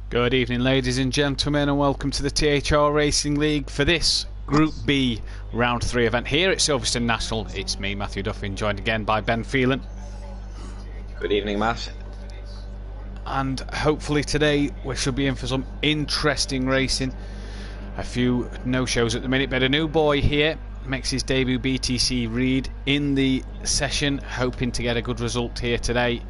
Good evening, ladies and gentlemen, and welcome to the THR Racing League for this Group B Round 3 event here at Silverston National. It's me, Matthew Duffin, joined again by Ben Phelan. Good evening, Matt. And hopefully today we should be in for some interesting racing. A few no-shows at the minute, but a new boy here makes his debut, BTC Reid, in the session, hoping to get a good result here today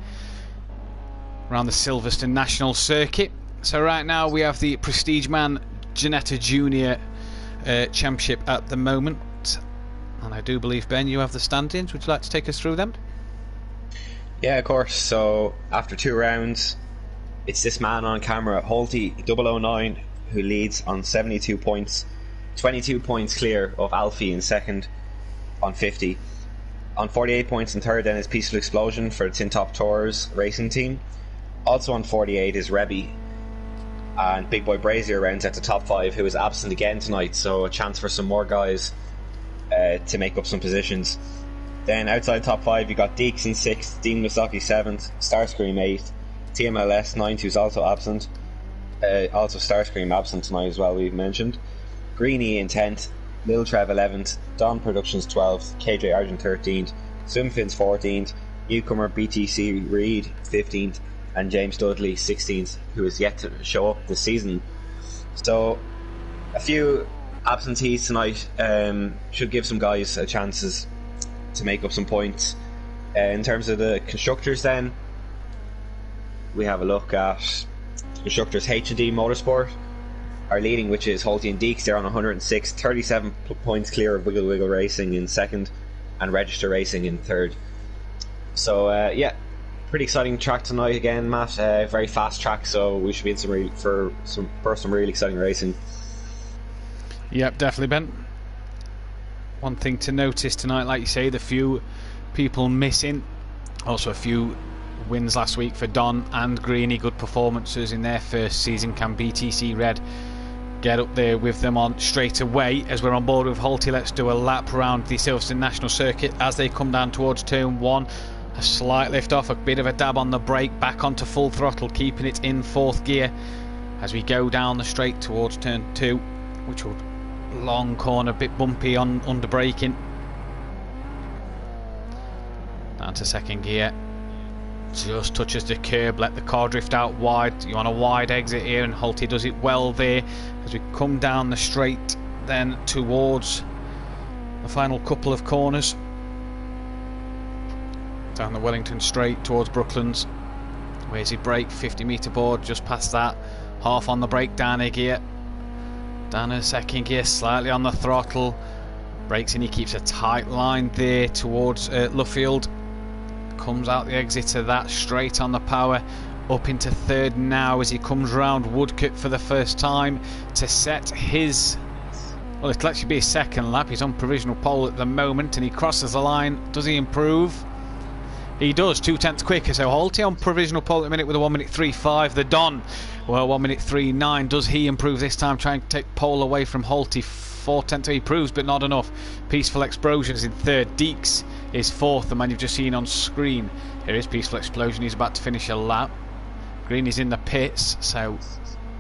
around the Silverstone National Circuit. So right now we have the Prestige Man Ginetta Junior Championship at the moment, and I do believe, Ben, you have the stand-ins. Would you like to take us through them? Yeah, of course. So after 2 rounds, it's this man on camera, Holty 009, who leads on 72 points, 22 points clear of Alfie in second on 50. On 48 points in third then is Peaceful Explosion for the Tin Top Tours racing team. Also on 48 is Rebby, and Big Boy Brazier rounds at the top 5, who is absent again tonight, so a chance for some more guys to make up some positions. Then outside top 5 you got Deeks in 6th, Dean Wasaki 7th, Starscream 8th, TMLS 9th, who's also absent, also Starscream absent tonight as well, we've mentioned. Greenie in 10th, Lil Trev 11th, Don Productions 12th, KJ Argent 13th, Swimfins 14th, newcomer BTC Reid 15th, and James Dudley 16th, who is yet to show up this season. So a few absentees tonight should give some guys chances to make up some points. In terms of the constructors then, we have a look at constructors. H&D Motorsport are leading, which is Holty and Deeks. They're on 106, 37 points clear of Wiggle Wiggle Racing in second and Register Racing in third. So yeah, pretty exciting track tonight again, Matt. Very fast track, so we should be in for some really exciting racing. Yep, definitely, Ben. One thing to notice tonight, like you say, the few people missing. Also a few wins last week for Don and Greenie, good performances in their first season. Can BTC Red get up there with them on straight away? As we're on board with Holty, let's do a lap around the Silverstone National Circuit as they come down towards turn 1. A slight lift off, a bit of a dab on the brake, back onto full throttle, keeping it in 4th gear as we go down the straight towards turn 2, which will long corner, bit bumpy on under braking. Down to 2nd gear, just touches the curb, let the car drift out wide. You want a wide exit here, and Holty does it well there as we come down the straight then towards the final couple of corners. Down the Wellington straight towards Brooklands. Where's he brake? 50-metre board, just past that. Half on the brake, down a gear. Down a 2nd gear, slightly on the throttle. Brakes in, he keeps a tight line there towards Luffield. Comes out the exit of that, straight on the power. Up into 3rd now as he comes round Woodcote for the first time to set his... well, it'll actually be his 2nd lap. He's on provisional pole at the moment and he crosses the line. Does he improve? He does, 2/10 quicker. So Holty on provisional pole at the minute with a 1:35. The Don, well, 1:39. Does he improve this time? Trying to take pole away from Holty. 4/10 he proves, but not enough. Peaceful Explosion is in 3rd. Deeks is 4th, the man you've just seen on screen. Here is Peaceful Explosion. He's about to finish a lap. Green is in the pits, so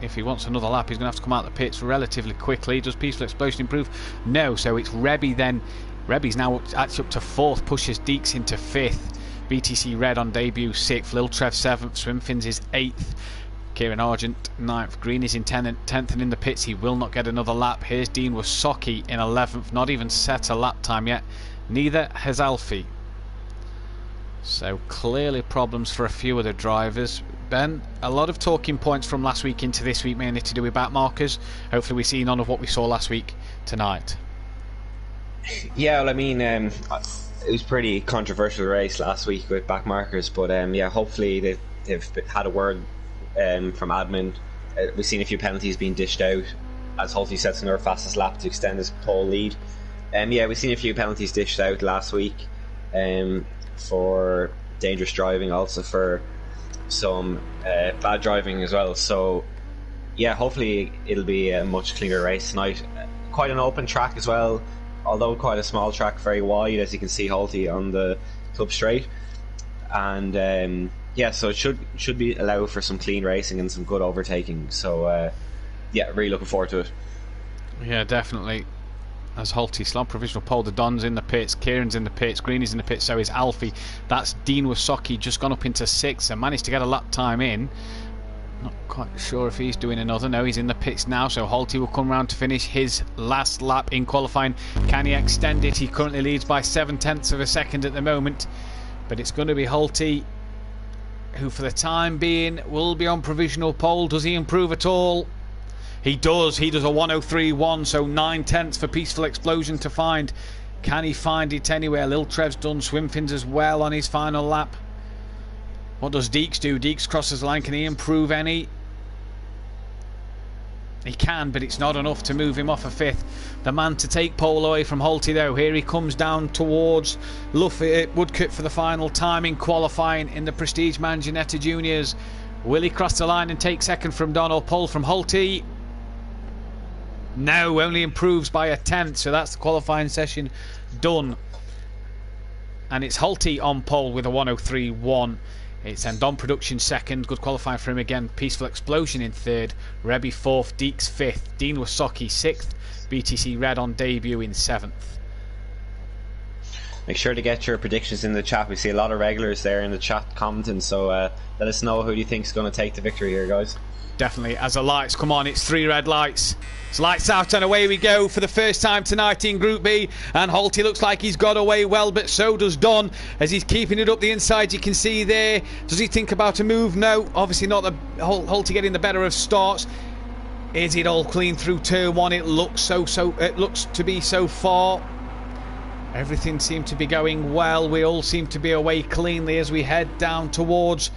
if he wants another lap, he's going to have to come out the pits relatively quickly. Does Peaceful Explosion improve? No, so it's Rebby then. Rebby's now actually up to 4th, pushes Deeks into 5th. BTC Red on debut 6th, Lil Trev 7th, Swimfins is 8th, Kieran Argent 9th, Green is in 10th and in the pits. He will not get another lap. Here's Dean Wasaki in 11th, not even set a lap time yet. Neither has Alfie. So clearly problems for a few of the drivers. Ben, a lot of talking points from last week into this week, mainly to do with back markers. Hopefully we see none of what we saw last week tonight. Yeah, well, I mean, it was pretty controversial race last week with back markers, but yeah, hopefully they've had a word from admin. We've seen a few penalties being dished out as Holty sets another fastest lap to extend his pole lead. Yeah, we've seen a few penalties dished out last week for dangerous driving, also for some bad driving as well. So yeah, hopefully it'll be a much cleaner race tonight. Quite an open track as well, although quite a small track, very wide, as you can see Holty on the club straight. And Yeah, so it should be allow for some clean racing and some good overtaking. So yeah, really looking forward to it. Yeah, definitely. As Holty slot provisional pole, the Don's in the pits, Kieran's in the pits, Greeny's in the pits, so is Alfie. That's Dean Wasocki, just gone up into 6th and managed to get a lap time in. Not quite sure if he's doing another. No, he's in the pits now, so Holty will come round to finish his last lap in qualifying. Can he extend it? He currently leads by 7/10 of a second at the moment, but it's going to be Holty who for the time being will be on provisional pole. Does he improve at all? He does. He does a 1:03.1, so 9/10 for Peaceful Explosion to find. Can he find it anywhere? Lil Trev's done swim fins as well on his final lap. What does Deeks do? Deeks crosses the line. Can he improve any? He can, but it's not enough to move him off a 5th. The man to take pole away from Holty though. Here he comes down towards Woodcote for the final time in qualifying in the Prestige Manginetta Juniors. Will he cross the line and take 2nd from Don or pole from Holty? No, only improves by a 10th, so that's the qualifying session done. And it's Holty on pole with a 1:03.1. It's Don Production 2nd, good qualifying for him again. Peaceful Explosion in 3rd, Rebby 4th, Deeks 5th, Dean Wasocki 6th, BTC Red on debut in 7th. Make sure to get your predictions in the chat. We see a lot of regulars there in the chat commenting, so let us know who you think is going to take the victory here, guys. Definitely. As the lights come on, it's 3 red lights. It's lights out and away we go for the first time tonight in Group B. And Holty looks like he's got away well, but so does Don as he's keeping it up the inside. You can see there. Does he think about a move? No, obviously not. The Holty getting the better of starts. Is it all clean through turn 1? It looks it looks to be so far. Everything seemed to be going well. We all seem to be away cleanly as we head down towards...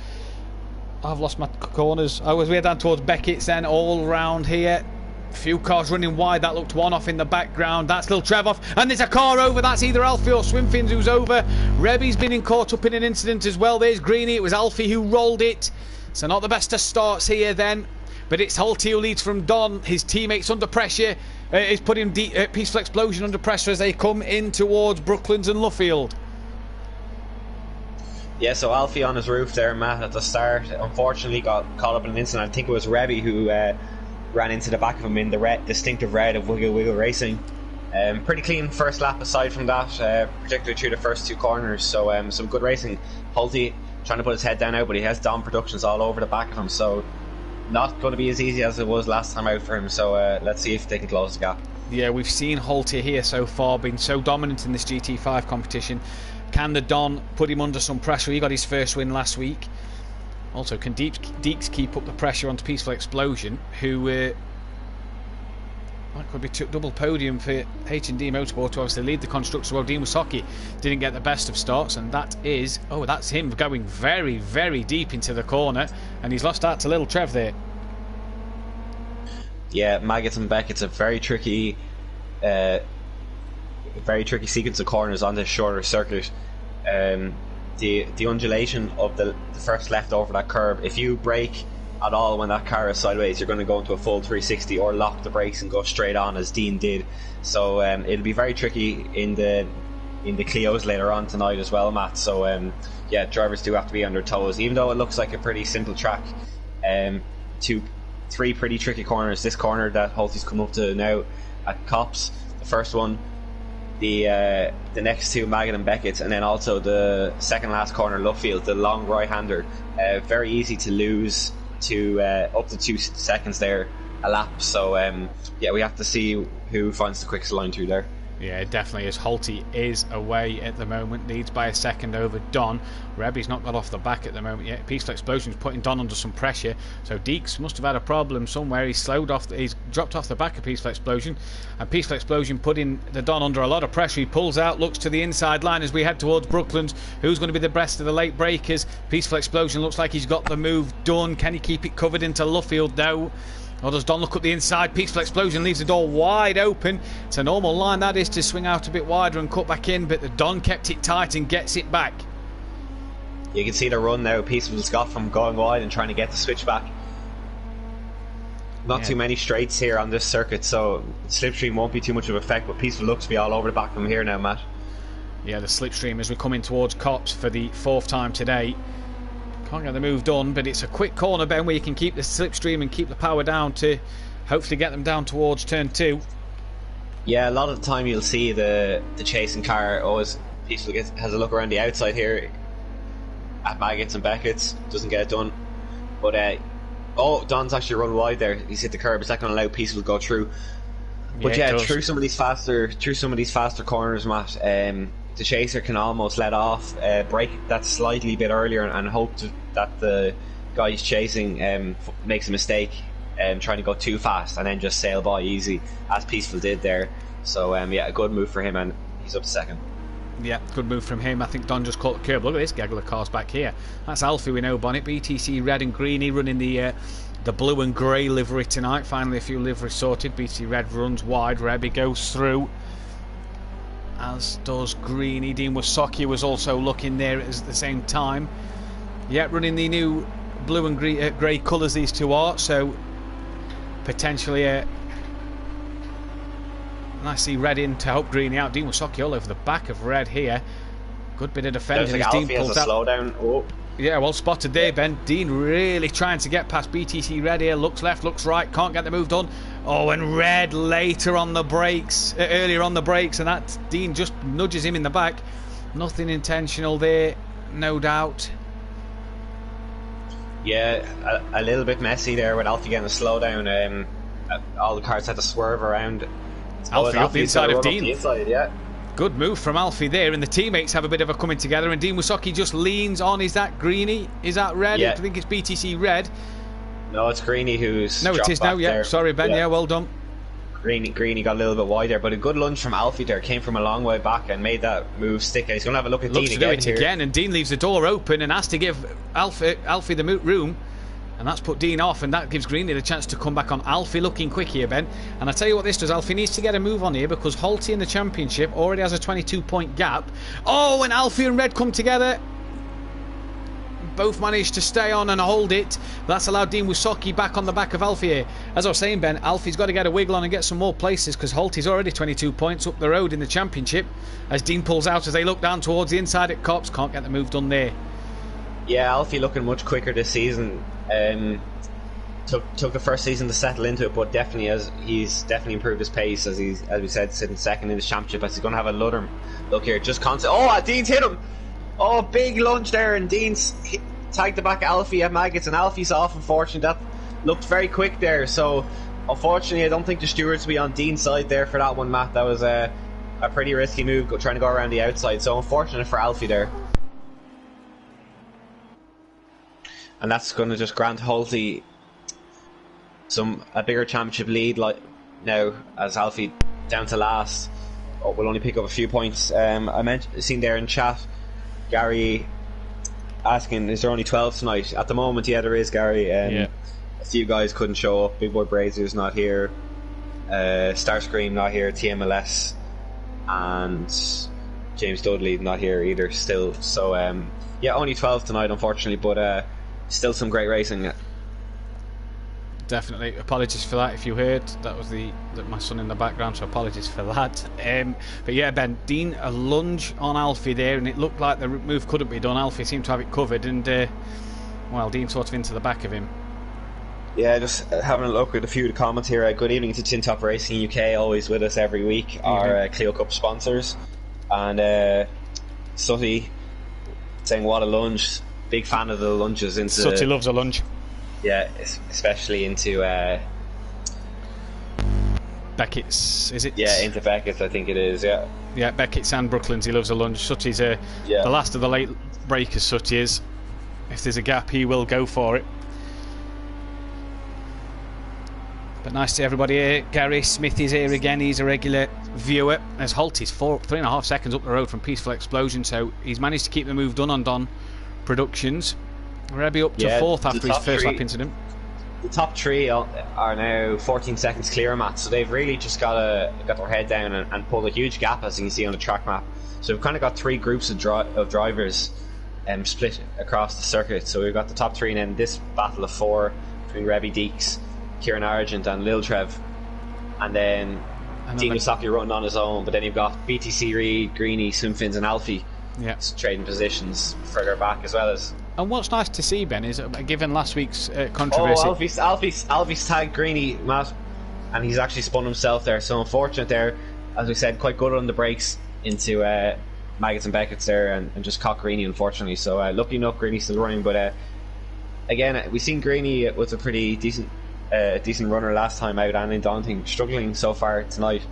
I've lost my corners. We're down towards Beckett's then, all round here. A few cars running wide. That looked one off in the background. That's Lil Trev off. And there's a car over. That's either Alfie or Swimfins who's over. Rebby's been caught up in an incident as well. There's Greeny. It was Alfie who rolled it. So not the best of starts here then. But it's Holty who leads from Don. His teammates under pressure. Is putting Peaceful Explosion under pressure as they come in towards Brooklands and Luffield. Yeah, so Alfie on his roof there, Matt, at the start, unfortunately got caught up in an incident. I think it was Rebby who ran into the back of him in the distinctive red of Wiggle Wiggle Racing. Pretty clean first lap aside from that, particularly through the first 2 corners, so some good racing. Holty trying to put his head down now, but he has Dom Productions all over the back of him, so not going to be as easy as it was last time out for him, so let's see if they can close the gap. Yeah, we've seen Holty here so far being so dominant in this GT5 competition. Can the Don put him under some pressure? He got his first win last week. Also, can Deeks keep up the pressure onto Peaceful Explosion, who that could be double podium for H&D Motorsport to obviously lead the constructors. Well, Dean Wasocki didn't get the best of starts, and that is... Oh, that's him going very, very deep into the corner, and he's lost out to Little Trev there. Yeah, Maggots and Beckett's a very tricky sequence of corners on this shorter circuit. The undulation of the first left over that curb, if you brake at all when that car is sideways, you're going to go into a full 360 or lock the brakes and go straight on as Dean did. So it'll be very tricky in the Clios later on tonight as well, Matt. So yeah, drivers do have to be on their toes, even though it looks like a pretty simple track. 3 pretty tricky corners. This corner that Holty's come up to now at Cops, the first one, the next 2 Maggot and Beckett's, and then also the second last corner Luffield, the long right hander. Very easy to lose to up to 2 seconds there a lap. So yeah, we have to see who finds the quickest line through there. Yeah, it definitely is. Holty is away at the moment, leads by a second over Don. Rebby's not got off the back at the moment yet. Peaceful Explosion's putting Don under some pressure, so Deeks must have had a problem somewhere. He's dropped off the back of Peaceful Explosion, and Peaceful Explosion putting the Don under a lot of pressure. He pulls out, looks to the inside line as we head towards Brooklands. Who's going to be the best of the late breakers? Peaceful Explosion looks like he's got the move done. Can he keep it covered into Luffield? No. Or does Don look up the inside? Peaceful Explosion leaves the door wide open. It's a normal line that is to swing out a bit wider and cut back in, but the Don kept it tight and gets it back. You can see the run now. Peaceful's got from going wide and trying to get the switch back. Not too many straights here on this circuit, so slipstream won't be too much of an effect, but Peaceful looks to be all over the back of him here now, Matt. Yeah, the slipstream as we're coming towards Cops for the 4th time today. Can't get the move done, but it's a quick corner, Ben, where you can keep the slipstream and keep the power down to hopefully get them down towards turn 2. Yeah, a lot of the time you'll see the chasing car always peacefully has a look around the outside here at Maggots and Beckett's, doesn't get it done. But Don's actually run wide there. He's hit the curb. It's not going to allow Peaceful to go through. But yeah, through some of these faster corners, Matt, the chaser can almost let off, break that slightly bit earlier, and hope that the guy he's chasing makes a mistake, trying to go too fast, and then just sail by easy, as Peaceful did there. So yeah, a good move for him, and he's up to second. Yeah, good move from him. I think Don just caught the curb. Look at this gaggle of cars back here. That's Alfie, we know, Bonnet. BTC Red and Greeny running the blue and grey livery tonight. Finally a few liveries sorted. BTC Red runs wide. Rebby goes through, as does Greeny. Dean Wasocki was also looking there at the same time. Yeah, running the new blue and grey colours these two are. So potentially a nicely Red in to help Greeny out. Dean Wasocki all over the back of Red here. Good bit of defending as Dean pulls out. Slowdown. Oh. Yeah, well spotted there, Ben. Dean really trying to get past BTC Red here. Looks left, looks right, can't get the move done. Oh, and Red later on the brakes, earlier on the brakes, and that Dean just nudges him in the back. Nothing intentional there, no doubt. Yeah, a little bit messy there with Alfie getting a slowdown. All the cars had to swerve around. Alfie up the inside of Dean. Yeah. Good move from Alfie there, and the teammates have a bit of a coming together, and Dean Wasocki just leans on. Is that Greeny? Is that Red? Yeah. I think it's BTC Red. No, it's Greeny who's No, it is now, yeah. There. Sorry, Ben, yeah, well done. Greeny got a little bit wide there, but a good lunge from Alfie there. Came from a long way back and made that move stick. He's going to have a look at Dean again. Looks to do it again, and Dean leaves the door open and has to give Alfie the room. And that's put Dean off, and that gives Greeny the chance to come back on. Alfie looking quick here, Ben. And I tell you what this does, Alfie needs to get a move on here, because Holty in the championship already has a 22-point gap. Oh, and Alfie and Red come together. Both managed to stay on and hold it. That's allowed Dean Wasocki back on the back of Alfie here. As I was saying, Ben, Alfie's got to get a wiggle on and get some more places, because Holty's already 22 points up the road in the championship. As Dean pulls out as they look down towards the inside at Cops. Can't get the move done there. Yeah, Alfie looking much quicker this season. Took the first season to settle into it, but he's definitely improved his pace, as we said, sitting second in the championship. As he's going to have a look here, just constant. Oh, Dean's hit him. Oh, big lunge there, and Dean's tagged the back of Alfie at Maggots, and Alfie's off. Unfortunately, that looked very quick there. So unfortunately, I don't think the stewards will be on Dean's side there for that one, Matt. That was a pretty risky move, trying to go around the outside. So unfortunate for Alfie there. And that's going to just grant Holty a bigger championship lead now, as Alfie down to last. Will only pick up a few points. Seen there in chat Gary asking, is there only 12 tonight? At the moment, yeah, there is, Gary. Yeah. A few guys couldn't show up. Big Boy Brazier's not here, Starscream not here, TMLS and James Dudley not here either still. So yeah, only 12 tonight, unfortunately, but still some great racing. Definitely. Apologies for that if you heard. That was my son in the background, so apologies for that. But yeah, Ben, Dean, a lunge on Alfie there, and it looked like the move couldn't be done. Alfie seemed to have it covered, and well, Dean sort of into the back of him. Yeah, just having a look at a few of the comments here. Good evening to THR Racing UK, always with us every week. Our Clio Cup sponsors. And Sutty saying, what a lunge. Big fan of the lunges. Sutty loves a lunge. Yeah, especially into Beckett's, is it? Yeah, into Beckett's, I think it is, yeah. Yeah, Beckett's and Brooklands, he loves a lunge. Sutty's the last of the late breakers, Sutty is. If there's a gap, he will go for it. But nice to see everybody here. Gary Smith is here again, he's a regular viewer. As Holty's 3.5 seconds up the road from Peaceful Explosion, so he's managed to keep the move done on Don Productions. Rebby up to fourth after his first lap incident. The top three are now 14 seconds clear, Matt, so they've really just got their head down and pulled a huge gap, as you can see on the track map. So we've kind of got three groups of drivers split across the circuit. So we've got the top three, and then this battle of four between Rebby Deeks, Kieran Argent and Lil Trev, and then Dean Wasocki running on his own. But then you've got BTC Reed, Greeny, Swimfins and Alfie trading positions further back, as well as And what's nice to see, Ben, is given last week's controversy. Oh, Alfie's tagged Greeny, Matt, and he's actually spun himself there. So unfortunate there, as we said, quite good on the brakes into Maggots and Beckett's there, and just caught Greeny, unfortunately. So lucky enough, Greeny's still running. But again, we've seen Greeny was a pretty decent runner last time out, and I don't think struggling so far tonight.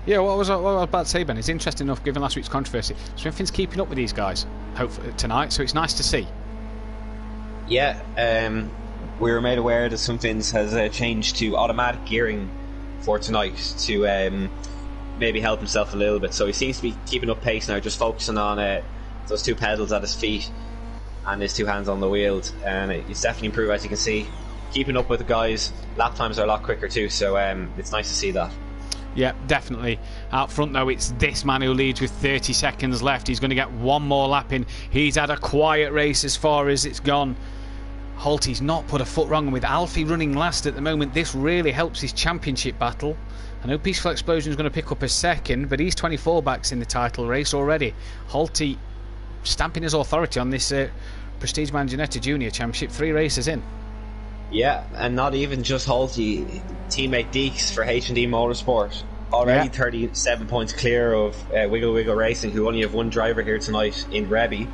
Yeah, what I was about to say, Ben, is interesting enough given last week's controversy. Swinfins keeping up with these guys, hopefully tonight, so it's nice to see. Yeah, we were made aware that Swinfins has changed to automatic gearing for tonight to maybe help himself a little bit. So he seems to be keeping up pace now, just focusing on those two pedals at his feet and his two hands on the wheels, and he's definitely improved, as you can see. Keeping up with the guys, lap times are a lot quicker too, so it's nice to see that. Yeah, definitely. Out front, though, it's this man who leads with 30 seconds left. He's going to get one more lap in. He's had a quiet race as far as it's gone. Holty's not put a foot wrong, and with Alfie running last at the moment, this really helps his championship battle. I know Peaceful Explosion is going to pick up a second, but he's 24 backs in the title race already. Holty stamping his authority on this Prestige Manginetta Junior Championship, 3 races in. Yeah, and not even just Holty, teammate Deeks for H&D Motorsport, already 37 points clear of Wiggle Wiggle Racing, who only have one driver here tonight in Rebby.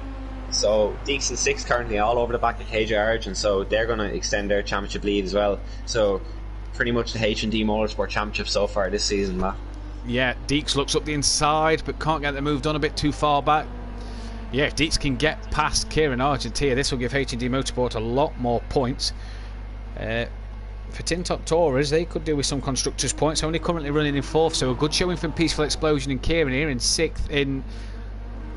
So Deeks and 6 currently all over the back of THR, and so they're going to extend their championship lead as well. So pretty much the H&D Motorsport Championship so far this season, Matt. Yeah, Deeks looks up the inside but can't get the move done, a bit too far back. Yeah, if Deeks can get past Kieran Argentina, this will give H&D Motorsport a lot more points. For Tin Top Tourers, they could do with some constructors' points, only currently running in 4th, so a good showing from Peaceful Explosion and Kieran here in 6th.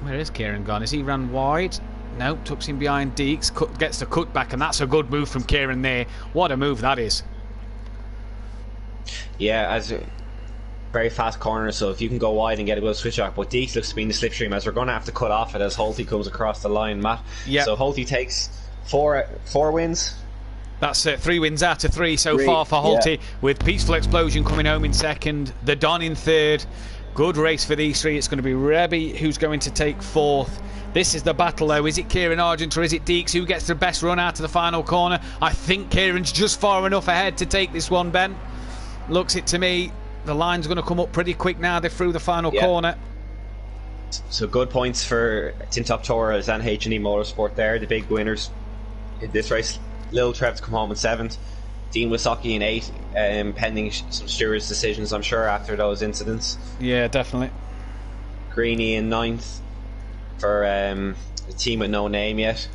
Where is Kieran gone? Has he ran wide? No, tucks in behind Deeks, gets the cut back, and that's a good move from Kieran there. What a move that is. Yeah, as a very fast corner, so if you can go wide and get a good switch back, but Deeks looks to be in the slipstream, as we're going to have to cut off it as Holty comes across the line, Matt. Yep. So Holty takes four wins. That's 3 wins out of 3 so far for Holty, with Peaceful Explosion coming home in 2nd, the Don in 3rd. Good race for these 3. It's going to be Rebby who's going to take 4th. This is the battle though. Is it Kieran Argent or is it Deeks? Who gets the best run out of the final corner? I think Kieran's just far enough ahead to take this one, Ben. Looks it to me. The line's going to come up pretty quick now. They're through the final corner. So good points for Tin Top Tourers and H&E Motorsport there, the big winners in this race. Lil Trev to come home in 7th, Dean Wysocki in 8th, pending some stewards' decisions, I'm sure, after those incidents. Yeah, definitely. Greeny in 9th for a team with no name yet.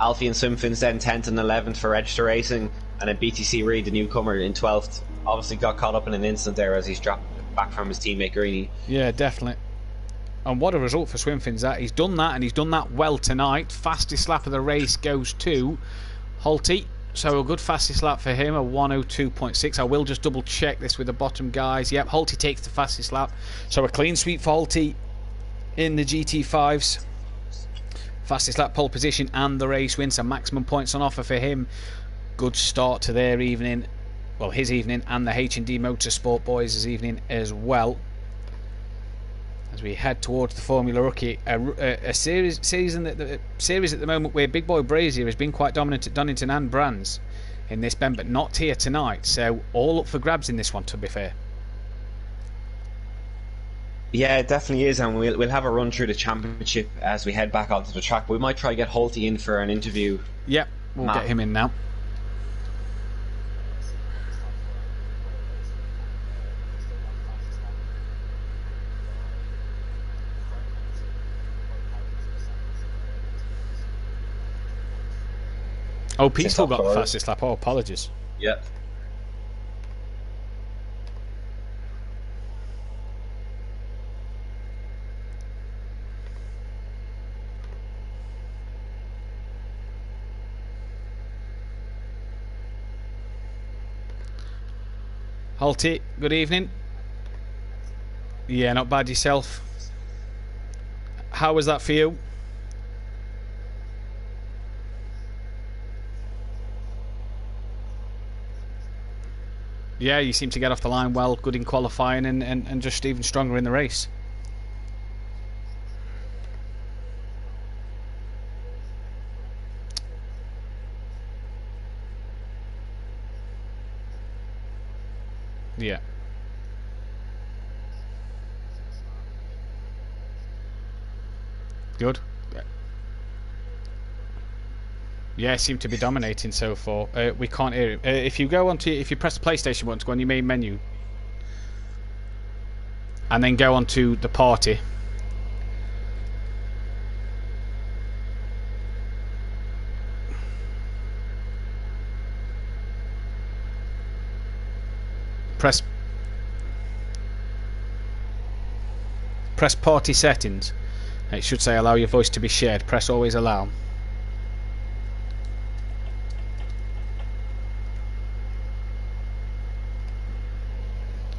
Alfie and Swinfins then 10th and 11th for Register Racing, and then BTC Reid, the newcomer, in 12th. Obviously got caught up in an incident there as he's dropped back from his teammate Greeny. Yeah, definitely. And what a result for Swinfins that. He's done that, and he's done that well tonight. Fastest lap of the race goes to Holty, so a good fastest lap for him, a 1:02.6. I will just double check this with the bottom guys. Yep, Holty takes the fastest lap, so a clean sweep for Holty in the GT5s. Fastest lap, pole position and the race win, so maximum points on offer for him. Good start to their evening, well, his evening, and the H&D Motorsport boys' evening as well. As we head towards the Formula Rookie, a series at the moment where Big Boy Brazier has been quite dominant at Donington and Brands in this bend, but not here tonight. So all up for grabs in this one, to be fair. Yeah, it definitely is, and we'll have a run through the championship as we head back onto the track. But we might try to get Holty in for an interview. Yep, we'll get him in now. Oh, Peaceful got the fastest lap. Oh, apologies. Yep. Holty, good evening. Yeah, not bad yourself. How was that for you? Yeah, you seem to get off the line well, good in qualifying and just even stronger in the race. Yeah. Good. Yeah, seem to be dominating so far. We can't hear him. If you press the PlayStation button to go on your main menu, and then go on to the party. Press party settings. It should say allow your voice to be shared. Press always allow.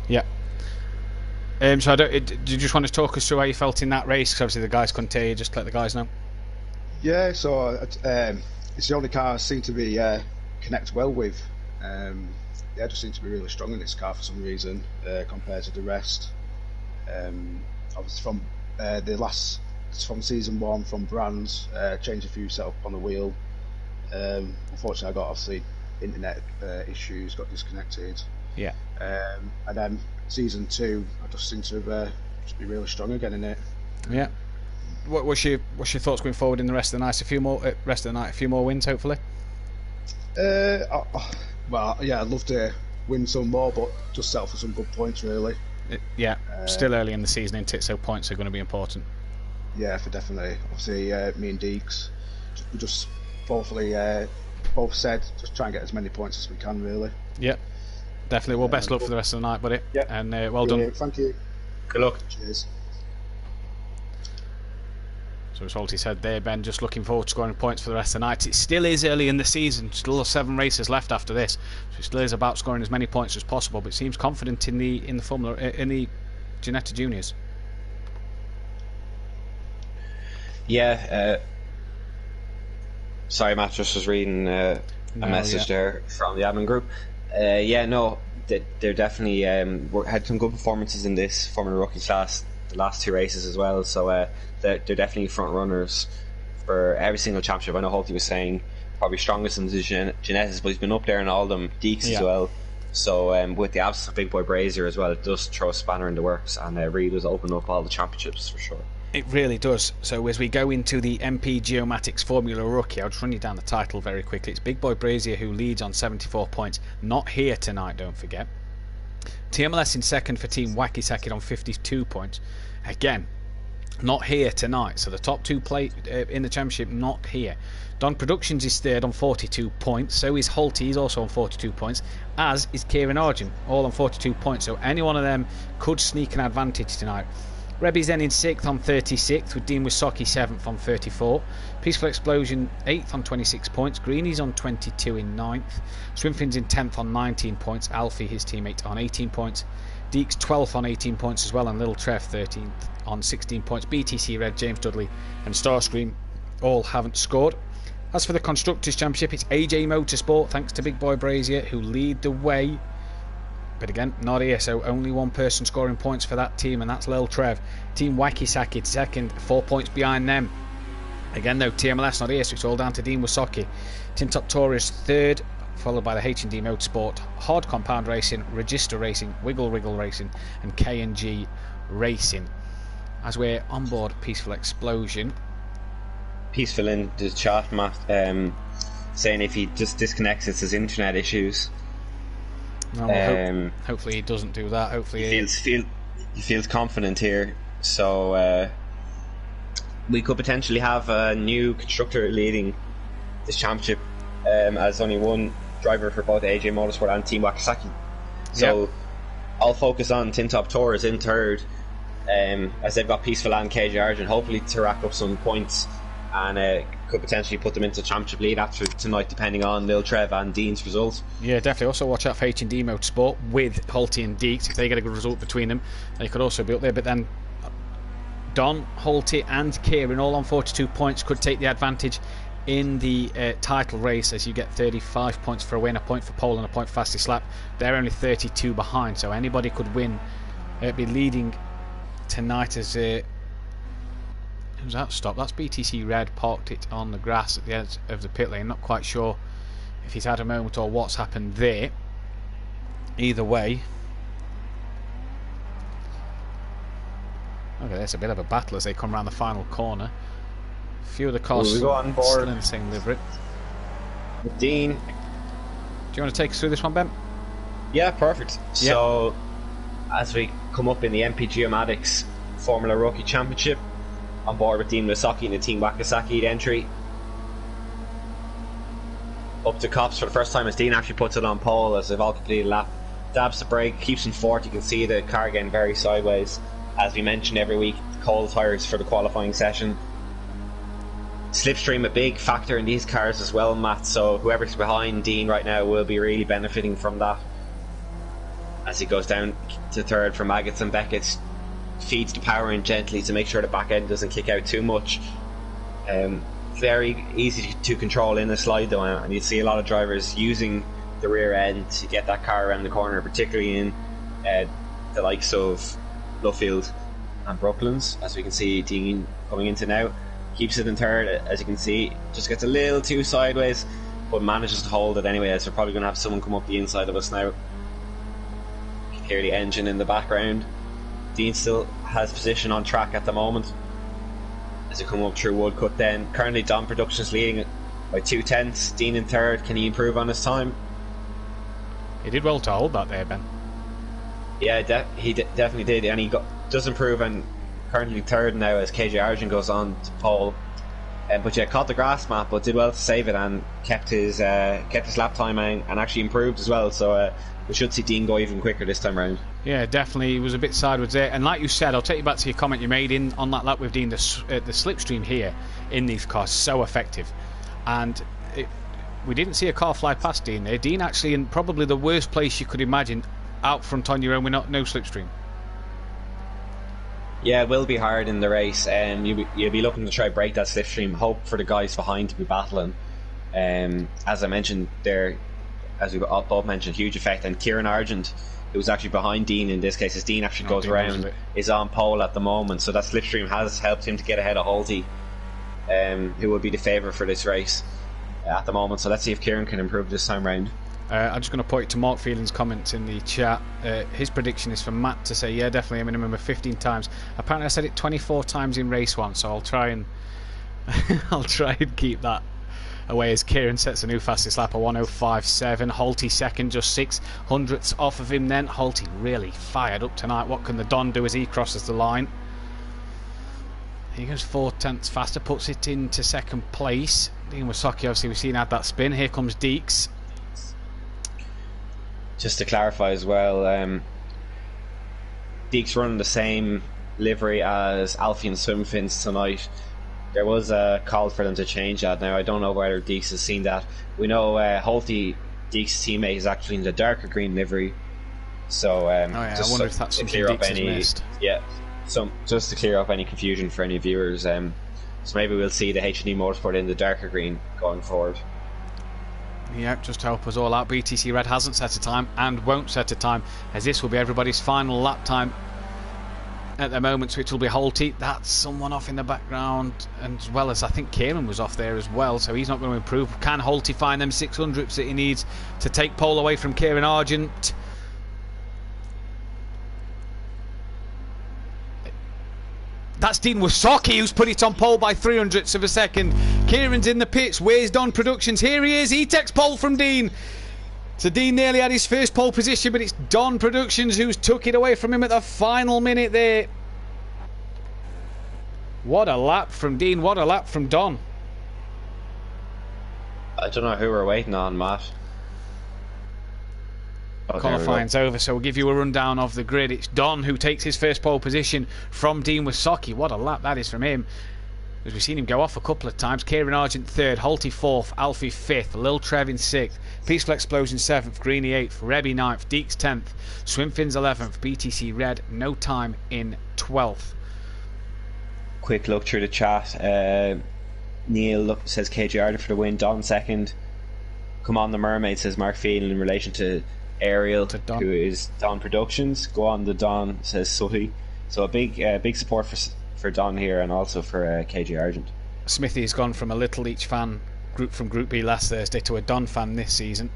Yeah. So did you just want to talk us through how you felt in that race? Because obviously the guys couldn't hear you. Just let the guys know. Yeah, so it's the only car I seem to be connect well with. Yeah, I just seem to be really strong in this car for some reason compared to the rest. Obviously from season 1 from brands, changed a few setup on the wheel. Unfortunately, I got obviously internet issues, got disconnected. Yeah. And then season 2, I just seem to just be really strong again in it. Yeah. What's your thoughts going forward in the rest of the night? A few more wins, hopefully. Well, yeah, I'd love to win some more, but just settle for some good points, really. Still early in the season, isn't it? So points are going to be important. Yeah, for definitely. Obviously, me and Deeks, we just both said just try and get as many points as we can, really. Yeah, definitely. Well, best luck for the rest of the night, buddy. Yeah. And well done. Thank you. Good luck. Cheers. So as Holty said there, Ben, just looking forward to scoring points for the rest of the night. It still is early in the season, still 7 races left after this, so it still is about scoring as many points as possible. But seems confident in the Formula in the Ginetta Juniors. Yeah. Sorry, Matt just was reading a message there from the admin group. They're definitely had some good performances in this Formula Rookie class the last 2 races as well. So they're definitely front runners for every single championship. I know Holty was saying probably strongest in the Ginettas, but he's been up there in all of them, Deeks as well. So with the absence of Big Boy Brazier as well, it does throw a spanner in the works, and really does open up all the championships for sure. It really does. So as we go into the MP Geomatics Formula Rookie, I'll just run you down the title very quickly. It's Big Boy Brazier who leads on 74 points. Not here tonight, don't forget. TMLS in second for Team Wacky Sackett on 52 points. Again, not here tonight. So the top 2 play in the championship, not here. Don Productions is third on 42 points. So is Holty, he's also on 42 points. As is Kieran Argent, all on 42 points. So any one of them could sneak an advantage tonight. Rebby's then in 6th on 36, with Dean Wisocki 7th on 34. Peaceful Explosion 8th on 26 points. Greeny's on 22 in 9th. Swimfin's in 10th on 19 points. Alfie, his teammate, on 18 points. Deeks 12th on 18 points as well, and Little Trev 13th on 16 points. BTC Red, James Dudley and Starscream all haven't scored. As for the Constructors' Championship, it's AJ Motorsport, thanks to Big Boy Brazier, who lead the way. But again, not here, so only one person scoring points for that team, and that's Lil Trev. Team Wacky Sackett second, 4 points behind them. Again though, TMLS not here, so it's all down to Dean Wisocki. Tin Top Taurus third, followed by the H&D Motorsport, Hard Compound Racing, Register Racing, Wiggle Wiggle Racing, and K&G Racing. As we're on board Peaceful Explosion. Peaceful in the chat, Matt, saying if he just disconnects, it's his internet issues. Well, hopefully he doesn't do that. Hopefully he feels confident here. So we could potentially have a new constructor leading this championship, as only one driver for both AJ Motorsport and Team Wakasaki. So I'll focus on Tin Top Tours in third, as they've got Peaceful and KJ Argent, hopefully to rack up some points, and could potentially put them into championship lead after tonight, depending on Lil Trev and Dean's result. Yeah, definitely. Also watch out for H&D Motorsport with Holty and Deeks. If they get a good result between them, they could also be up there. But then Don, Holty and Kieran all on 42 points could take the advantage in the title race, as you get 35 points for a win, a point for pole and a point for fastest lap. They're only 32 behind, so anybody could win, be leading tonight. As who's that stop? That's BTC Red, parked it on the grass at the edge of the pit lane. Not quite sure if he's had a moment or what's happened there. Either way, There's a bit of a battle as they come around the final corner. A few of the cars we go on board still in the same livery. Dean. Do you want to take us through this one, Ben? Yeah, perfect. Yep. So, as we come up in the MPG-O-Matics Formula Rookie Championship, on board with Dean Wysocki in the Team Wakasaki entry. Up to Cops for the first time as Dean actually puts it on pole as they've all completed a lap. Dabs the brake, keeps in fourth. You can see the car getting very sideways. As we mentioned every week, cold tyres for the qualifying session. Slipstream a big factor in these cars as well, Matt, so whoever's behind Dean right now will be really benefiting from that. As he goes down to third from Maggots and Beckett, feeds the power in gently to make sure the back end doesn't kick out too much. Very easy to control in the slide though, and you see a lot of drivers using the rear end to get that car around the corner, particularly in the likes of Luffield and Brooklands. As we can see Dean coming into now, keeps it in third, as you can see, just gets a little too sideways but manages to hold it anyway, as we're probably going to have someone come up the inside of us now. You can hear the engine in the background. Dean still has position on track at the moment as they come up through Woodcut then. Currently Don Productions leading by 2/10. Dean in third. Can he improve on his time? He did well to hold that there, Ben. Yeah, he definitely did, and he does improve, and currently third now as KJ Arjun goes on to pole. But yeah, caught the grass map, but did well to save it and kept his lap time and actually improved as well. So we should see Dean go even quicker this time round. Yeah, definitely. He was a bit sideways there. And like you said, I'll take you back to your comment you made on that lap with Dean. The slipstream here in these cars so effective. And we didn't see a car fly past Dean there. Dean actually in probably the worst place you could imagine, out front on your own with no slipstream. Yeah, it will be hard in the race. You'll be looking to try break that slipstream. Hope for the guys behind to be battling. As I mentioned there, as we both mentioned, huge effect. And Kieran Argent, who was actually behind Dean in this case, as Dean actually goes around, is on pole at the moment. So that slipstream has helped him to get ahead of Holty, who will be the favourite for this race at the moment. So let's see if Kieran can improve this time round. I'm just going to point to Mark Fielding's comments in the chat. His prediction is for Matt to say, yeah, definitely a minimum of 15 times. Apparently I said it 24 times in race one, so I'll try and keep that away as Kieran sets a new fastest lap of 1:05.7. Holty second, just 600ths off of him then. Holty really fired up tonight. What can the Don do as he crosses the line? He goes 4/10 faster, puts it into second place. Dean Wysocki, obviously we've seen had that spin. Here comes Deeks. Just to clarify as well, Deeks running the same livery as Alfie and Swimfins tonight. There was a call for them to change that. Now I don't know whether Deeks has seen that. We know Holty, Deeks' teammate, is actually in the darker green livery. So I wonder if that's something Deeks has missed. Yeah, just to clear up any confusion for any viewers. So maybe we'll see the H&E Motorsport in the darker green going forward. Yeah, just to help us all out, BTC Red hasn't set a time and won't set a time, as this will be everybody's final lap time at the moment, which will be Holty. That's someone off in the background, and as well as I think Kieran was off there as well, so he's not going to improve. Can Holty find them 600ths that he needs to take pole away from Kieran Argent? That's Dean Wysocki who's put it on pole by 300ths of a second. Kieran's in the pits. Where's Don Productions? Here he is. He takes pole from Dean. So Dean nearly had his first pole position, but it's Don Productions who's took it away from him at the final minute there. What a lap from Dean. What a lap from Don. I don't know who we're waiting on, Matt. Qualifying's over, so we'll give you a rundown of the grid. It's Don who takes his first pole position from Dean Wysocki. What a lap that is from him, as we've seen him go off a couple of times. Kieran Argent third, Holty fourth, Alfie fifth, Lil Trev in sixth, Peaceful Explosion seventh, Greeny eighth, Rebby ninth, Deeks 10th, Swimfins 11th, BTC Red no time in 12th. Quick look through the chat. Neil says KJ Arden for the win, Don second. Come on the Mermaid, says Mark Phelan in relation to Ariel, who is Don Productions. Go on the Don, says Sutty. So a big support for Don here, and also for KJ Argent. Smithy has gone from a Little Each fan group from Group B last Thursday to a Don fan this season.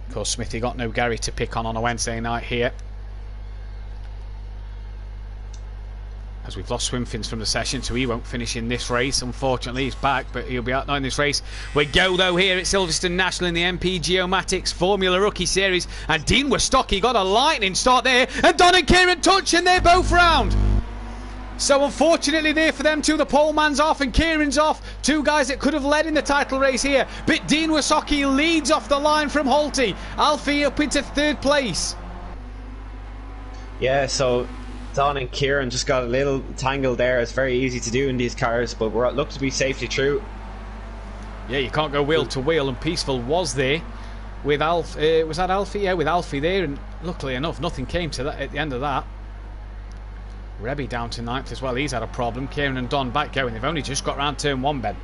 Of course, Smithy got no Gary to pick on a Wednesday night here. as we've lost Swimfins from the session, so he won't finish in this race. Unfortunately, he's back, but he'll be out now in this race. We go, though, here at Silverstone National in the MP Geomatics Formula Rookie Series, and Dean Wystocki got a lightning start there, and Don and Kieran touch, and they're both round. So unfortunately there for them two, the pole man's off and Kieran's off. Two guys that could have led in the title race here. But Dean Wystocki leads off the line from Holty. Alfie up into 3rd place. Yeah, so Don and Kieran just got a little tangled there. It's very easy to do in these cars, but we're looked to be safely through. Yeah, you can't go wheel to wheel, and Peaceful was there with Alfie. Was that Alfie? Yeah, with Alfie there, and luckily enough, nothing came to that at the end of that. Rebby down to 9th as well. He's had a problem. Kieran and Don back going. They've only just got round turn 1, Ben.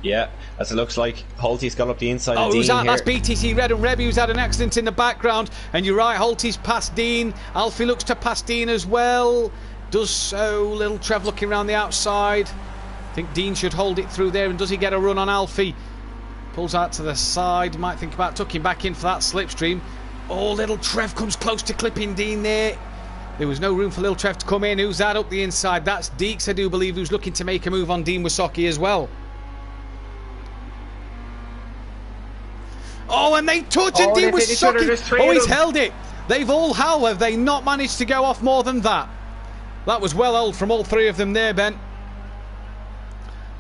Yeah, as it looks like Holty's got up the inside of Dean. Who's that? Here. That's BTC Red and Rebby, who's had an accident in the background. And you're right, Holty's past Dean. Alfie looks to pass Dean as well. Does so. Little Trev looking around the outside. I think Dean should hold it through there. And does he get a run on Alfie? Pulls out to the side. Might think about tucking back in for that slipstream. Oh, little Trev comes close to clipping Dean there. There was no room for Lil Trev to come in. Who's that up the inside? That's Deeks, I do believe, who's looking to make a move on Dean Wystocki as well. Oh, and they touch, and Dean Wystocki. Oh, he's held it. They've all, how have they not managed to go off more than that? That was well held from all three of them there, Ben.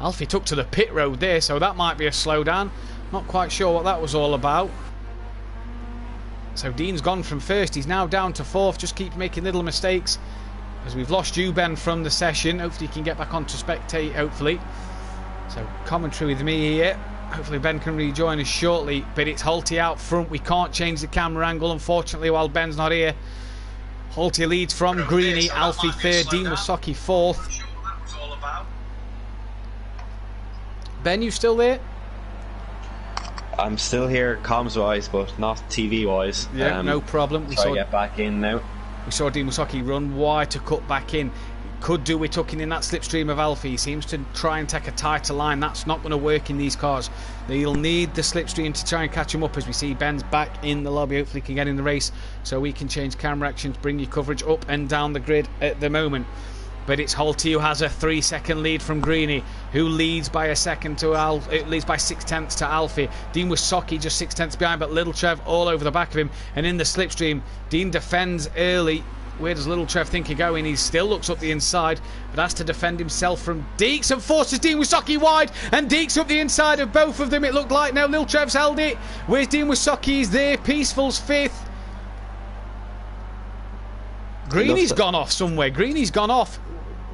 Alfie took to the pit road there, so that might be a slowdown. Not quite sure what that was all about. So Dean's gone from 1st, he's now down to 4th, just keeps making little mistakes. As we've lost you, Ben, from the session. Hopefully he can get back on to spectate, hopefully. So commentary with me here. Hopefully Ben can rejoin us shortly, but it's Holty out front. We can't change the camera angle, unfortunately, while Ben's not here. Holty leads from Greeny, Alfie 3rd, Dean Wystocki 4th. Ben, you still there? I'm still here comms-wise, but not TV-wise. Yeah, no problem. We saw get back in now. We saw Dean Wystocki run wide to cut back in. Could do with tucking in that slipstream of Alfie. He seems to try and take a tighter line. That's not going to work in these cars. They'll need the slipstream to try and catch him up, as we see Ben's back in the lobby. Hopefully he can get in the race so we can change camera actions, bring your coverage up and down the grid at the moment. But it's Holty who has a 3-second lead from Greeny, who leads by a second to leads by 6/10 to Alfie. Dean Wystocki just 6/10 behind, but Little Trev all over the back of him. And in the slipstream, Dean defends early. Where does Little Trev think he's going? He still looks up the inside, but has to defend himself from Deeks and forces Dean Wystocki wide. And Deeks up the inside of both of them, it looked like. Now Little Trev's held it. Where's Dean Wystocki? He's there. Peaceful's 5th. Greeny's gone off somewhere. Greeny's gone off.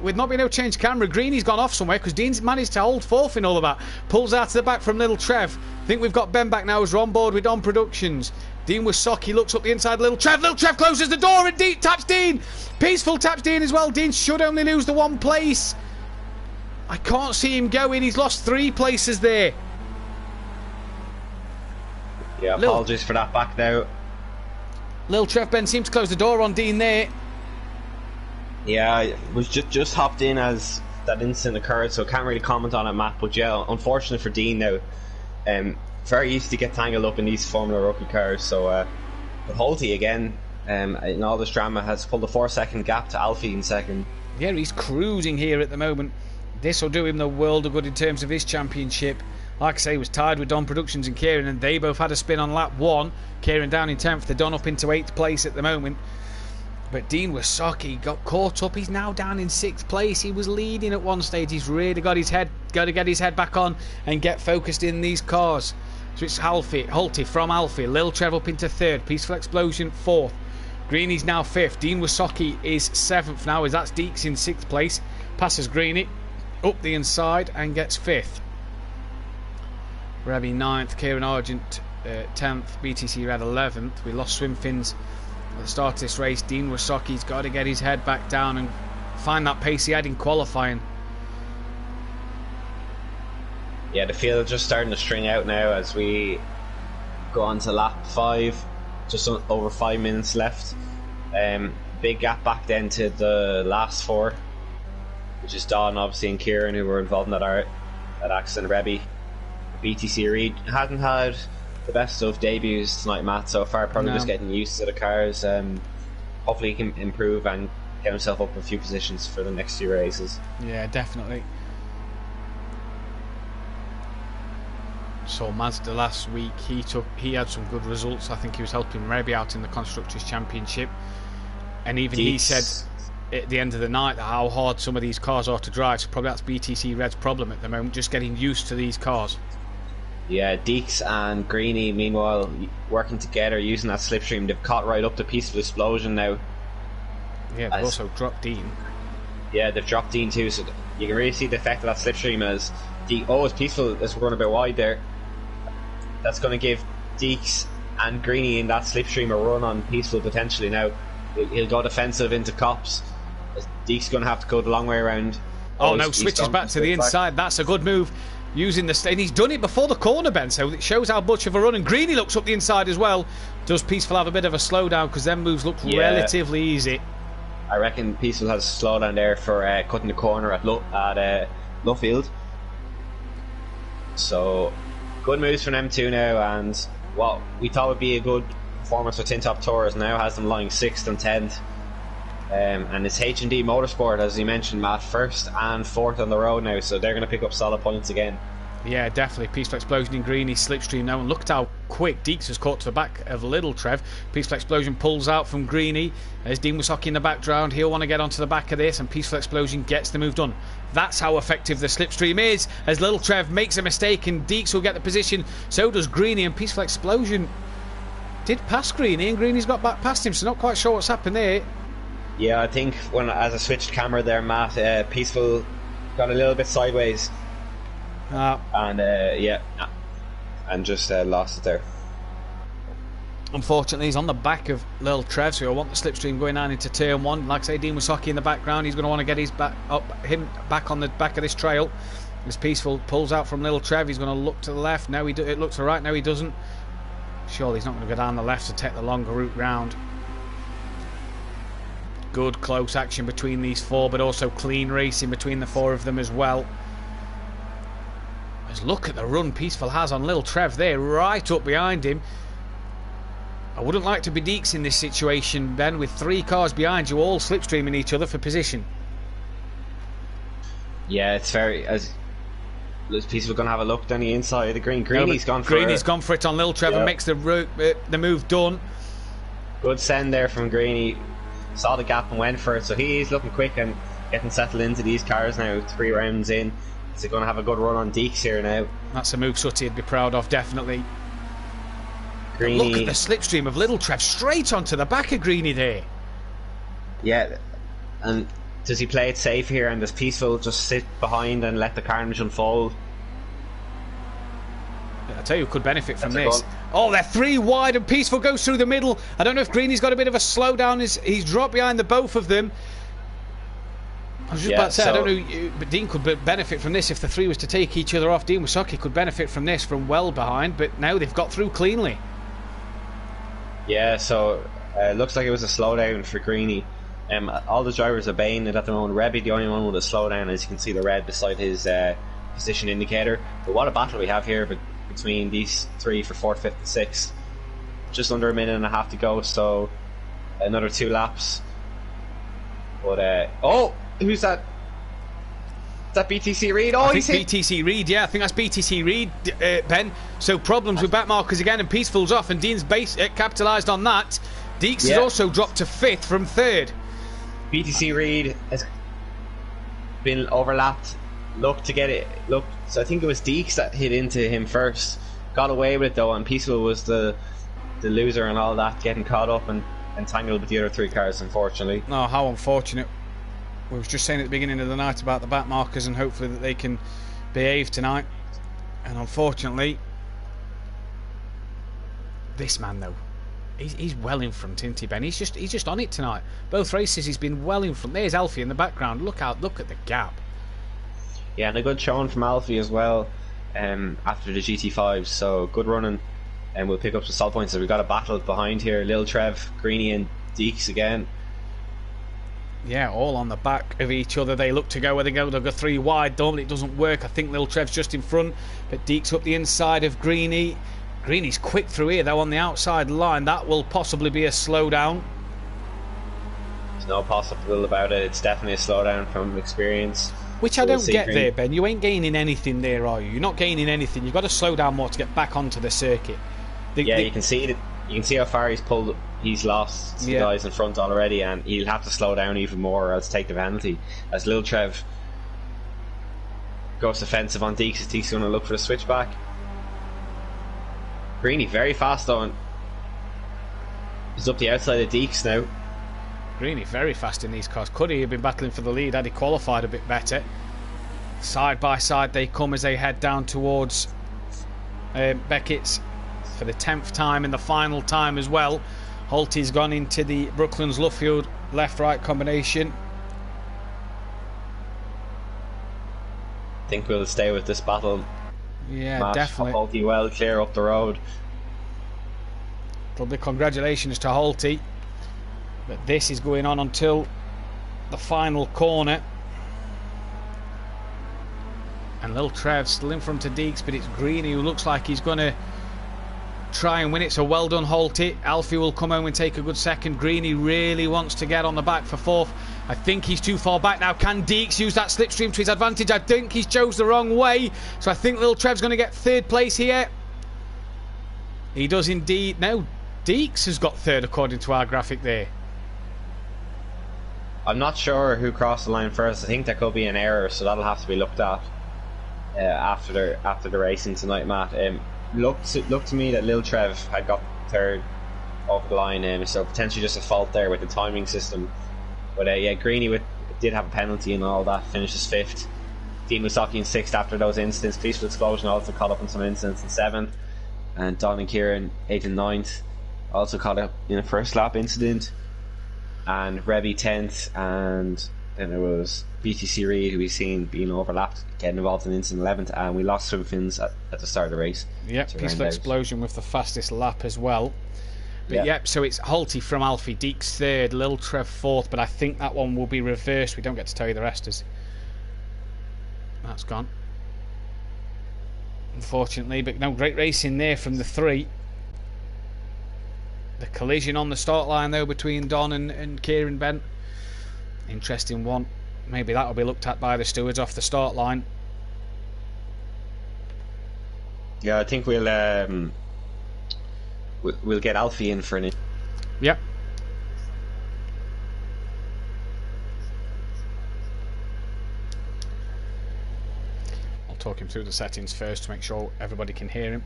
With not being able to change camera, Greeny's gone off somewhere because Dean's managed to hold 4th in all of that. Pulls out to the back from Little Trev. I think we've got Ben back now as we're on board with Don Productions. Dean Wystocki looks up the inside. Little Trev closes the door and Dean taps Dean. Peaceful taps Dean as well. Dean should only lose the 1 place. I can't see him going. He's lost 3 places there. Yeah, apologies for that back now. Little Trev, Ben, seems to close the door on Dean there. Yeah, I was just hopped in as that incident occurred, so I can't really comment on it, Matt. But yeah, unfortunate for Dean now. Very easy to get tangled up in these Formula Rookie cars. So, but Holty again, in all this drama, has pulled a 4-second gap to Alfie in 2nd. Yeah, he's cruising here at the moment. This will do him the world of good in terms of his championship. Like I say, he was tied with Don Productions and Kieran, and they both had a spin on lap 1. Kieran down in 10th, they're Don up into 8th place at the moment. But Dean Wystocki got caught up. He's now down in 6th place. He was leading at one stage. He's really got to get his head back on and get focused in these cars. So it's Holty from Alfie. Lil Trev up into 3rd. Peaceful Explosion 4th. Greeny's now 5th. Dean Wystocki is 7th now, as that's Deeks in 6th place. Passes Greeny up the inside and gets 5th. Rebby 9th. Kieran Argent 10th. BTC Red 11th. We lost Swimfins at the start of this race. Dean Wystocki's got to get his head back down and find that pace he had in qualifying. Yeah, the field just starting to string out now as we go on to lap 5. Just over 5 minutes left. Big gap back then to the last 4, which is Don, obviously, and Kieran, who were involved in that accident. Rebby, BTC Reed hadn't had the best of debuts tonight, Matt, so far. Probably just getting used to the cars. Hopefully he can improve and get himself up a few positions for the next few races. Yeah, definitely. So Mazda last week, he had some good results. I think he was helping Rebbe out in the Constructors' Championship, and even he said at the end of the night that how hard some of these cars are to drive. So probably that's BTC Red's problem at the moment, just getting used to these cars. Yeah, Deeks and Greeny, meanwhile, working together, using that slipstream. They've caught right up the Peaceful Explosion now. Yeah, they've also dropped Dean. Yeah, they've dropped Dean too, so you can really see the effect of that slipstream as as Peaceful is running a bit wide there. That's going to give Deeks and Greeny in that slipstream a run on Peaceful potentially now. He'll go defensive into Cops. Deeks going to have to go the long way around. Oh no, switches back to the inside. That's a good move. Using the and he's done it before the corner, Ben, so it shows how much of a run. And Greeny looks up the inside as well. Does Peaceful have a bit of a slowdown, because them moves look relatively easy? I reckon Peaceful has a slowdown there for cutting the corner at Luffield. So good moves from M2 now, and what we thought would be a good performance for Tin Top Tours now has them lying 6th and 10th. And it's H&D Motorsport, as you mentioned, Matt, 1st and 4th on the road now, so they're going to pick up solid points again. Yeah, definitely. Peaceful Explosion in Greeny slipstream now, and look at how quick Deeks has caught to the back of Little Trev. Peaceful Explosion pulls out from Greeny. There's Dean Wisocki in the background. He'll want to get onto the back of this, and Peaceful Explosion gets the move done. That's how effective the slipstream is, as Little Trev makes a mistake and Deeks will get the position. So does Greeny, and Peaceful Explosion did pass Greeny, and Greeny's got back past him, so not quite sure what's happened there. Yeah, I think as I switched camera there, Matt, Peaceful got a little bit sideways. And just lost it there. Unfortunately, he's on the back of Little Trev, so I want the slipstream going down into turn 1. Like I say, Dean Wisocki in the background. He's going to want to get him back on the back of this trail. As Peaceful pulls out from Little Trev, he's going to look to the left. Now it looks to the right. Now he doesn't. Surely he's not going to go down the left to take the longer route round. Good close action between these four, but also clean racing between the four of them as well. As look at the run Peaceful has on Little Trev there, right up behind him. I wouldn't like to be Deeks in this situation, Ben, with 3 cars behind you all slipstreaming each other for position. Yeah, it's very... As Peaceful going to have a look down the inside of the green. Greeny's gone for it on Little Trev, and makes the move done. Good send there from Greeny. Saw the gap and went for it, so he's looking quick and getting settled into these cars now. 3 rounds in, is he going to have a good run on Deeks here now? That's a move Sutty would be proud of, definitely. Greeny. Look at the slipstream of Little Trev straight onto the back of Greeny there. Yeah, and does he play it safe here, and does Peaceful just sit behind and let the carnage unfold? I tell you who could benefit from this. Oh, they're 3 wide, and Peaceful goes through the middle. I don't know if Greeny's got a bit of a slowdown. He's dropped behind the both of them. I was just about to say, I don't know, but Dean could benefit from this if the 3 was to take each other off. Dean Wisocki could benefit from this from well behind, but now they've got through cleanly. Yeah, so looks like it was a slowdown for Greeny. All the drivers are baying it at the moment. Rebby, the only one with a slowdown, as you can see the red beside his position indicator. But what a battle we have here between these 3 for 4th, 5th and 6th. Just under a minute and a half to go, so another 2 laps. But oh, who's that? Is that BTC Reed? Oh, he's BTC Reed, yeah, I think that's BTC Reed, Ben. So problems with back markers again, and Peaceful's off, and Dean's capitalised on that. Deeks has also dropped to 5th from 3rd. BTC Reed has been overlapped. Looked to get it. So I think it was Deeks that hit into him first. Got away with it though, and Peaceful was the loser and all that, getting caught up and entangled with the other 3 cars, unfortunately. No, how unfortunate. We was just saying at the beginning of the night about the back markers, and hopefully that they can behave tonight. And unfortunately, this man though, he's well in front, isn't he, Ben? He's just on it tonight. Both races he's been well in front. There's Alfie in the background. Look at the gap. Yeah, and a good showing from Alfie as well after the GT5. So good running, and we'll pick up some stall points. So we've got a battle behind here. Lil Trev, Greeny and Deeks again. Yeah, all on the back of each other. They look to go where they go. They'll go 3 wide. Normally it doesn't work. I think Lil Trev's just in front, but Deeks up the inside of Greeny. Greeny's quick through here though on the outside line. That will possibly be a slowdown. no possible about it. It's definitely a slowdown from experience. Which I don't get there, Ben. You ain't gaining anything there, are you? You're not gaining anything. You've got to slow down more to get back onto the circuit. You can see it. You can see how far he's pulled. He's lost the guys in front already, and he'll have to slow down even more, or else take the penalty. As Lil Trev goes defensive on Deeks, as Deeks going to look for the switchback. Greeny very fast on. He's up the outside of Deeks now. Greeny very fast in these cars. Could he have been battling for the lead had he qualified a bit better? Side by side they come as they head down towards Beckett's for the 10th time and the final time as well. Holty's gone into the Brooklands Luffield left-right combination. I think we'll stay with this battle. Yeah, match. definitely. Holty well clear up the road. Well, big congratulations to Holty. But this is going on until the final corner. And Lil Trev still in front of Deeks, but it's Greeny who looks like he's going to try and win it. So well done, Holty. Alfie will come home and take a good second. Greeny really wants to get on the back for fourth. I think he's too far back now. Can Deeks use that slipstream to his advantage? I think he's chose the wrong way. So I think Lil Trev's going to get third place here. He does indeed. No, Deeks has got third according to our graphic there. I'm not sure who crossed the line first. I think there could be an error, so that'll have to be looked at after the racing tonight, Matt. Looked to me that Lil Trev had got third over the line, so potentially just a fault there with the timing system. But yeah, Greeny did have a penalty and all that. Finishes fifth. Dean Musaki in sixth after those incidents. Peaceful Explosion also caught up on some incidents in seventh, and Don and Kieran eighth and ninth. Also caught up in a first lap incident. And Rebby 10th, and then there was BTC Reed, who we've seen being overlapped, getting involved in incident 11th, and we lost swim fins at the start of the race. Yep, Peaceful Explosion with the fastest lap as well. But yep, so it's Holty from Alfie, Deeks third, Lil Trev fourth, but I think that one will be reversed. We don't get to tell you the rest as that's gone, unfortunately. But no, great racing there from the three. The collision on the start line though between Don and Kieran Bent. Interesting one. Maybe that will be looked at by the stewards off the start line. Yeah, I think we'll get Alfie in for an. Yep. I'll talk him through the settings first to make sure everybody can hear him.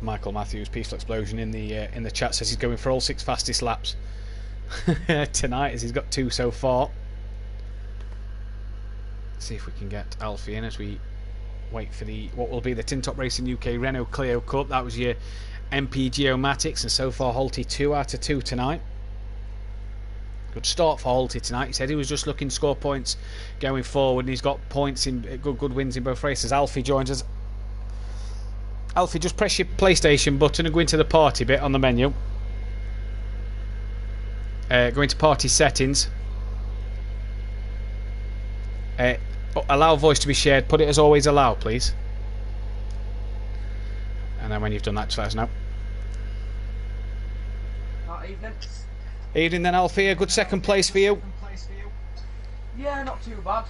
Michael Matthews, Peaceful Explosion in the chat says he's going for all 6 fastest laps tonight, as he's got 2 so far. Let's see if we can get Alfie in as we wait for what will be the Tin Top Racing UK Renault Clio Cup. That was your MPGO-Matics, and so far Holty 2 out of 2 tonight. Good start for Holty tonight. He said he was just looking to score points going forward, and he's got points in good wins in both races. Alfie joins us. Alfie, just press your PlayStation button and go into the party bit on the menu. Go into party settings. Allow voice to be shared. Put it as always allow, please. And then when you've done that, just let us know. Evening. Evening then, Alfie. A good second place for you. Yeah, not too bad.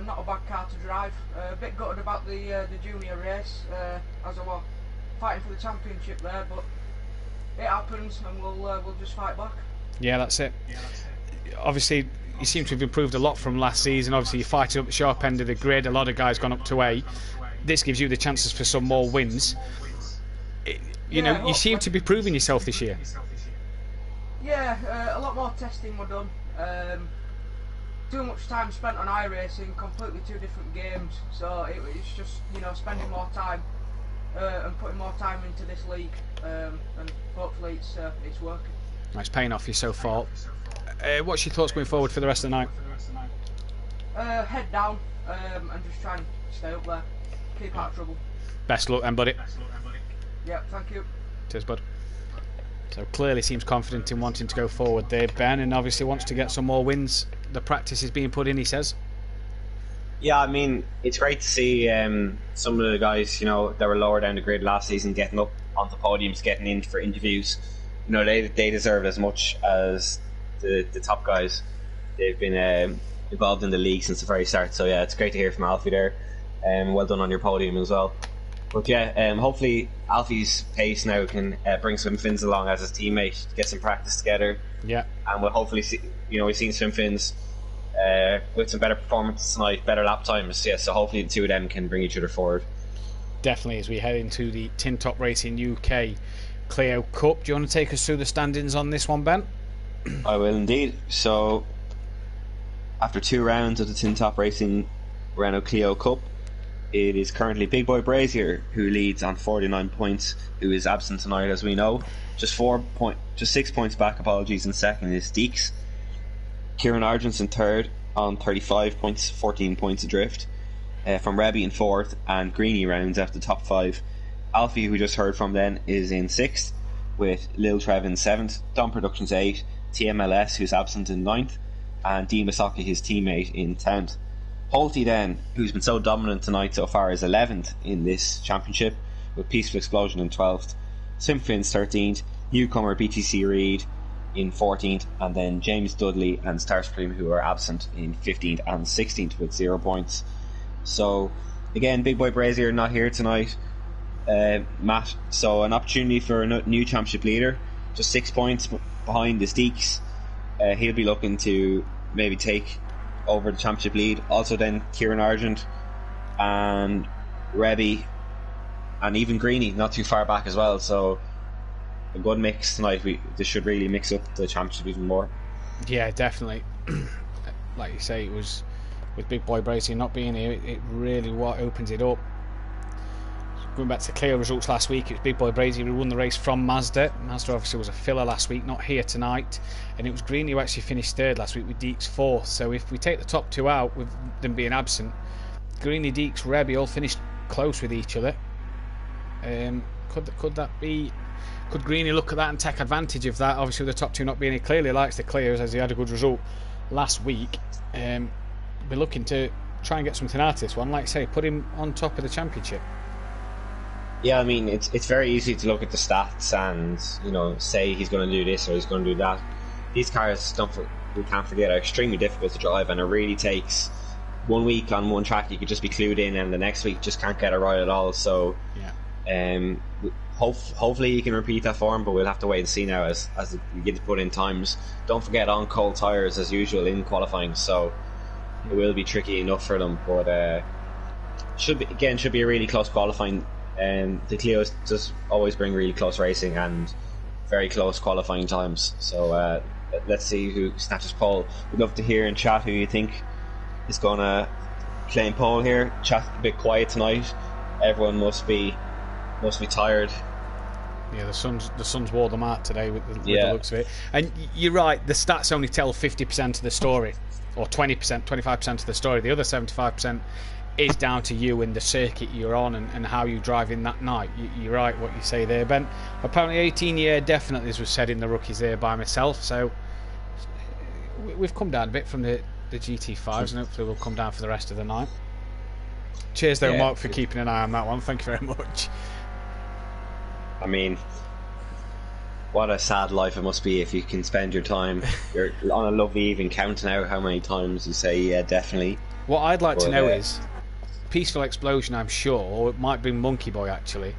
Not a bad car to drive. A bit gutted about the junior race, as I was fighting for the championship there, but it happens, and we'll just fight back. Yeah, that's it. Obviously, you seem to have improved a lot from last season. Obviously, you're fighting up the sharp end of the grid. A lot of guys gone up to A. This gives you the chances for some more wins. You seem to be proving yourself this year. Yeah, a lot more testing were done. Too much time spent on iRacing, completely 2 different games. So it's just spending more time and putting more time into this league, and hopefully it's working. It's paying off you so far. What's your thoughts going forward for the rest of the night? Head down and just try and stay up there, keep out of trouble. Best luck then, buddy. Yeah, thank you. Cheers, bud. So clearly seems confident in wanting to go forward there, Ben, and obviously wants to get some more wins. The practice is being put in, he says. Yeah, I mean, it's great to see some of the guys, that were lower down the grid last season getting up onto podiums, getting in for interviews. they deserve as much as the top guys. They've been involved in the league since the very start. So yeah, it's great to hear from Alfie there. Well done on your podium as well. But yeah, hopefully Alfie's pace now can bring Swim Fins along as his teammate, get some practice together. Yeah, and we'll hopefully see. We've seen Swim Fins with some better performances tonight, better lap times. Yeah, so hopefully the two of them can bring each other forward. Definitely, as we head into the Tin Top Racing UK Clio Cup. Do you want to take us through the standings on this one, Ben? I will indeed. So, after 2 rounds of the Tin Top Racing Renault Clio Cup, it is currently Big Boy Brazier who leads on 49 points, who is absent tonight, as we know. Just 6 points back, apologies, in second is Deeks. Kieran Argent's in third on 35 points, 14 points adrift. From Rebby in fourth, and Greeny rounds out the top 5. Alfie, who we just heard from then, is in sixth, with Lil Trev in seventh, Dom Productions 8, TMLS, who's absent, in ninth, and D Masaki, his teammate, in 10th. Holty then, who's been so dominant tonight so far, is 11th in this championship, with Peaceful Explosion in 12th. Swimfins 13th, newcomer BTC Reed in 14th, and then James Dudley and Star Supreme, who are absent, in 15th and 16th with 0 points. So again, Big Boy Brazier not here tonight, Matt, so an opportunity for a new championship leader, just 6 points behind the Steaks. He'll be looking to maybe take over the championship lead. Also then Kieran Argent and Rebby and even Greeny not too far back as well, so a good mix tonight. This should really mix up the championship even more. Yeah, definitely. Like you say, it was with Big Boy Brazier not being here, it really opens it up. Going back to the Clio results last week, it was Big Boy Brazier who won the race from Mazda. Mazda obviously was a filler last week, not here tonight, and it was Greeny who actually finished third last week with Deeks fourth. So if we take the top 2 out with them being absent, Greeny, Deeks, Rebby all finished close with each other. Could that be? Could Greeny look at that and take advantage of that? Obviously, with the top 2 not being here, clearly likes the Clios as he had a good result last week. Be looking to try and get something out of this one, like I say, put him on top of the championship. Yeah, I mean, it's very easy to look at the stats and say he's going to do this or he's going to do that. These cars, we can't forget, are extremely difficult to drive, and it really takes 1 week on one track you could just be clued in, and the next week just can't get it right at all. So yeah, hopefully he can repeat that form, but we'll have to wait and see now as we get to put in times. Don't forget, on cold tyres as usual in qualifying, so it will be tricky enough for them, but should be a really close qualifying. The Clios just always bring really close racing and very close qualifying times, so let's see who snatches pole. We'd love to hear in chat who you think is going to claim pole here. Chat a bit quiet tonight, everyone must be tired. Yeah, the sun's wore them out today with the looks of it. And you're right, the stats only tell 50% of the story, or 20%, 25% of the story. The other 75% is down to you and the circuit you're on and how you drive in that night. You're right what you say there, Ben. Apparently 18 year definitely, as was said in the rookies there by myself, so we've come down a bit from the GT5s, and hopefully we'll come down for the rest of the night. Cheers though, Mark, for keeping an eye on that one. Thank you very much. I mean, what a sad life it must be if you can spend your time you're on a lovely evening counting out how many times you say yeah, definitely. What I'd like to know is Peaceful Explosion, I'm sure, or it might be Monkey Boy actually,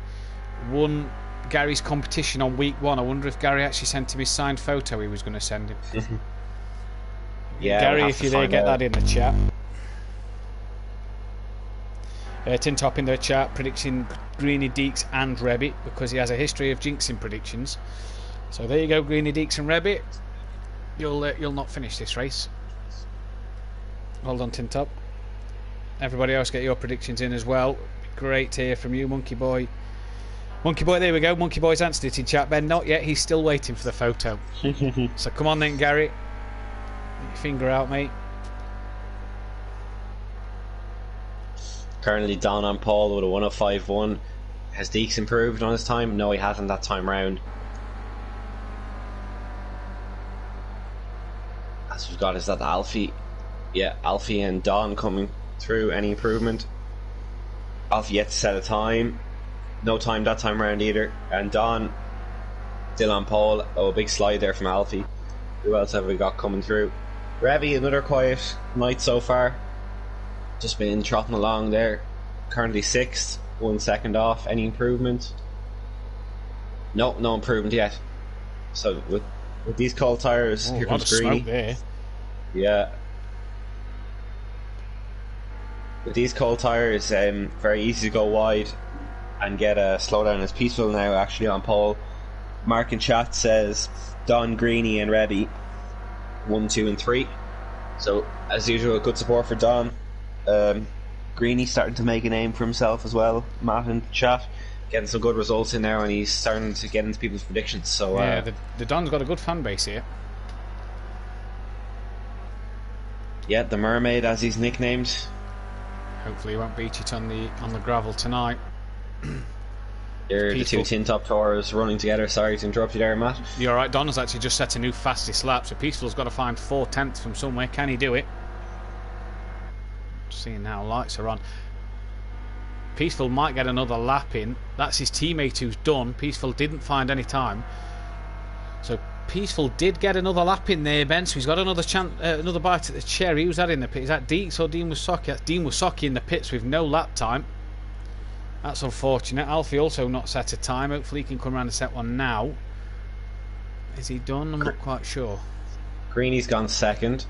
won Gary's competition on week 1. I wonder if Gary actually sent him his signed photo he was going to send him. Yeah, Gary, if you're there, get that in the chat. Tin Top in the chat predicting Greeny, Deeks and Rebby, because he has a history of jinxing predictions. So there you go, Greeny, Deeks and Rebby. You'll not finish this race. Hold on, Tin Top. Everybody else, get your predictions in as well. Great to hear from you, Monkey Boy. Monkey Boy, there we go. Monkey Boy's answered it in chat. Ben, not yet. He's still waiting for the photo. So come on then, Gary. Get your finger out, mate. Currently Don on Paul with a 105.1. Has Deeks improved on his time? No, he hasn't that time round. As we've got is that Alfie. Yeah, Alfie and Don coming through. Any improvement? Alfie yet to set a time. No time that time round either. And Don still on pole. Oh, a big slide there from Alfie. Who else have we got coming through? Revy, another quiet night so far. Just been trotting along there. Currently 6th, 1 second off. Any improvement? No improvement yet. So with these cold tyres, here comes Greeny. There. Yeah. With these cold tyres, very easy to go wide and get a slowdown. As Peaceful now actually on pole. Mark in chat says Don, Greeny and Revy 1, 2 and 3. So as usual, good support for Don. Greeny starting to make a name for himself as well. Matt in chat getting some good results in there, and he's starting to get into people's predictions. So yeah, the Don's got a good fan base here. Yeah, the Mermaid, as he's nicknamed. Hopefully he won't beat it on the gravel tonight. They're the two tin top tours running together. Sorry to interrupt you there, Matt. You're alright. Don has actually just set a new fastest lap, so Peaceful's got to find 4/10 from somewhere. Can he do it? Seeing now, lights are on. Peaceful might get another lap in. That's his teammate who's done. Peaceful didn't find any time, so Peaceful did get another lap in there, Ben. So he's got another chance, another bite at the cherry. Who's that in the pit? Is that Deeks or Dean Wasaki? That's Dean Wasaki in the pits with no lap time. That's unfortunate. Alfie also not set a time. Hopefully he can come around and set one now. Is he done? I'm not quite sure. Greeny's gone 2nd.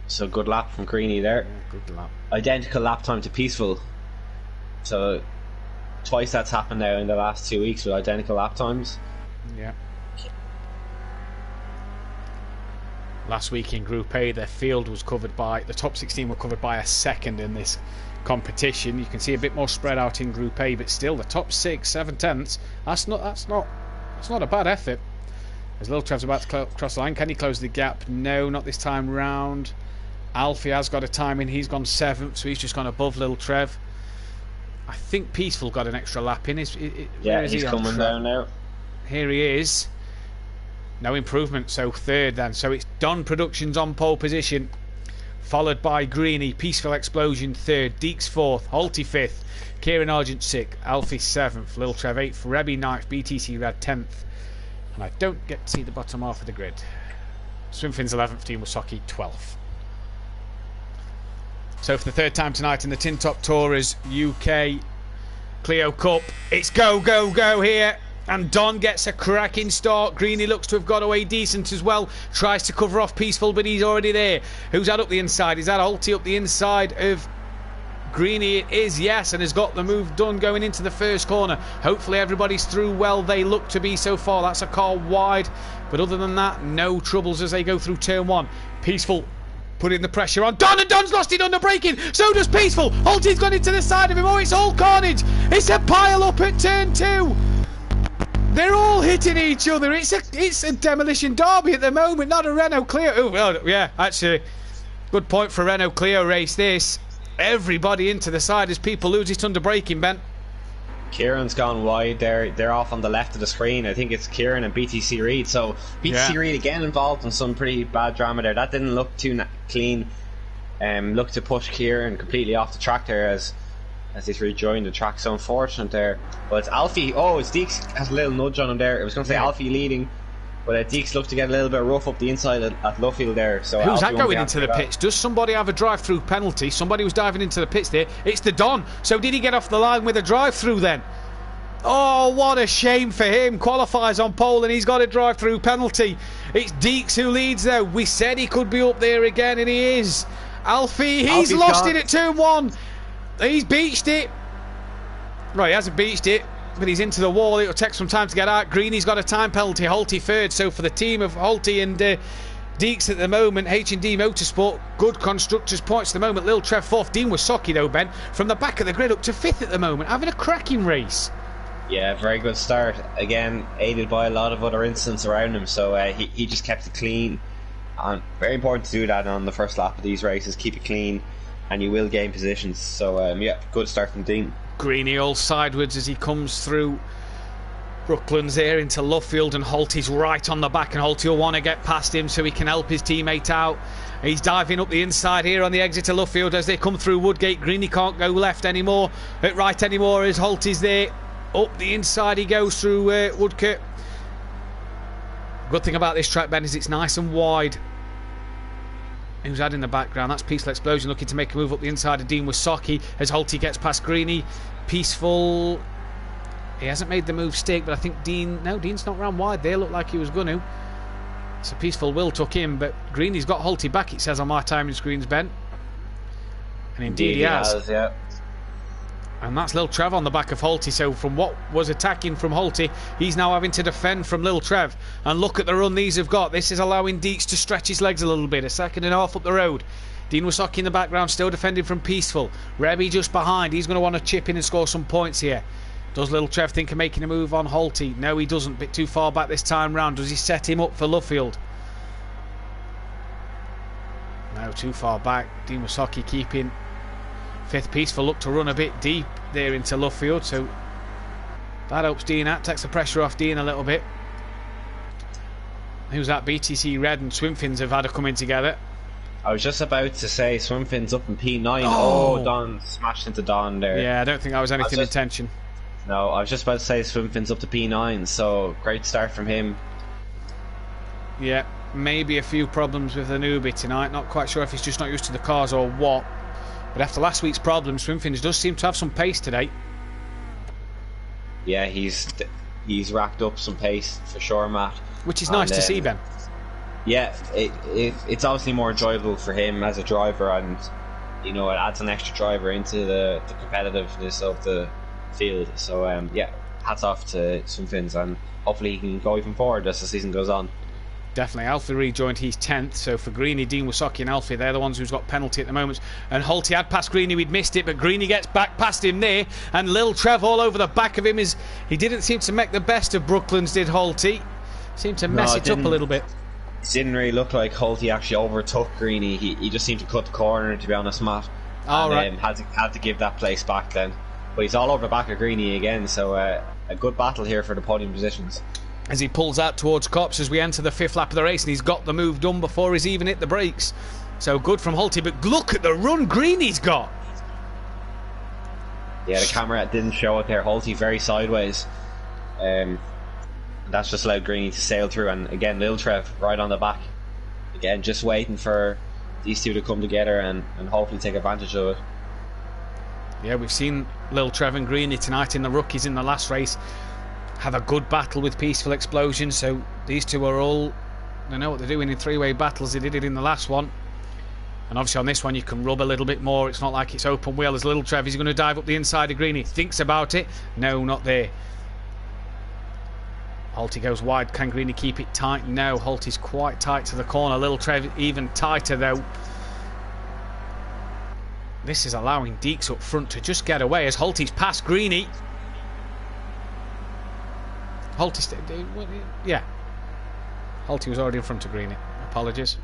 So good lap from Greeny there. Yeah, good lap. Identical lap time to Peaceful. So twice that's happened now in the last 2 weeks with identical lap times. Yeah. Last week in Group A, their field was covered by, the top 16 were covered by a second in this competition. You can see a bit more spread out in Group A, but still the top 6, 7/10. That's not a bad effort. As Little Trev's about to cross the line, can he close the gap? No, not this time round. Alfie has got a time in. He's gone 7th, so he's just gone above Little Trev. I think Peaceful got an extra lap in. Yeah, he's coming down now. Here he is. No improvement, so 3rd then. So it's Don Productions on pole position, followed by Greeny. Peaceful Explosion 3rd, Deeks 4th, Holty 5th, Kieran Argent 6th, Alfie 7th, Lil Trev 8th, Rebby 9th, BTC Rad 10th. And I don't get to see the bottom half of the grid. Swimfin's 11th, Team Wasaki 12th. So for the 3rd time tonight in the Tin Top Tourers UK Clio Cup, it's go, go, go here. And Don gets a cracking start. Greeny looks to have got away decent as well. Tries to cover off Peaceful, but he's already there. Who's that up the inside? Is that Alty up the inside of Greeny? It is, yes, and has got the move done going into the first corner. Hopefully everybody's through well. They look to be so far. That's a car wide. But other than that, no troubles as they go through turn 1. Peaceful putting the pressure on Don, and Don's lost it under braking. So does Peaceful. Holty's gone into the side of him. Oh, it's all carnage. It's a pile up at turn 2. They're all hitting each other. It's a demolition derby at the moment, not a Renault Clio. Oh, well, yeah, actually, good point for a Renault Clio race. This, everybody into the side as people lose it under braking. Ben. Kieran's gone wide. They're off on the left of the screen. I think it's Kieran and BTC Reid. So BTC Reid again involved in some pretty bad drama there. That didn't look too clean. Looked to push Kieran completely off the track there as he's rejoined the track. So unfortunate there. But it's Alfie. Oh, it's Deeks has a little nudge on him there. I was going to say Alfie leading, but Deeks looked to get a little bit rough up the inside at Luffield there. So who's Alfie that going into the pits? Does somebody have a drive-through penalty? Somebody was diving into the pits there. It's the Don. So did he get off the line with a drive-through then? Oh, what a shame for him. Qualifies on pole and he's got a drive-through penalty. It's Deeks who leads though. We said he could be up there again and he is. Alfie's lost it at turn 1. He's beached it. Right, he hasn't beached it, but he's into the wall. It'll take some time to get out. Greeny's got a time penalty. Holty 3rd. So for the team of Holty and Deeks at the moment, H&D Motorsport, good constructors points at the moment. Lil Trev 4th. Dean Wasaki though, Ben, from the back of the grid up to 5th at the moment, having a cracking race. Yeah, very good start. Again, aided by a lot of other incidents around him. So he just kept it clean. And very important to do that on the first lap of these races. Keep it clean and you will gain positions. So yeah, good start from Dean. Greeny all sideways as he comes through Brooklands there into Luffield, and Holty's right on the back, and Holty will want to get past him so he can help his teammate out. He's diving up the inside here on the exit to Luffield as they come through Woodgate. Greeny can't go left anymore, at right anymore as Holty's there. Up the inside he goes through Woodcote. Good thing about this track, Ben, is it's nice and wide. Who's that in the background? That's Peaceful Explosion looking to make a move up the inside of Dean Wasocki as Holty gets past Greeny. Peaceful, he hasn't made the move stick, but I think Dean's not round wide. They look like he was going to. So Peaceful will tuck in, but Greeny's got Holty back, it says on my timing screens, Ben. And indeed he has. Yeah. And that's Lil Trev on the back of Holty. So from what was attacking from Holty, he's now having to defend from Lil Trev. And look at the run these have got. This is allowing Deeks to stretch his legs a little bit. A second and a half up the road. Dean Wasocki in the background, still defending from Peaceful. Rebby just behind. He's going to want to chip in and score some points here. Does Lil Trev think of making a move on Holty? No, he doesn't. Bit too far back this time round. Does he set him up for Luffield? No, too far back. Dean Wasocki keeping fifth. Peaceful look to run a bit deep there into Luffield, so that helps Dean out, takes the pressure off Dean a little bit. Who's that? BTC Red and Swimfins have had a come in together. I was just about to say Swimfins up in P9. Oh, Don smashed into Don there. Yeah, I don't think that was anything intention. No, I was just about to say Swimfins up to P9, so great start from him. Yeah, maybe a few problems with the newbie tonight. Not quite sure if he's just not used to the cars or what. But after last week's problems, Swimfins does seem to have some pace today. Yeah, he's racked up some pace for sure, Matt. Which is nice to see, Ben. Yeah, it's obviously more enjoyable for him as a driver, and you know, it adds an extra driver into the competitiveness of the field. So yeah, hats off to Swimfins, and hopefully he can go even forward as the season goes on. Definitely. Alfie rejoined, he's 10th. So for Greeny, Dean Wasocki and Alfie, they're the ones who's got penalty at the moment. And Holty had passed Greeny, we'd missed it, but Greeny gets back past him there. And Lil Trev all over the back of him. He didn't seem to make the best of Brooklands, did Holty. Seemed to mess it up a little bit. It didn't really look like Holty actually overtook Greeny. He just seemed to cut the corner, to be honest, Matt. And had to give that place back then. But he's all over the back of Greeny again, so a good battle here for the podium positions. As he pulls out towards Cops as we enter the fifth lap of the race, and he's got the move done before he's even hit the brakes. So good from Holty, but look at the run Greeny's got. Yeah, the camera didn't show it there. Holty very sideways. That's just allowed Greeny to sail through, and again Lil Trev right on the back. Again, just waiting for these two to come together and hopefully take advantage of it. Yeah, we've seen Lil Trev and Greeny tonight in the rookies in the last race have a good battle with Peaceful Explosion, so these two are all, they know what they're doing in three-way battles. They did it in the last one, and obviously on this one you can rub a little bit more. It's not like it's open wheel as Lil Trev. He's going to dive up the inside of Greeny, thinks about it, no, not there. Holty goes wide. Can Greeny keep it tight? No, Holty's quite tight to the corner. Lil Trev even tighter though. This is allowing Deeks up front to just get away as Holty's past Greeny. Holty was already in front of Greeny. Apologies.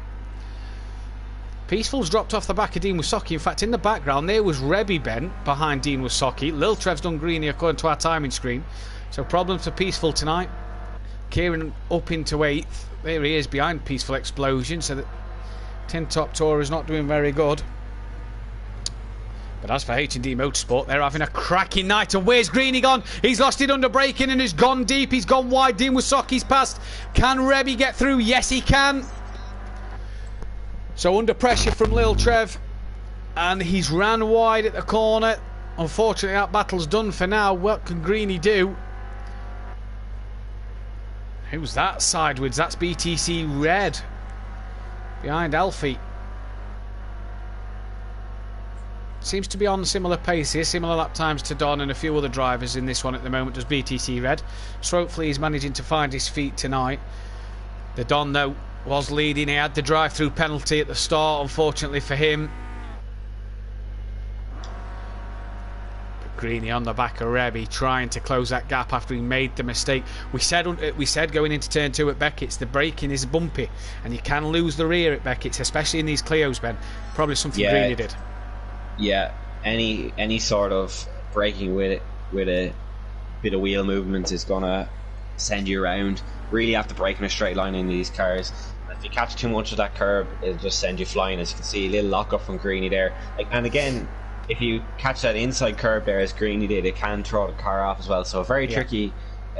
Peaceful's dropped off the back of Dean Wasocki. In fact, in the background there was Rebby Ben behind Dean Wasocki. Lil Trev's done Greeny according to our timing screen. So problems for Peaceful tonight. Kieran up into 8th. There he is behind Peaceful Explosion. So the Tin Top Tour is not doing very good. But as for H&D Motorsport, they're having a cracking night. And where's Greeny gone? He's lost it under braking and has gone deep. He's gone wide. Dean Wasocki's passed. Can Rebby get through? Yes, he can. So under pressure from Lil Trev. And he's ran wide at the corner. Unfortunately, that battle's done for now. What can Greeny do? Who's that sideways? That's BTC Red. Behind Alfie. Seems to be on similar pace here, similar lap times to Don and a few other drivers in this one at the moment, does BTC Red. So hopefully he's managing to find his feet tonight. The Don, though, was leading. He had the drive-through penalty at the start, unfortunately for him. But Greeny on the back of Rebby, trying to close that gap after he made the mistake. We said going into turn 2 at Beckett's, the braking is bumpy, and you can lose the rear at Beckett's, especially in these Clios, Ben. Probably something Greeny did. Yeah, any sort of braking with a bit of wheel movement is gonna send you around. Really have to brake in a straight line in these cars. If you catch too much of that curb, it'll just send you flying. As you can see, a little lock up from Greeny there. And again, if you catch that inside curb there as Greeny did, it can throw the car off as well. So a very tricky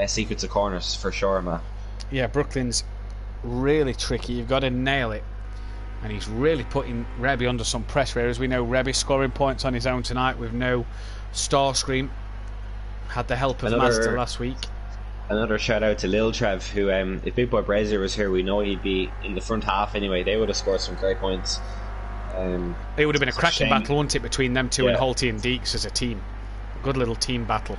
sequence of corners for sure, Matt. Yeah, Brooklands really tricky. You've got to nail it. And he's really putting Rebby under some pressure here. As we know, Rebby scoring points on his own tonight with no Starscream. Had the help of Mazda last week. Another shout out to Lil Trev, who, if Big Boy Brazier was here, we know he'd be in the front half anyway. They would have scored some great points. It would have been a cracking battle, wouldn't it, between them two and Holty and Deeks as a team. A good little team battle.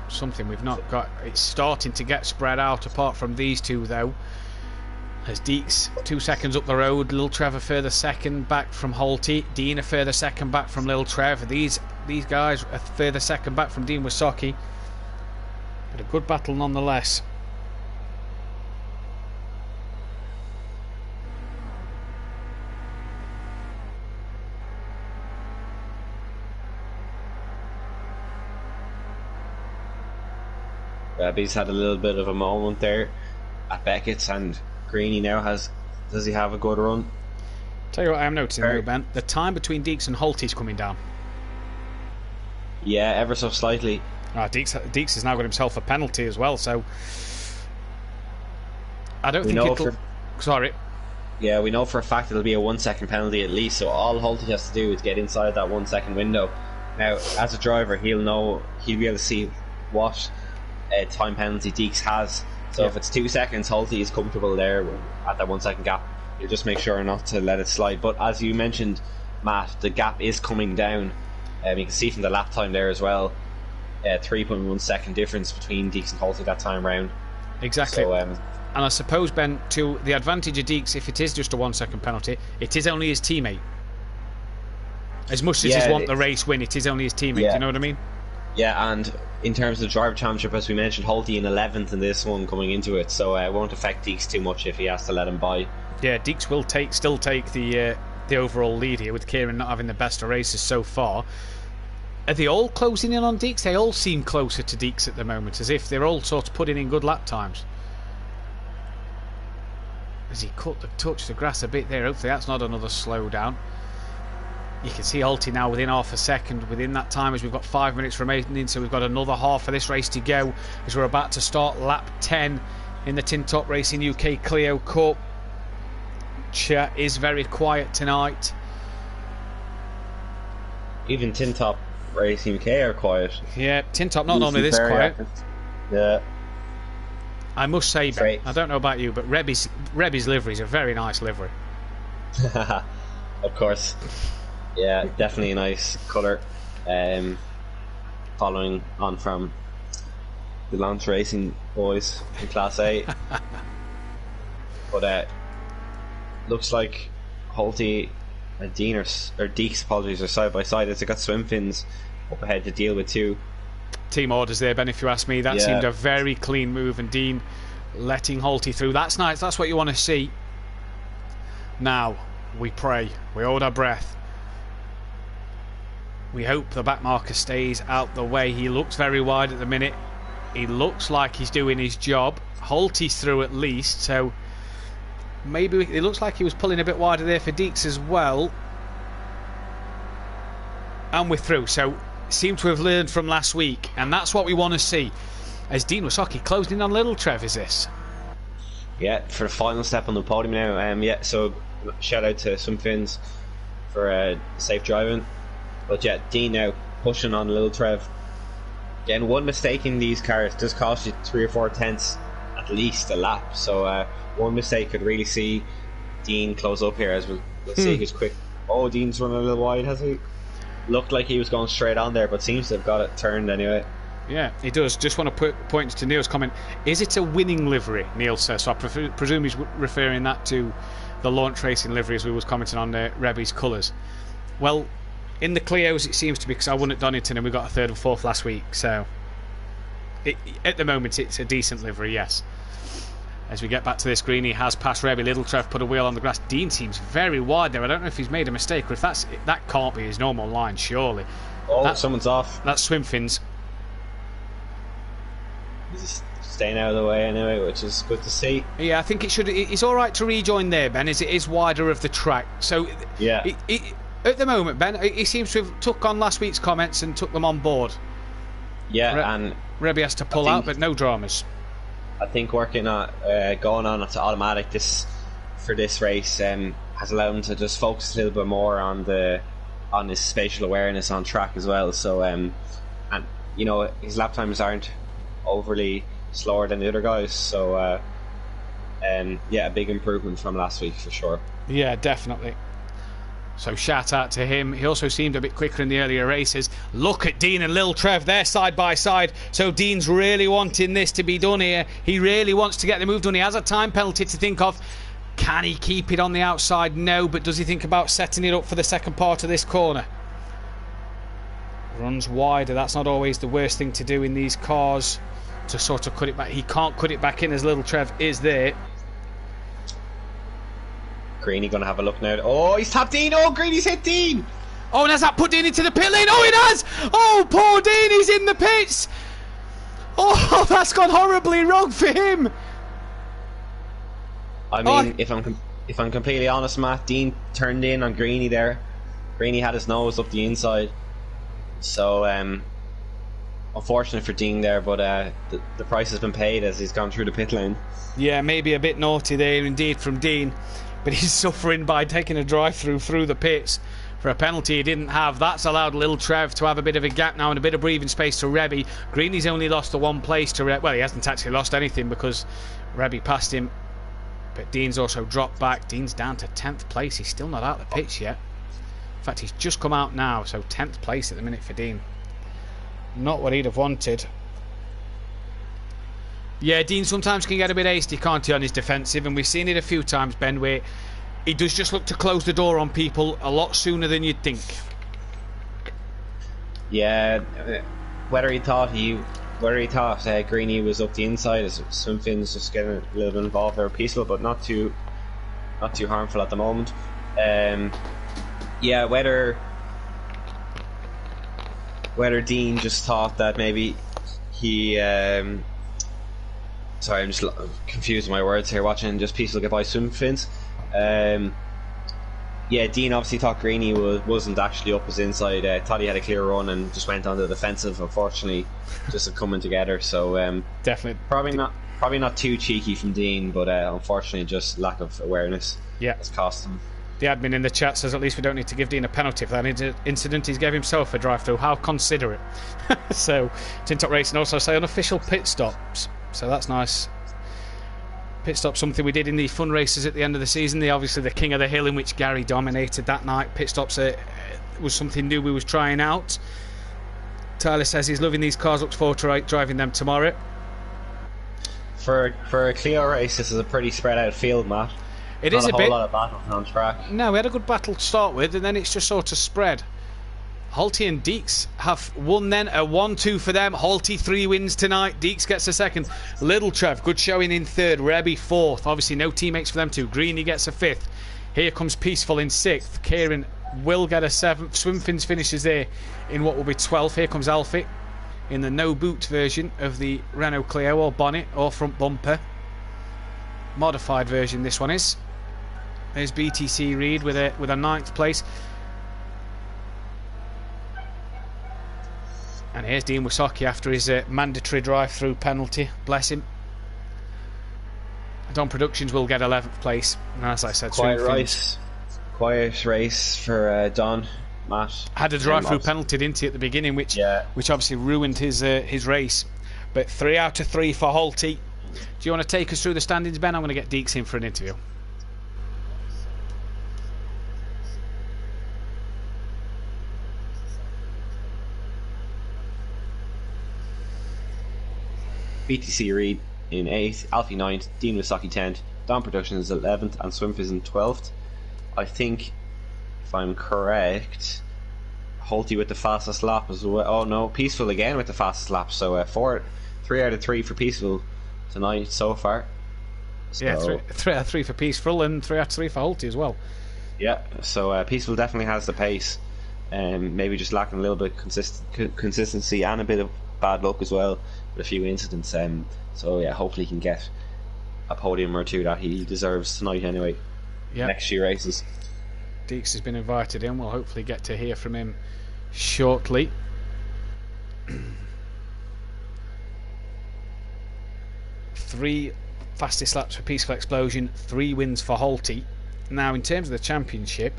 Something we've not got. It's starting to get spread out apart from these two, though. As Deeks 2 seconds up the road, Lil Trev a further second back from Holty, Dean a further second back from Lil Trev. These guys a further second back from Dean Wysocki. But a good battle nonetheless. Rebby's had a little bit of a moment there at Beckett's, and Greeny now does he have a good run? Tell you what I am noticing though, Ben, the time between Deeks and Holty is coming down. Yeah, ever so slightly. Deeks has now got himself a penalty as well, so I don't think it'll... Sorry. Yeah, we know for a fact it'll be a 1 second penalty at least, so all Holty has to do is get inside that 1 second window. Now, as a driver, he'll be able to see what time penalty Deeks has. So if it's 2 seconds, Holty is comfortable there at that 1 second gap. You'll just make sure not to let it slide. But as you mentioned, Matt, the gap is coming down. You can see from the lap time there as well, 3.1 second difference between Deeks and Holty that time round. Exactly. So, and I suppose, Ben, to the advantage of Deeks, if it is just a 1 second penalty, it is only his teammate. As much as he's want the race win, it is only his teammate. Do you know what I mean? Yeah, and in terms of the driver championship, as we mentioned, Holty in 11th in this one coming into it, so it won't affect Deeks too much if he has to let him by. Yeah, Deeks will still take the overall lead here, with Kieran not having the best of races so far. Are they all closing in on Deeks? They all seem closer to Deeks at the moment, as if they're all sort of putting in good lap times. As he touched the grass a bit there, hopefully that's not another slowdown. You can see Holty now within half a second within that time, as we've got 5 minutes remaining, so we've got another half of this race to go as we're about to start lap 10 in the Tin Top Racing UK Clio Cup. Chat is very quiet tonight. Even Tin Top Racing UK are quiet. Yeah, Tin Top not normally this quiet. Yeah. I must say, Ben, I don't know about you, but Rebby's livery is a very nice livery. Of course. Yeah, definitely a nice colour. Following on from the Launch Racing boys in Class A. But looks like Holty and Dean or Deeks, apologies, are side by side as they got swim fins up ahead to deal with too. Team orders there, Ben, if you ask me. That seemed a very clean move, and Dean letting Holty through. That's nice, that's what you want to see. Now, we pray, we hold our breath. We hope the back marker stays out the way. He looks very wide at the minute. He looks like he's doing his job. Holty's through at least, so maybe it looks like he was pulling a bit wider there for Deeks as well. And we're through, so seem to have learned from last week, and that's what we want to see. As Dean Wysocki closing in on Little Trev, is this? Yeah, for the final step on the podium now. So shout out to Swim Fins for safe driving. But yeah, Dean now pushing on Little Trev. Again, one mistake in these cars does cost you 3 or 4 tenths at least a lap. So one mistake could really see Dean close up here, as we'll see who's quick. Oh, Dean's running a little wide, has he? Looked like he was going straight on there, but seems to have got it turned anyway. Yeah, he does. Just want to point to Neil's comment. Is it a winning livery, Neil says? So I presume he's referring that to the Launch Racing livery, as we was commenting on Rebby's colours. Well, in the Clios it seems to be, because I won at Donington and we got a 3rd and 4th last week, so at the moment it's a decent livery, yes. As we get back to this green, he has passed Rebby. Little Trev put a wheel on the grass. Dean seems very wide there. I don't know if he's made a mistake, or if that can't be his normal line, surely. Oh, someone's off. That's swim fins. He's staying out of the way anyway, which is good to see. Yeah, I think it's alright to rejoin there, Ben, as it is wider of the track. So yeah, at the moment, Ben, he seems to have took on last week's comments and took them on board. Yeah, and Rebby has to pull out, but no dramas. I think working on going on to automatic for this race has allowed him to just focus a little bit more on his spatial awareness on track as well. So and you know, his lap times aren't overly slower than the other guys. So yeah, a big improvement from last week for sure. Yeah, definitely. So shout out to him. He also seemed a bit quicker in the earlier races. Look at Dean and Lil Trev, they're side by side. So Dean's really wanting this to be done here. He really wants to get the move done. He has a time penalty to think of. Can he keep it on the outside? No, but does he think about setting it up for the second part of this corner? Runs wider. That's not always the worst thing to do in these cars, to sort of cut it back. He can't cut it back in as Little Trev is there. Greeny gonna have a look now. Oh, he's tapped Dean. Oh, Greeny's hit Dean. Oh, and has that put Dean into the pit lane? Oh, it has. Oh, poor Dean, he's in the pits. Oh, that's gone horribly wrong for him. I mean, if I'm completely honest, Matt, Dean turned in on Greeny there. Greeny had his nose up the inside, so unfortunate for Dean there, but the price has been paid as he's gone through the pit lane. Yeah, maybe a bit naughty there indeed from Dean, but he's suffering by taking a drive-through through the pits for a penalty he didn't have. That's allowed Little Trev to have a bit of a gap now and a bit of breathing space to Rebby. Greeny's only lost the one place to well, he hasn't actually lost anything because Rebby passed him, but Dean's also dropped back. Dean's down to 10th place. He's still not out of the pits yet. In fact, he's just come out now, so 10th place at the minute for Dean. Not what he'd have wanted. Yeah, Dean sometimes can get a bit hasty, can't he, on his defensive, and we've seen it a few times, Ben, where he does just look to close the door on people a lot sooner than you'd think. Yeah, whether he thought Greeny was up the inside, as Swimfin's just getting a little bit involved there, peaceful, but not too harmful at the moment. Yeah, whether Dean just thought that maybe he sorry, I'm just confused with my words here watching just peaceful goodbye Swimfins. Yeah, Dean obviously thought Greeny wasn't actually up his inside. Thought he had a clear run and just went on the defensive. Unfortunately, just coming together. So definitely, probably not too cheeky from Dean, but unfortunately, just lack of awareness. Yeah, has cost him. The admin in the chat says at least we don't need to give Dean a penalty for that incident. He's gave himself a drive-through. How considerate. So, THR Racing also say unofficial pit stops. So that's nice. Pit stop, something we did in the fun races at the end of the season. Obviously the King of the Hill, in which Gary dominated that night. Pit stops was something new we was trying out. Tyler says he's loving these cars, looks forward to driving them tomorrow. For a Clio race, this is a pretty spread out field, Matt. It is a bit. Not a whole lot of battles on track. No, we had a good battle to start with, and then it's just sort of spread. Holty and Deeks have won then, a 1-2 for them. Holty 3 wins tonight, Deeks gets a second. Little Trev, good showing in third. Rebby fourth, obviously no teammates for them too. Greeny gets a fifth. Here comes Peaceful in sixth. Kieran will get a seventh. Swimfins finishes there in what will be 12th. Here comes Alfie in the no boot version of the Renault Clio, or bonnet or front bumper. Modified version this one is. There's BTC Reed with a 9th place. And here's Dean Wysocki after his mandatory drive-through penalty. Bless him. Don Productions will get 11th place. And as I said, quiet race for Don. Matt had a drive-through penalty, didn't he, at the beginning, which obviously ruined his race. But 3 out of 3 for Holty. Do you want to take us through the standings, Ben? I'm going to get Deeks in for an interview. BTC Reed in 8th, Alfie 9th, Dean Wysocki 10th, Don Productions 11th, and Swimfizz in 12th. I think, if I'm correct, Holty with the fastest lap as well. Oh no, Peaceful again with the fastest lap. So 3 out of 3 for Peaceful tonight so far. So, yeah, 3 out of 3 for Peaceful and 3 out of 3 for Holty as well. Yeah, so Peaceful definitely has the pace. Maybe just lacking a little bit of consistency and a bit of bad luck as well, with a few incidents. So yeah, hopefully he can get a podium or two that he deserves tonight anyway. Next few races. Deeks has been invited in. We'll hopefully get to hear from him shortly. 3 fastest laps for Peaceful Explosion, 3 wins for Holty. Now, in terms of the championship,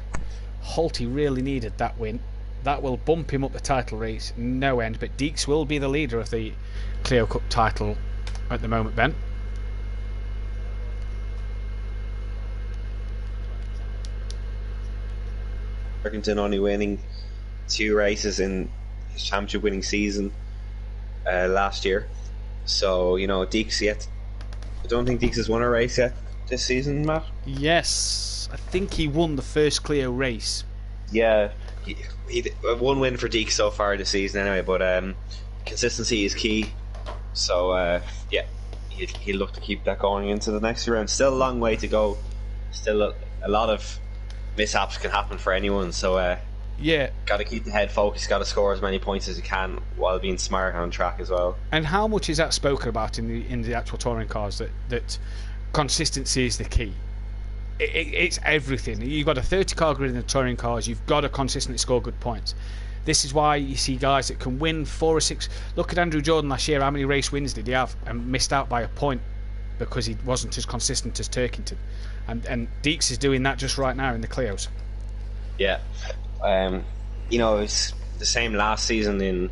Holty really needed that win. That will bump him up the title race no end, but Deeks will be the leader of the Clio Cup title at the moment, Ben. Turkington only winning 2 races in his championship winning season last year. So, Deeks yet. I don't think Deeks has won a race yet this season, Matt. Yes, I think he won the first Clio race. Yeah, he 1 win for Deeks so far this season anyway, but consistency is key. So, he'll look to keep that going into the next round. Still a long way to go. Still a lot of mishaps can happen for anyone, so got to keep the head focused, got to score as many points as you can while being smart on track as well. And how much is that spoken about in the actual touring cars, that consistency is the key? It's everything. You've got a 30 car grid in the touring cars, you've got to consistently score good points. This is why you see guys that can win 4 or 6. Look at Andrew Jordan last year. How many race wins did he have and missed out by a point because he wasn't as consistent as Turkington? And Deeks is doing that just right now in the Clios. Yeah. It's the same last season in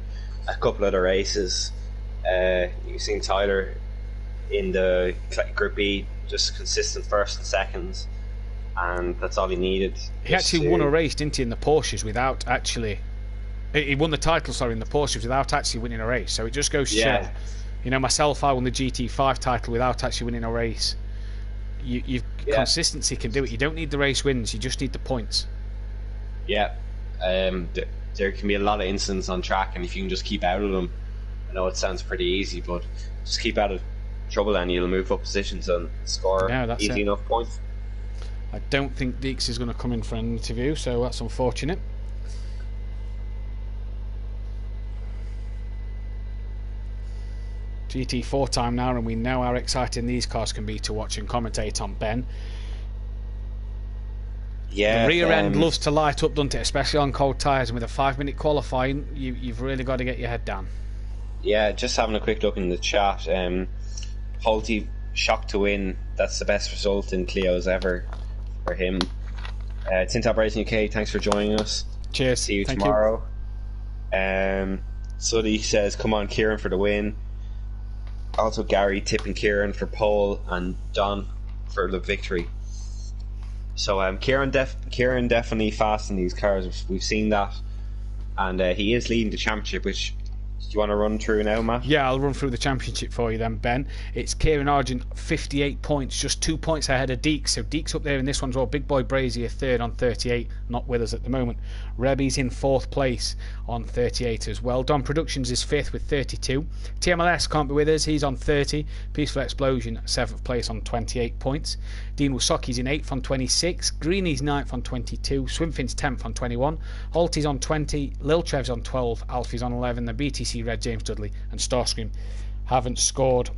a couple of the races. You've seen Tyler in the Group B, just consistent first and seconds, and that's all he needed. He actually won a race, didn't he, in the Porsches without actually... He won the title, in the Porsches without actually winning a race. So it just goes to show. Myself, I won the GT5 title without actually winning a race. Consistency can do it. You don't need the race wins, you just need the points. Yeah. There can be a lot of incidents on track, and if you can just keep out of them, I know it sounds pretty easy, but just keep out of trouble and you'll move up positions and score easy enough points. I don't think Deeks is going to come in for an interview, so that's unfortunate. GT4 time now, and we know how exciting these cars can be to watch and commentate on, Ben. Yeah, the rear end loves to light up, doesn't it? Especially on cold tyres, and with a 5-minute qualifying, you've really got to get your head down. Yeah, just having a quick look in the chat. Holty shocked to win. That's the best result in Clio's ever for him. THR Racing UK, thanks for joining us. Cheers. See you tomorrow. Suddy says, come on, Kieran for the win. Also, Gary tipping Kieran for pole and Don for the victory. So Kieran definitely fast in these cars. We've seen that, and he is leading the championship. Which do you want to run through now, Matt? Yeah, I'll run through the championship for you then, Ben. It's Kieran Argent, 58 points, just 2 points ahead of Deeks. So Deeks up there in this one as well. Big Boy Brazier third on 38, not with us at the moment. Rebby's in 4th place on 38 as well. Don Productions is 5th with 32. TMLS can't be with us, he's on 30. Peaceful Explosion 7th place on 28 points. Dean Wasoki's in 8th on 26. Greeny's 9th on 22. Swimfin's 10th on 21. Holty's on 20. Lil Trev's on 12. Alfie's on 11. The BTC Red, James Dudley and Starscream haven't scored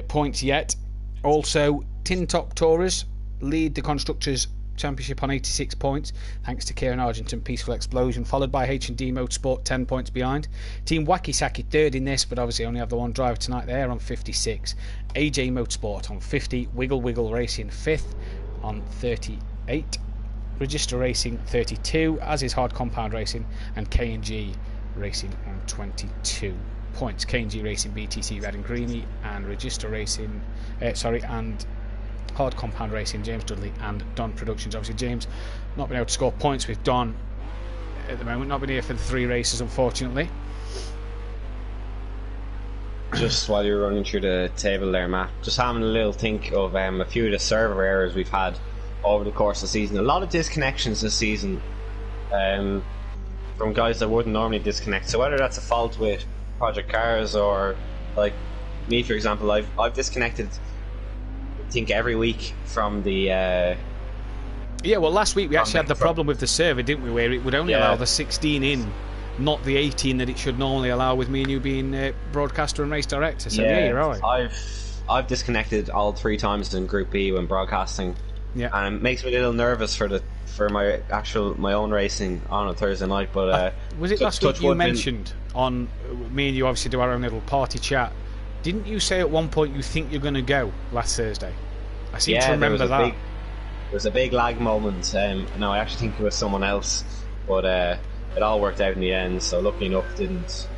points yet. Also, Tin Top Tourers lead the Constructors Championship on 86 points, thanks to Kieran Argent and Peaceful Explosion, followed by H&D Motorsport 10 points behind. Team Wacky Sacky third in this, but obviously only have the one driver tonight. They're on 56. AJ Motorsport on 50. Wiggle Wiggle Racing 5th on 38. Register Racing 32, as is Hard Compound Racing, and K&G Racing on 22 points. K&G Racing, BTC Red and Greeny, and Register Racing, and Hard Compound Racing, James Dudley and Don Productions. Obviously James not been able to score points with Don at the moment, not been here for the 3 races unfortunately. Just while you're running through the table there, Matt, just having a little think of a few of the server errors we've had over the course of the season. A lot of disconnections this season from guys that wouldn't normally disconnect, so whether that's a fault with Project Cars or like me for example, I've disconnected I think every week from the yeah, well last week we actually had the problem with the server, didn't we, where it would only allow the 16 in, not the 18 that it should normally allow, with me and you being broadcaster and race director. So yeah, you're right. I've disconnected all 3 times in Group B when broadcasting, and it makes me a little nervous for my own racing on a Thursday night. But was it last week you mentioned on me and you obviously do our own little party chat Didn't you say at one point you think you're going to go last Thursday? I seem to there remember was a that. there was a big lag moment. No, I actually think it was someone else, but it all worked out in the end. So luckily enough, didn't.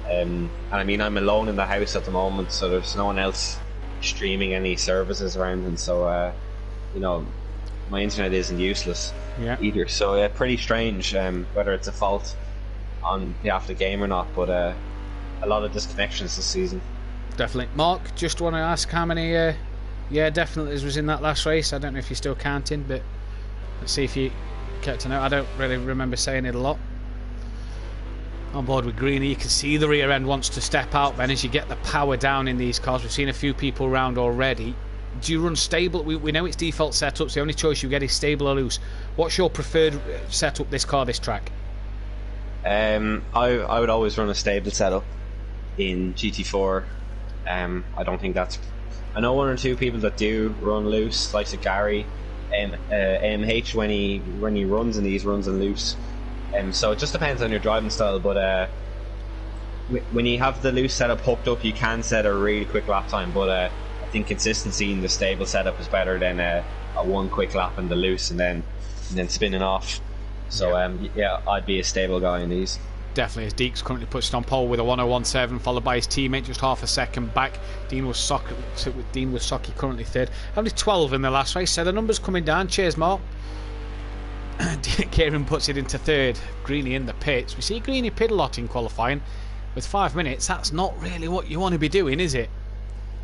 And I mean, I'm alone in the house at the moment, so there's no one else streaming any services around, and so you know, my internet isn't useless either. So yeah, pretty strange. Whether it's a fault on behalf of the game or not, but a lot of disconnections this season. Definitely. Mark, just want to ask how many definitely was in that last race. I don't know if you're still counting, but let's see if you kept to know. I don't really remember saying it a lot. On board with Greeny, you can see the rear end wants to step out then as you get the power down in these cars. We've seen a few people around already. Do you run stable? We know it's default setups. The only choice you get is stable or loose. What's your preferred setup this car, this track? I would always run a stable setup in GT4. I don't think that's... I know one or two people that do run loose, like Gary, MH when he runs in these, runs in loose. So it just depends on your driving style, but when you have the loose setup hooked up, you can set a really quick lap time, but I think consistency in the stable setup is better than a one quick lap in the loose and then spinning off. So I'd be a stable guy in these. Definitely, as Deeks currently puts it on pole with a 1:01.7, followed by his teammate just half a second back. Dean Wasocki currently third. Only 12 in the last race, so the numbers coming down. Cheers, Mark. Kieran puts it into third. Greeny in the pits. We see Greeny pit a lot in qualifying. With 5 minutes, that's not really what you want to be doing, is it?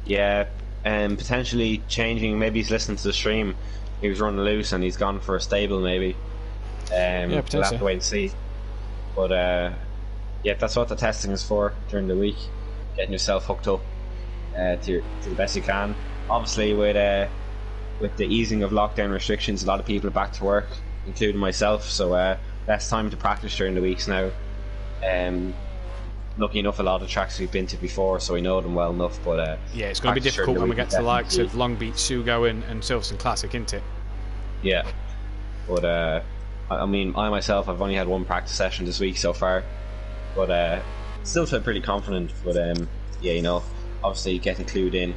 Yeah, potentially changing. Maybe he's listening to the stream. He was running loose and he's gone for a stable, maybe. We'll have to wait and see. But that's what the testing is for during the week. Getting yourself hooked up to the best you can. Obviously, with the easing of lockdown restrictions, a lot of people are back to work, including myself. So less time to practice during the weeks now. Lucky enough, a lot of tracks we've been to before, so we know them well enough. But it's going to be difficult when we get to the likes of Long Beach, Sugo, and Silverston Classic, isn't it? Yeah, but I mean, I myself, I've only had one practice session this week so far, but still feel pretty confident. But obviously getting clued in,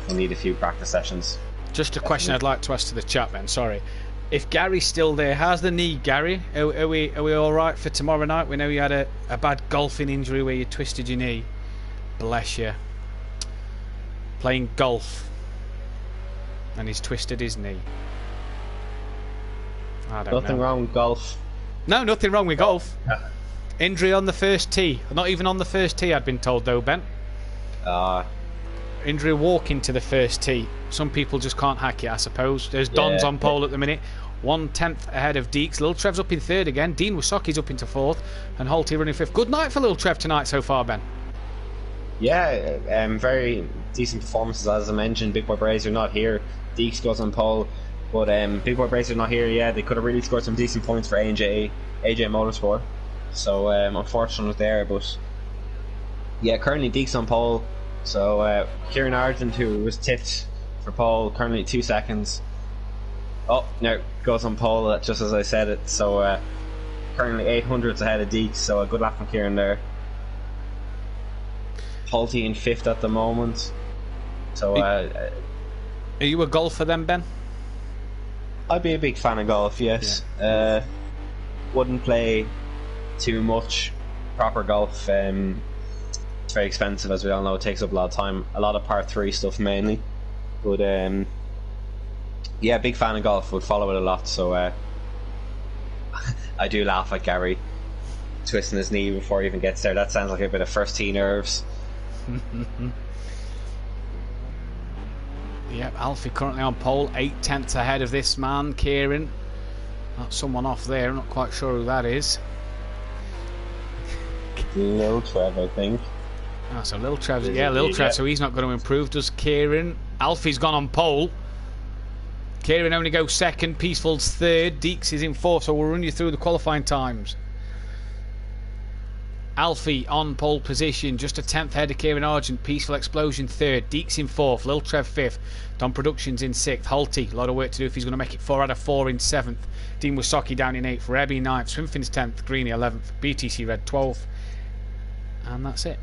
we'll need a few practice sessions. Just a question I'd like to ask to the chat, then. Sorry. If Gary's still there, how's the knee, Gary? Are we all right for tomorrow night? We know you had a bad golfing injury where you twisted your knee. Bless you. Playing golf, and he's twisted his knee. I don't know. Nothing wrong with golf. No, nothing wrong with golf. Injury on the first tee. Not even on the first tee, I'd been told, though, Ben. Injury walking to the first tee. Some people just can't hack it, I suppose. There's Don's on pole at the minute. 1/10 ahead of Deeks. Lil Trev's up in third again. Dean Wasocki's up into fourth. And Holty running fifth. Good night for Lil Trev tonight so far, Ben. Yeah, very decent performances, as I mentioned. Big Boy Brazier not here. Deeks goes on pole. But Big Boy Brazier not here. Yeah, they could have really scored some decent points for AJ Motorsport. So unfortunate there. But yeah, currently Deeks on pole. So Kieran Argent, who was tipped for pole, currently 2 seconds. Oh, no, goes on pole just as I said it. So currently 800s ahead of Deeks. So a good lap from Kieran there. Holty in fifth at the moment. So are you a golfer then, Ben? I'd be a big fan of golf, yes. Yeah. Wouldn't play too much proper golf. It's very expensive, as we all know. It takes up a lot of time. A lot of par 3 stuff mainly. But big fan of golf. Would follow it a lot. So I do laugh at Gary twisting his knee before he even gets there. That sounds like a bit of first tee nerves. Yep, Alfie currently on pole, 8/10 ahead of this man, Kieran. That's someone off there, I'm not quite sure who that is. Lil Trev, I think. So Lil Trev, Lil Trev, so he's not going to improve, does Kieran? Alfie's gone on pole. Kieran only goes second, Peaceful's third, Deeks is in fourth, so we'll run you through the qualifying times. Alfie on pole position, just a 10th ahead of Kieran Argent. Peaceful Explosion third, Deeks in fourth, Lil Trev fifth, Don Productions in sixth, Holty, a lot of work to do if he's going to make it 4 out of 4 in seventh, Dean Wasocki down in eighth, Rebby ninth, Swimfin's 10th, Greeny 11th, BTC Red 12th, and that's it.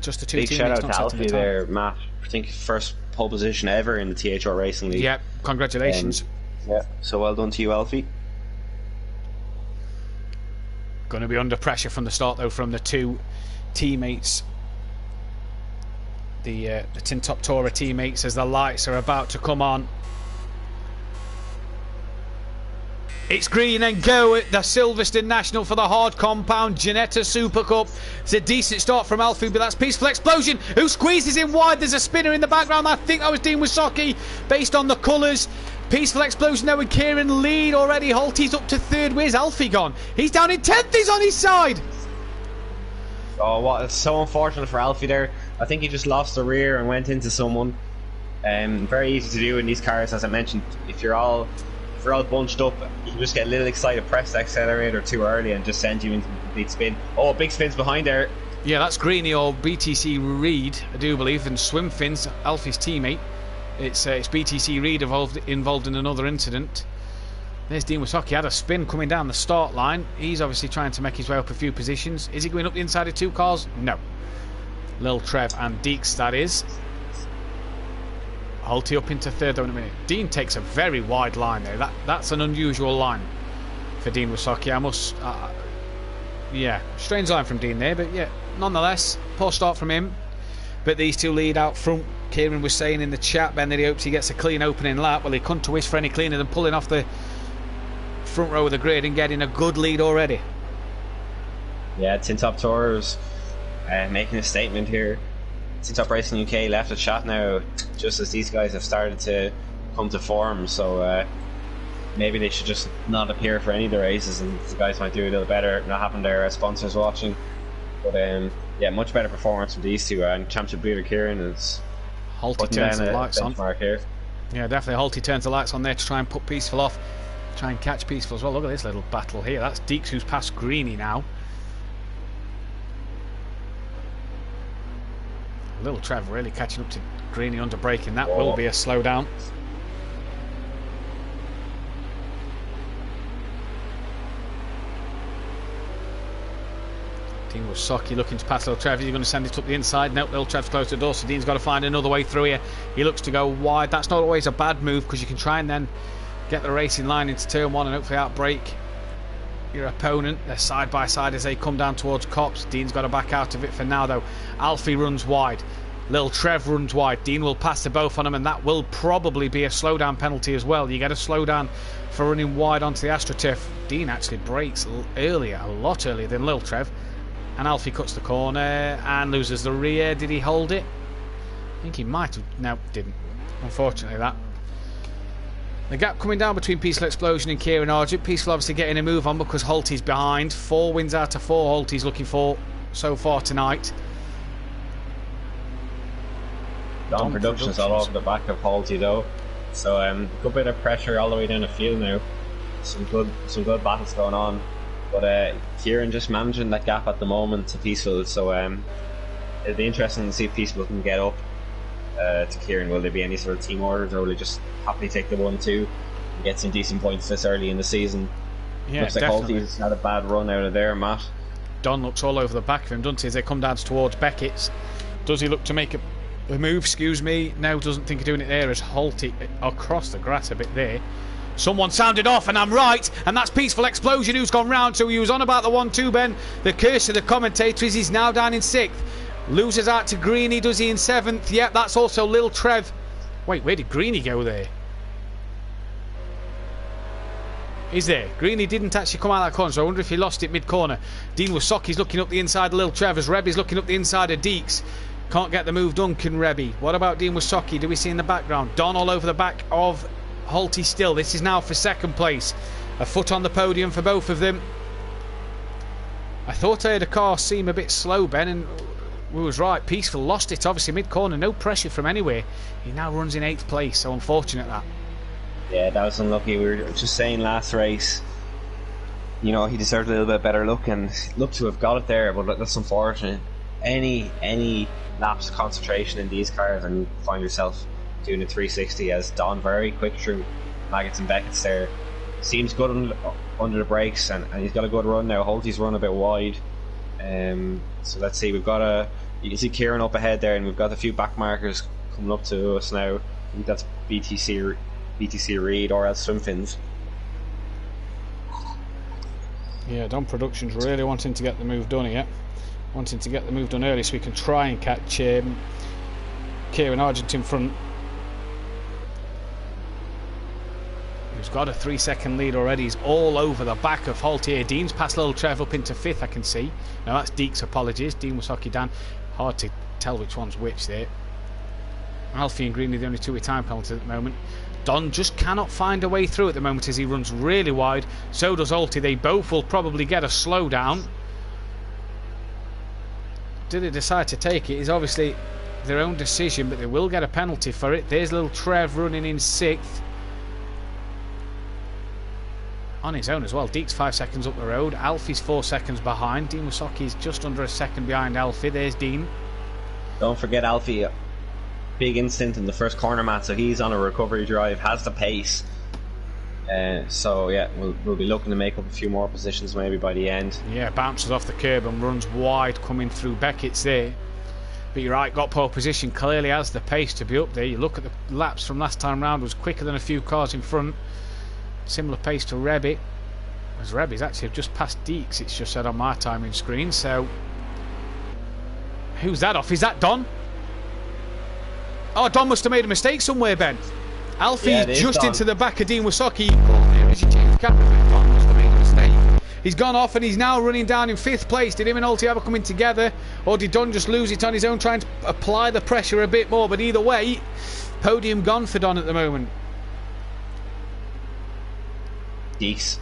Just the two Big teammates shout out not to setting the Alfie time. there, Matt. I think first pole position ever in the THR Racing League. Yeah, congratulations. Yeah, so well done to you, Alfie. Going to be under pressure from the start though from the two teammates, the Tin Top Tourer teammates, as the lights are about to come on. It's green and go at the Silverston National for the hard compound Janetta Super Cup. It's a decent start from Alfie, but that's Peaceful Explosion who squeezes in wide. There's a spinner in the background. I think that was Dean Wisocki based on the colours. Peaceful Explosion there with Kieran lead already. Holty's up to third. Where's Alfie gone? He's down in 10th. He's on his side. Oh, what? It's so unfortunate for Alfie there. I think he just lost the rear and went into someone. Very easy to do in these cars, as I mentioned. If you're all bunched up, you can just get a little excited, press the accelerator too early, and just send you into a complete spin. Oh, big spins behind there. Yeah, that's Greeny or BTC Reed, I do believe, and Swim Fins, Alfie's teammate. It's BTC Reed involved in another incident. There's Dean Wisocki, had a spin coming down the start line. He's obviously trying to make his way up a few positions. Is he going up the inside of two cars? No. Lil Trev and Deeks, that is. Holty up into third though in a minute. Dean takes a very wide line there. That's an unusual line for Dean Wisocki. I must... yeah, strange line from Dean there, but yeah, nonetheless, poor start from him. But these two lead out front. Kieran was saying in the chat, Ben, that he hopes he gets a clean opening lap. Well, he couldn't to wish for any cleaner than pulling off the front row of the grid and getting a good lead already. Yeah, Tin Top Tours making a statement here. Tin Top Racing UK left the chat now just as these guys have started to come to form, so maybe they should just not appear for any of the races and the guys might do a little better, not having their sponsors watching. But yeah, much better performance from these two, and Championship leader Kieran is Holty turns the lights on. Here. Yeah, definitely Holty turns the lights on there to try and put Peaceful off, try and catch Peaceful as well. Look at this little battle here. That's Deeks who's past Greeny now. Little Trev really catching up to Greeny under braking. That will be a slowdown. Dean Wisocki looking to pass Lil Trev. He's going to send it up the inside. Nope, Lil Trev's close to the door, so Dean's got to find another way through here. He looks to go wide. That's not always a bad move, because you can try and then get the racing line into turn one and hopefully outbrake your opponent. They're side by side as they come down towards Cops. Dean's got to back out of it for now though. Alfie runs wide, Lil Trev runs wide. Dean will pass the both on them, and that will probably be a slowdown penalty as well. You get a slowdown for running wide onto the AstroTurf. Dean actually brakes earlier, a lot earlier than Lil Trev, and Alfie cuts the corner and loses the rear. Did he hold it? I think he might have. No, didn't, unfortunately. That the gap coming down between Peaceful Explosion and Kieran Argent. Peaceful obviously getting a move on because Holty's behind. 4 wins out of 4 Holty's looking for so far tonight. Don Productions all over the back of Holty though, so a good bit of pressure all the way down the field now. Some good battles going on, but Kieran just managing that gap at the moment to Peaceful. So it'll be interesting to see if Peaceful can get up to Kieran. Will there be any sort of team orders, or will they just happily take the 1-2 and get some decent points this early in the season? Yeah, looks like Holty's had a bad run out of there, Matt. Don looks all over the back of him, doesn't he, as they come down towards Beckett's. Does he look to make a move? Excuse me. No, doesn't think of doing it there as Holty across the grass a bit there. Someone sounded off, and I'm right, and that's Peaceful Explosion who's gone round. So he was on about the 1-2, Ben. The curse of the commentator is he's now down in 6th. Loses out to Greeny, does he, in 7th? Yep, that's also Lil Trev. Wait, where did Greeny go there? Is there? Greeny didn't actually come out of that corner, so I wonder if he lost it mid-corner. Dean Wisocki's looking up the inside of Lil Trev as Rebby's looking up the inside of Deeks. Can't get the move done, can Rebby. What about Dean Wisocki? Do we see in the background? Don all over the back of Holty still. This is now for 2nd place. A foot on the podium for both of them. I thought I heard a car seem a bit slow, Ben, and we was right. Peaceful lost it, obviously, mid-corner. No pressure from anywhere. He now runs in 8th place, so unfortunate that. Yeah, that was unlucky. We were just saying last race, you know, he deserved a little bit better luck, and looked to have got it there, but that's unfortunate. Any lapse of concentration in these cars and you find yourself doing a 360, as Don very quick through Maggots and Beckett's there. Seems good under the brakes, and he's got a good run now. Holty's run a bit wide, so let's see. We've got You can see Kieran up ahead there, and we've got a few back markers coming up to us now. I think that's BTC Reed or else Swimfins. Yeah, Don Productions really wanting to get the move done here. Wanting to get the move done early so we can try and catch Kieran Argent in front. He's got a 3-second lead already. He's all over the back of Holt here. Dean's passed Little Trev up into 5th, I can see. Now that's Deeks, apologies. Dean Wasaki Dan. Hard to tell which one's which there. Alfie and Green are the only two with time penalties at the moment. Don just cannot find a way through at the moment as he runs really wide. So does Alti. They both will probably get a slowdown. Do they decide to take it? It's obviously their own decision, but they will get a penalty for it. There's Little Trev running in 6th. On his own as well. Deeks 5 seconds up the road. Alfie's 4 seconds behind. Dean Wasaki is just under a second behind Alfie. There's Dean. Don't forget Alfie. Big instant in the first corner, Matt. So he's on a recovery drive. Has the pace. So yeah, we'll be looking to make up a few more positions maybe by the end. Yeah, bounces off the curb and runs wide, coming through Beckett's there. But you're right, got pole position. Clearly has the pace to be up there. You look at the laps from last time round. Was quicker than a few cars in front. Similar pace to Rebby, as Rebby's actually just passed Deeks. It's just said on my timing screen. So who's that off? Is that Don? Oh, Don must have made a mistake somewhere, Ben. Alfie just Don. Into the back of Dean Wasaki. Don must have made a mistake. He's gone off and he's now running down in 5th place. Did him and Alti ever come in together, or did Don just lose it on his own, trying to apply the pressure a bit more? But either way, podium gone for Don at the moment. Deeks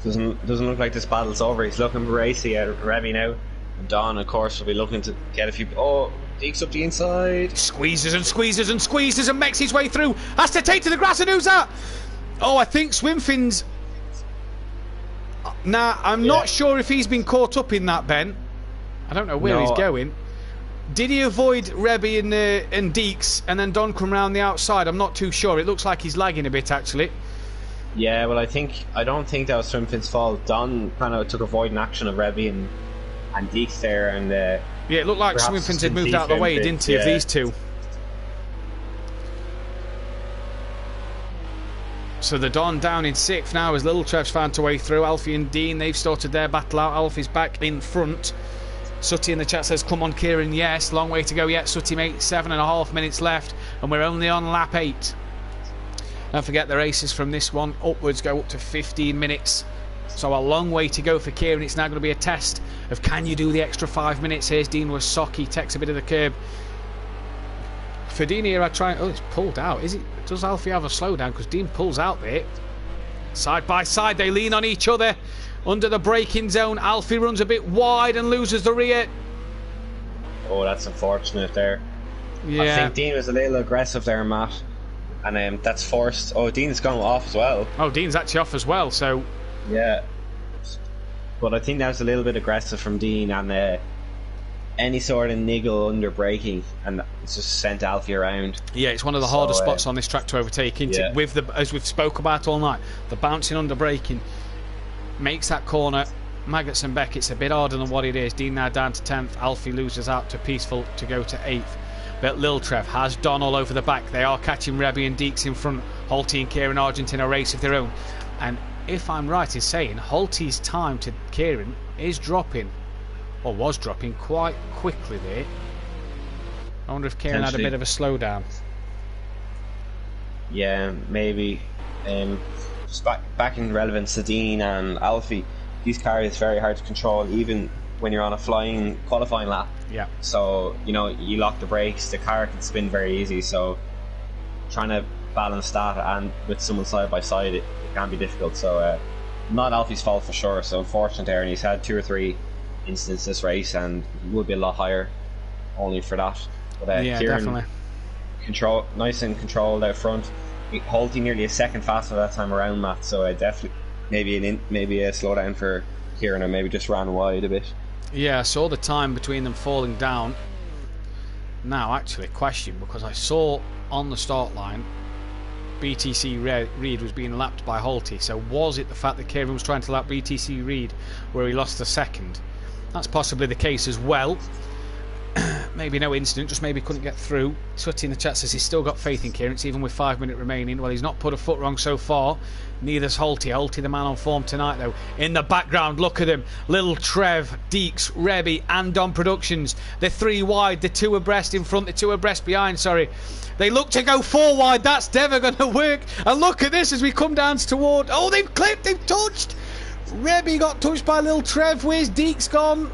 doesn't look like this battle's over. He's looking racy at Revy now, and Don of course will be looking to get a few. Oh, Deeks up the inside, squeezes and squeezes and squeezes and makes his way through. Has to take to the grass, and who's that? Oh, I think Swimfins. Now I'm not sure if he's been caught up in that, Ben. I don't know where he's going. Did he avoid Rebby and Deeks and then Don come round the outside? I'm not too sure. It looks like he's lagging a bit actually. Yeah, well, I don't think that was Swimfin's fault. Don kind of took avoiding action of Rebby and Deeks there, and yeah, it looked like Swimfins had moved out of the way, didn't he, of these two? So the Don down in 6th now as Little Trev's found a way through. Alfie and Dean, they've started their battle out. Alfie's back in front. Sutty in the chat says, come on Kieran, yes, long way to go yet. Sutty, mate, 7.5 minutes left, and we're only on lap 8. Don't forget the races from this one upwards go up to 15 minutes. So a long way to go for Kieran. It's now going to be a test of can you do the extra 5 minutes. Here's Dean Wasaki, takes a bit of the curb. For Dean here, I try. Oh, it's pulled out. Is it? Does Alfie have a slowdown? Because Dean pulls out there. Side by side, they lean on each other under the braking zone. Alfie runs a bit wide and loses the rear. Oh, that's unfortunate there. Yeah. I think Dean was a little aggressive there, Matt. And that's forced. Oh, Dean's gone off as well. Oh, Dean's actually off as well, so. Yeah. But I think that was a little bit aggressive from Dean, and any sort of niggle under braking, and it's just sent Alfie around. Yeah, it's one of the hardest spots on this track to overtake, isn't it? With the, as we've spoke about all night, the bouncing under braking makes that corner. Maggots and Beckett's a bit harder than what it is. Dean now down to 10th. Alfie loses out to Peaceful to go to 8th. But Lil Trev has Don all over the back. They are catching Rebby and Deeks in front. Holty and Kieran Argent in a race of their own. And if I'm right in saying, Holty's time to Kieran is dropping, or was dropping quite quickly there. I wonder if Kieran had a bit of a slowdown. Yeah, maybe. Just back in relevance to Dean and Alfie, these cars is very hard to control, even when you're on a flying qualifying lap. Yeah. So, you know, you lock the brakes, the car can spin very easy, so trying to balance that and with someone side by side, it can be difficult. So not Alfie's fault for sure, so unfortunate there, and he's had 2 or 3 incidents this race, and he would be a lot higher only for that. But yeah, Kieran, definitely nice and controlled out front. Holty nearly a second faster that time around, Matt, so definitely maybe a slowdown for Kieran, or maybe just ran wide a bit. Yeah, I saw the time between them falling down. Now, actually, question, because I saw on the start line BTC Reed was being lapped by Holty. So was it the fact that Kieran was trying to lap BTC Reed where he lost a second? That's possibly the case as well. maybe no incident, just maybe couldn't get through. Sweaty in the chat says he's still got faith in Kieran, even with 5 minutes remaining. Well, he's not put a foot wrong so far. Neither's Holty. Holty, the man on form tonight, though. In the background, look at him. Little Trev, Deeks, Rebby, and Don Productions. They're 3 wide, they're 2 abreast in front, they're 2 abreast behind, sorry. They look to go 4 wide, that's never going to work. And look at this as we come down toward... Oh, they've clipped, they've touched. Rebby got touched by Little Trev. Where's Deeks gone?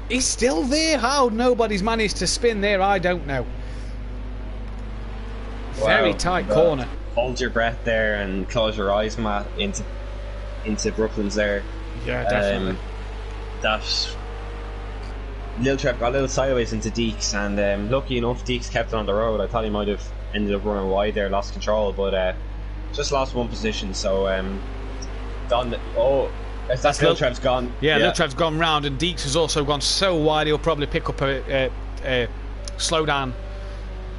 He's still there. How nobody's managed to spin there, I don't know. Wow. Very tight corner. Hold your breath there and close your eyes, Matt, into Brooklands there. Yeah, definitely. That Lil Trev got a little sideways into Deeks, and lucky enough Deeks kept it on the road. I thought he might have ended up running wide there, lost control, but just lost 1 position. So Don, that's Lil Trev's gone. Yeah, Lil Trev's gone round, and Deeks has also gone so wide he'll probably pick up a slow down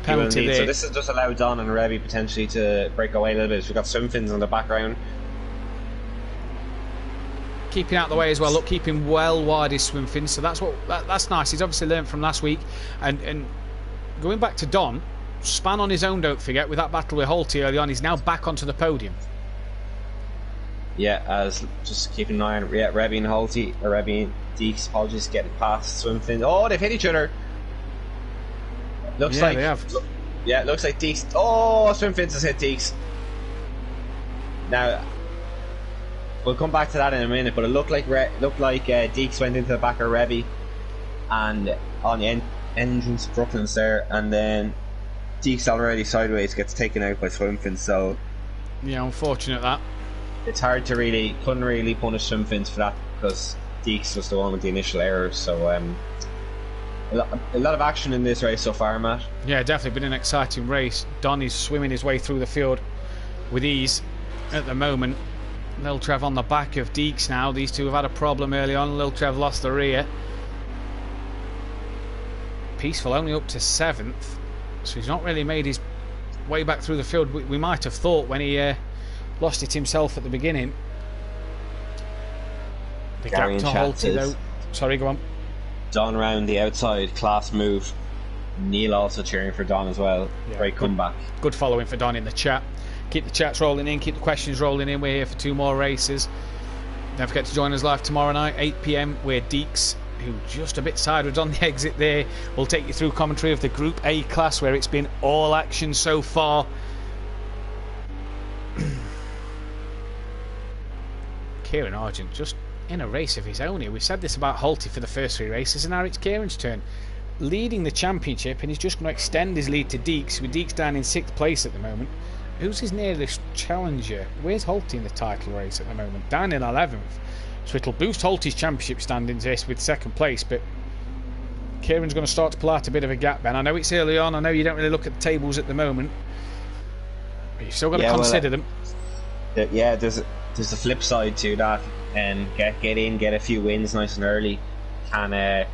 penalty there. So this has just allowed Don and Revy potentially to break away a little bit. We've got swim fins on the background. Keeping out the way as well. Look, keeping well wide his swim fins. So that's nice. He's obviously learned from last week. And going back to Don, span on his own, don't forget, with that battle with Holty early on. He's now back onto the podium. Yeah, as just keeping an eye on Revy and Holty, or Revy and Deeks, apologies, getting past swim fins. Oh, they've hit each other. Looks like they have. It looks like Deeks. Oh, swim fins has hit Deeks. Now, we'll come back to that in a minute, but it looked like Deeks went into the back of Revy, and on the entrance of Brooklands there, and then Deeks already sideways gets taken out by swim fins. So yeah, unfortunate that. It's hard to couldn't really punish swim fins for that because Deeks was the one with the initial error. So a lot of action in this race so far, Matt. Yeah, definitely been an exciting race. Don is swimming his way through the field with ease at the moment. Lil Trev on the back of Deeks now. These two have had a problem early on. Lil Trev lost the rear. Peaceful only up to 7th, so he's not really made his way back through the field. We might have thought when he lost it himself at the beginning. The gap to Holty though. Sorry, go on. Don round the outside, class move. Neil also cheering for Don as well. Yeah, great comeback. Good following for Don in the chat. Keep the chats rolling in, keep the questions rolling in. We're here for 2 more races. Don't forget to join us live tomorrow night, 8 PM, where Deeks, who just a bit sideways on the exit there, will take you through commentary of the Group A class, where it's been all action so far. Kieran Argent just in a race of his own here. We've said this about Holty for the first 3 races, and now it's Kieran's turn. Leading the championship, and he's just going to extend his lead to Deeks, with Deeks down in 6th place at the moment. Who's his nearest challenger? Where's Holty in the title race at the moment? Down in 11th. So it'll boost Holty's championship standings this with 2nd place, but Kieran's going to start to pull out a bit of a gap, Ben. I know it's early on, I know you don't really look at the tables at the moment, but you've still got to consider them. Yeah, there's a flip side to that, and get in, get a few wins nice and early. Can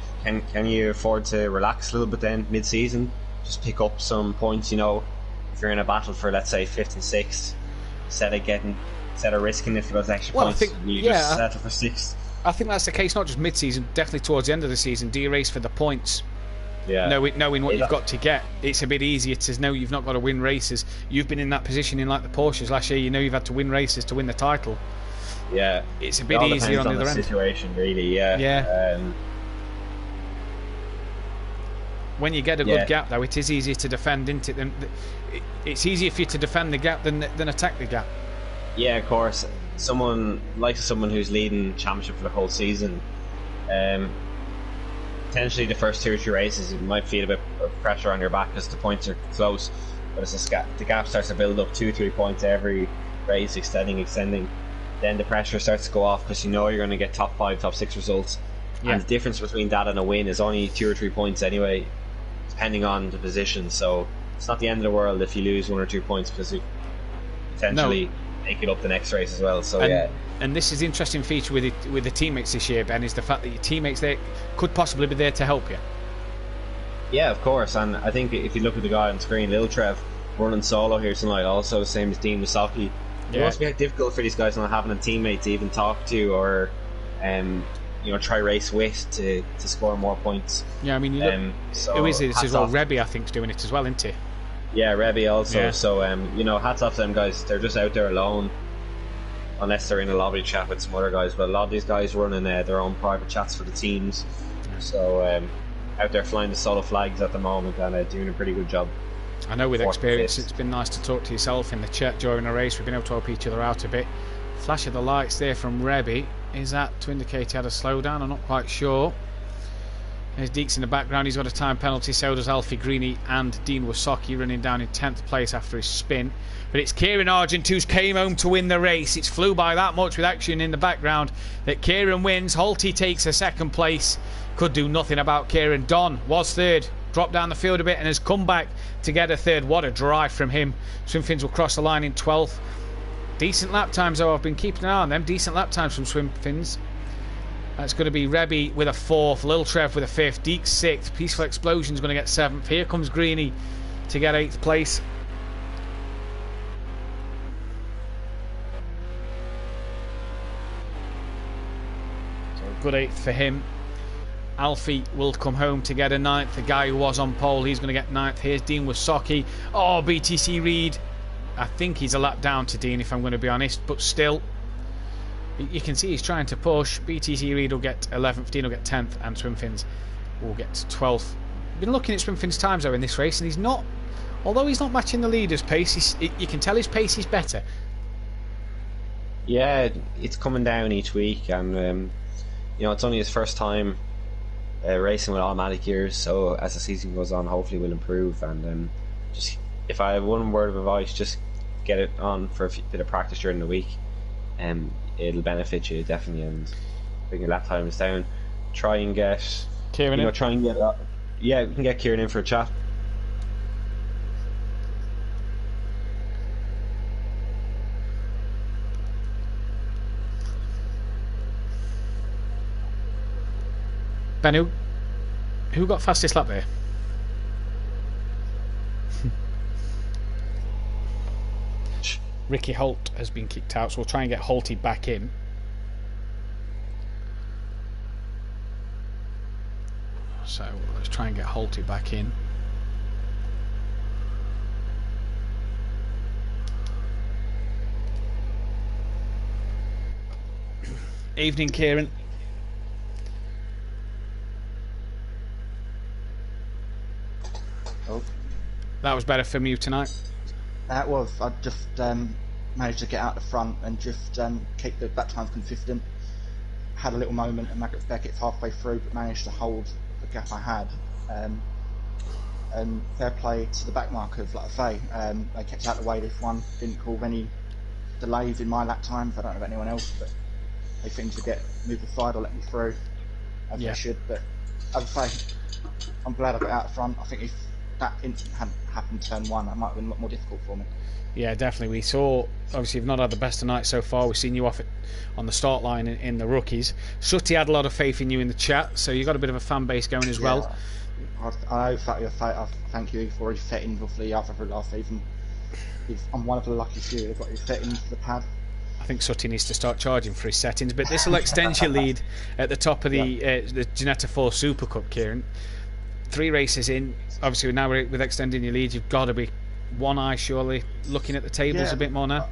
you afford to relax a little bit then mid-season? Just pick up some points, you know, if you're in a battle for, let's say, 5th and 6th, instead of risking it for those extra points, just settle for 6th. I think that's the case, not just mid-season, definitely towards the end of the season. Do you race for the points? Yeah. Knowing what you've got to get, it's a bit easier to know you've not got to win races. You've been in that position in like the Porsches last year. You know you've had to win races to win the title. Yeah, it's a bit easier on the other end. Situation, really. Yeah. When you get a good gap, though, it is easier to defend, isn't it? It's easier for you to defend the gap than attack the gap. Yeah, of course. Someone who's leading championship for the whole season, potentially the first 2 or 3 races, you might feel a bit of pressure on your back because the points are close. But as the gap starts to build up 2-3 points every race, extending, then the pressure starts to go off because you know you're going to get top 5, top 6 results. Yeah. And the difference between that and a win is only 2 or 3 points anyway, depending on the position. So it's not the end of the world if you lose 1 or 2 points because you potentially make it up the next race as well. So and this is the interesting feature with the teammates this year, Ben, is the fact that your teammates there could possibly be there to help you. Yeah, of course. And I think if you look at the guy on screen, Lil Trev, running solo here tonight, also the same as Dean Misaki. It must be difficult for these guys not having a teammate to even talk to or try race with to score more points. Yeah, I mean, you look, so who is it as well? off. Rebby, I think, is doing it as well, isn't he? Yeah, Rebby also. Yeah. So hats off to them guys. They're just out there alone, unless they're in a lobby chat with some other guys. But a lot of these guys running their own private chats for the teams. So out there flying the solo flags at the moment and doing a pretty good job. I know with experience, Fifth. it's been nice to talk to yourself in the chat during a race. We've been able to help each other out a bit. Flash of the lights there from Rebby. Is that to indicate he had a slowdown? I'm not quite sure. There's Deeks in the background. He's got a time penalty. So does Alfie Greeny and Dean Wasocki running down in 10th place after his spin. But it's Kieran Argent who's came home to win the race. It's flew by that much with action in the background that Kieran wins. Holty takes a 2nd place. Could do nothing about Kieran. Don was 3rd. Dropped down the field a bit and has come back to get a 3rd. What a drive from him. Swimfins will cross the line in 12th. Decent lap times though. I've been keeping an eye on them. Decent lap times from Swimfins. That's going to be Rebby with a 4th, Lil Trev with a 5th, Deeks 6th, Peaceful Explosion's going to get 7th. Here comes Greeny to get 8th place. So a good 8th for him. Alfie will come home to get a 9th. The guy who was on pole, he's going to get 9th. Here's Dean Wasocki. Oh, BTC Reed. I think he's a lap down to Dean, if I'm going to be honest, but still. You can see he's trying to push. BTC Reed will get 11th, Dean will get 10th, and Swimfins will get 12th. I've been looking at Swimfins' times though in this race, and he's not, although he's not matching the leader's pace, you can tell his pace is better. Yeah, it's coming down each week, and it's only his first time racing with automatic gears, so as the season goes on, hopefully we'll improve. And just, if I have one word of advice, just get it on for a bit of practice during the week. It'll benefit you definitely, and bring your lap times down. Try and get Kieran in. Try and get yeah, we can get Kieran in for a chat. Ben, who got fastest lap there? Ricky Holt has been kicked out, so we'll try and get Holty back in. So let's try and get Holty back in. Evening, Kieran. Oh, That was better from you tonight. that was. I just managed to get out the front and just keep the back times consistent. Had a little moment and Beckett's halfway through, but managed to hold the gap I had. And fair play to the back markers, like I say. They kept out the way this one, didn't cause any delays in my lap times. I don't know about anyone else, but they seemed to get moved aside or let me through as Yeah. they should. But as I say, I'm glad I got out the front. I think if that incident hadn't happened turn 1, that might have been a lot more difficult for me. Yeah, definitely. We saw, obviously, you've not had the best of night so far. We've seen you off on the start line in the rookies. Sutty had a lot of faith in you in the chat, so you got a bit of a fan base going as well. I thank you for his settings, obviously, after last season. I'm one of the lucky few that got his settings for the pad. I think Sutty needs to start charging for his settings, but this will extend your lead at the top of the Ginetta 4 Super Cup, Kieran. 3 races in, obviously now with extending your lead, you've got to be one eye surely looking at the tables a bit more now.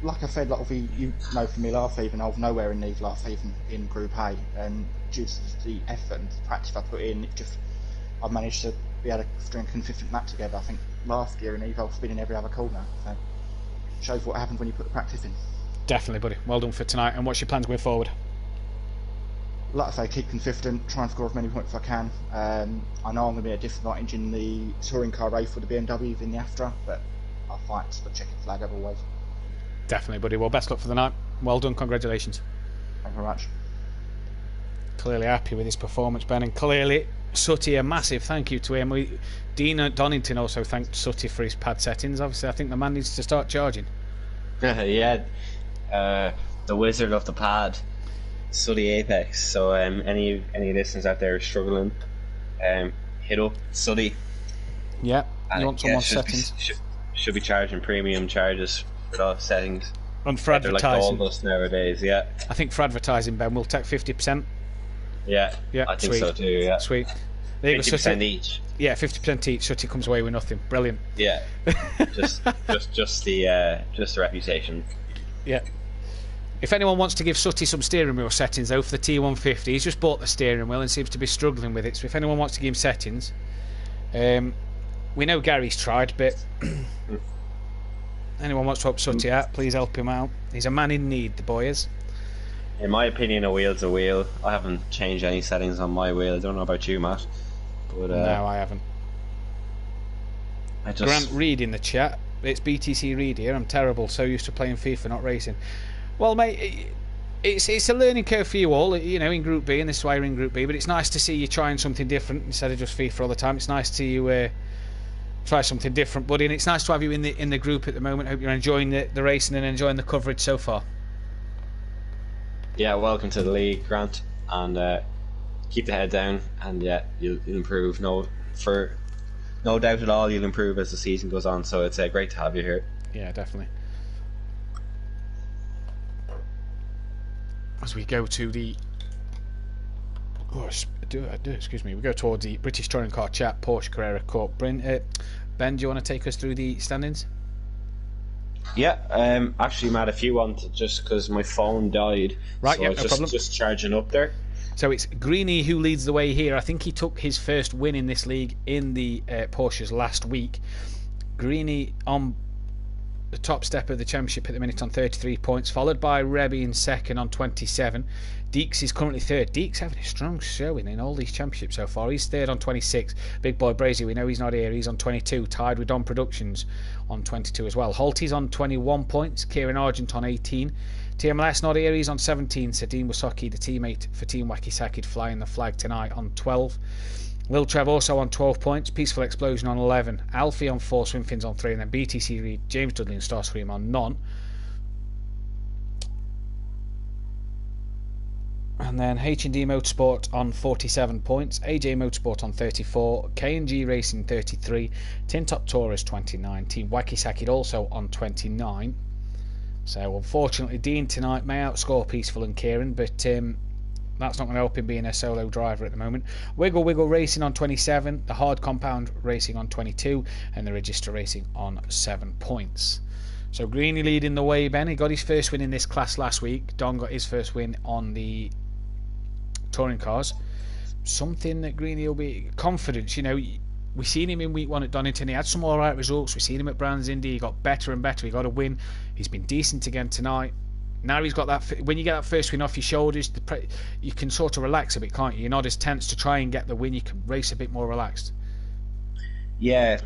Like I said, like you know from me last season, I was nowhere in these last season in Group A, and due to the effort and practice I put in, I've managed to be able to string a consistent lap together. I think last year in Eve I was spinning every other corner, so it shows what happens when you put the practice in. Definitely, buddy. Well done for tonight. And what's your plans going forward? Like I say, keep consistent, try and score as many points as I can. I know I'm going to be at a disadvantage in the touring car race for the BMWs in the AFTRA, but I'll fight for the checkered flag as always. Definitely, buddy. Well, best luck for the night. Well done. Congratulations. Thank you very much. Clearly happy with his performance, Ben, and clearly Sutty, a massive thank you to him. Dean Donington also thanked Sutty for his pad settings. Obviously, I think the man needs to start charging. Yeah, the wizard of the pad, Sutty Apex. So any listeners out there struggling, hit up Sutty. Yeah, you want someone's settings? Should be charging premium charges for those settings. And for They're like advertising, gold dust nowadays. Yeah. I think for advertising, Ben, we'll take 50%. Yeah. Yeah, I think sweet. so too. Yeah. Sweet. There you go, 50% Sutty. each. Yeah, 50% each. Sutty comes away with nothing. Brilliant. Yeah. just the reputation. Yeah. If anyone wants to give Sutty some steering wheel settings though for the T150, he's just bought the steering wheel and seems to be struggling with it. So if anyone wants to give him settings, we know Gary's tried, but anyone wants to help Sutty out, please help him out. He's a man in need, the boy is. In my opinion, a wheel's a wheel. I haven't changed any settings on my wheel. I don't know about you, Matt. But, no, I haven't. Grant Reed in the chat. It's BTC Reed here. I'm terrible. So used to playing FIFA, not racing. Well, mate, it's a learning curve for you all. You know, in Group B, and this is why you're in Group B. But it's nice to see you trying something different instead of just FIFA all the time. It's nice to you try something different, buddy. And it's nice to have you in the group at the moment. Hope you're enjoying the racing and enjoying the coverage so far. Yeah, welcome to the league, Grant, and keep the head down, and yeah, you'll improve. No doubt at all, you'll improve as the season goes on. So it's great to have you here. Yeah, definitely. As we go to the excuse me, we go towards the British Touring Car Chat Porsche Carrera Cup. Ben, do you want to take us through the standings? Yeah, actually, Matt, if you want, just because my phone died, right? So Yeah, it's no problem. Just charging up there. So it's Greeny who leads the way here. I think he took his first win in this league in the Porsches last week. Greeny on the top step of the championship at the minute on 33 points, followed by Rebby in second on 27. Deeks is currently third. Deeks having a strong showing in all these championships so far. He's third on 26. Big boy Brazy, we know he's not here. He's on 22, tied with Don Productions on 22 as well. Holty's on 21 points. Kieran Argent on 18. TMLS not here. He's on 17. Sadine Wasaki, the teammate for Team Wakisaki, flying the flag tonight on 12. Lil Trev also on 12 points. Peaceful Explosion on 11. Alfie on 4. Swimfins on 3. And then BTC Reed, James Dudley and Starscream on none. And then H&D Motorsport on 47 points, AJ Motorsport on 34, K&G Racing 33, Tin Top Taurus 29, Team Wakisaki also on 29. So unfortunately Dean tonight may outscore Peaceful and Kieran, but that's not going to help him being a solo driver at the moment. Wiggle Wiggle Racing on 27, the Hard Compound Racing on 22, and the Register Racing on 7 points. So Greeny leading the way, Ben. He got his first win in this class last week. Don got his first win on the touring cars. Something that Greeny will be confidence. You know, we seen him in week 1 at Donington. He had some alright results. We seen him at Brands Indy. He got better and better. He got a win. He's been decent again tonight. Now he's got that. When you get that first win off your shoulders, you can sort of relax a bit, can't you? You're not as tense to try and get the win. You can race a bit more relaxed. Yeah,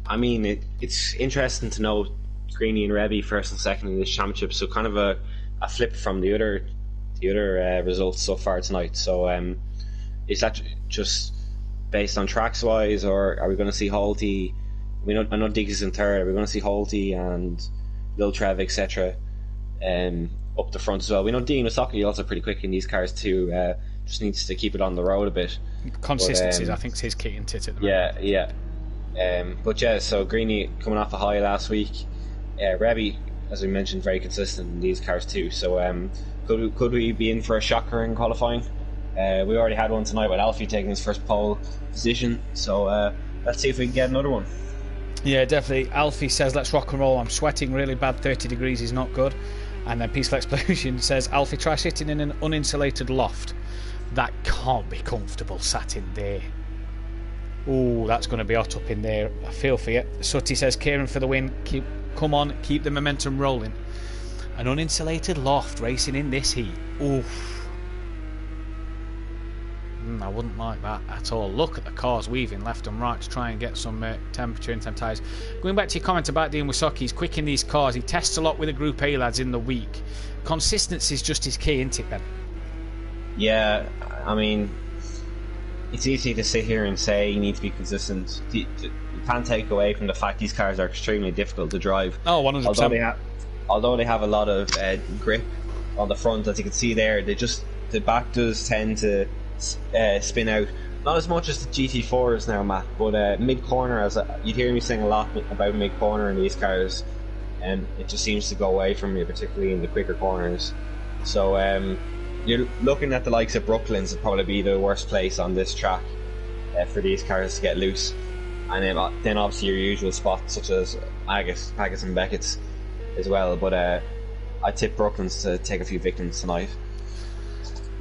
I mean it's interesting to know Greeny and Rebby first and second in this championship. So kind of a flip from the other results so far tonight. So is that just based on tracks wise, or are we going to see Holty? I know Diggs is in third. Are we going to see Holty and Lil Trev, etc. Up the front as well? We know Dean Wasaki also pretty quick in these cars too. Just needs to keep it on the road a bit. Consistency, I think, is his key into it at the moment. Yeah. But yeah, so Greeny coming off a high last week. Rebby, as we mentioned, very consistent in these cars too. So could we be in for a shocker in qualifying? We already had one tonight with Alfie taking his first pole position. So let's see if we can get another one. Yeah, definitely. Alfie says, let's rock and roll. I'm sweating really bad. 30 degrees is not good. And then Peaceful Explosion says, Alfie, try sitting in an uninsulated loft. That can't be comfortable sat in there. Ooh, that's going to be hot up in there. I feel for you. Sutty says, Kieran for the win. Come on, keep the momentum rolling. An uninsulated loft racing in this heat. Oof. I wouldn't like that at all. Look at the cars weaving left and right to try and get some temperature in them tyres. Going back to your comment about Dean Wasaki, he's quick in these cars. He tests a lot with the Group A lads in the week. Consistency is just his key, isn't it, Ben? Yeah, I mean, it's easy to sit here and say you need to be consistent. You can't take away from the fact these cars are extremely difficult to drive. Oh, 100%. Although they have a lot of grip on the front, as you can see there, the back does tend to spin out. Not as much as the GT4s now, Matt, but mid-corner, you'd hear me saying a lot about mid-corner in these cars. and it just seems to go away from you, particularly in the quicker corners. So you're looking at the likes of Brooklands would probably be the worst place on this track for these cars to get loose, and then obviously your usual spots such as Agus and Beckett's as well. But I tip Brooklands to take a few victims tonight.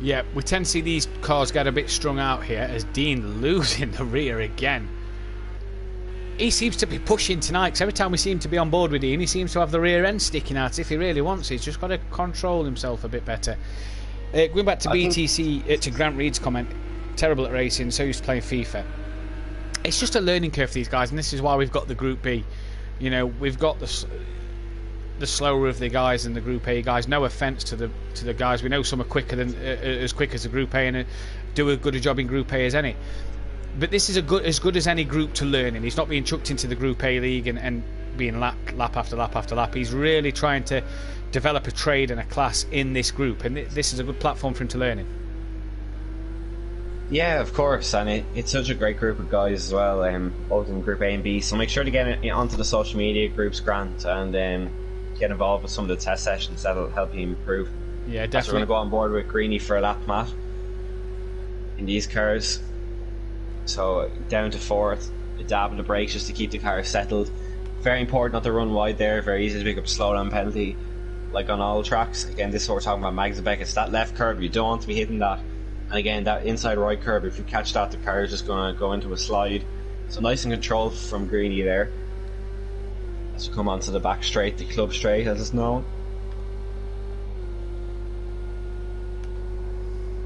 Yeah, we tend to see these cars get a bit strung out here as Dean losing the rear again. He seems to be pushing tonight, because every time we seem to be on board with Dean, he seems to have the rear end sticking out as if he really wants it. He's just got to control himself a bit better. Going back to to Grant Reed's comment, terrible at racing, so used to playing FIFA. It's just a learning curve for these guys, and this is why we've got the Group B. You know, we've got the slower of the guys and the Group A guys. No offence to the guys, we know some are quicker than as quick as the Group A and do a good a job in Group A as any. But this is as good as any group to learn in. He's not being chucked into the Group A league and being lap after lap after lap. He's really trying to develop a trade and a class in this group, and this is a good platform for him to learn in. Yeah, of course, and it's such a great group of guys as well, both in Group A and B. So make sure to get onto the social media groups, Grant, and get involved with some of the test sessions that'll help you improve. Yeah, definitely. So we're going to go on board with Greeny for a lap, Matt, in these cars. So down to fourth, a dab of the brakes just to keep the car settled. Very important not to run wide there. Very easy to pick up a slowdown penalty, like on all tracks. Again, this is what we're talking about, Mags and Beckett's. That left curb, you don't want to be hitting that. And again, that inside right curb, if you catch that, the car is just going to go into a slide. So nice and controlled from Greeny there. As we come onto the back straight, the club straight as it's known.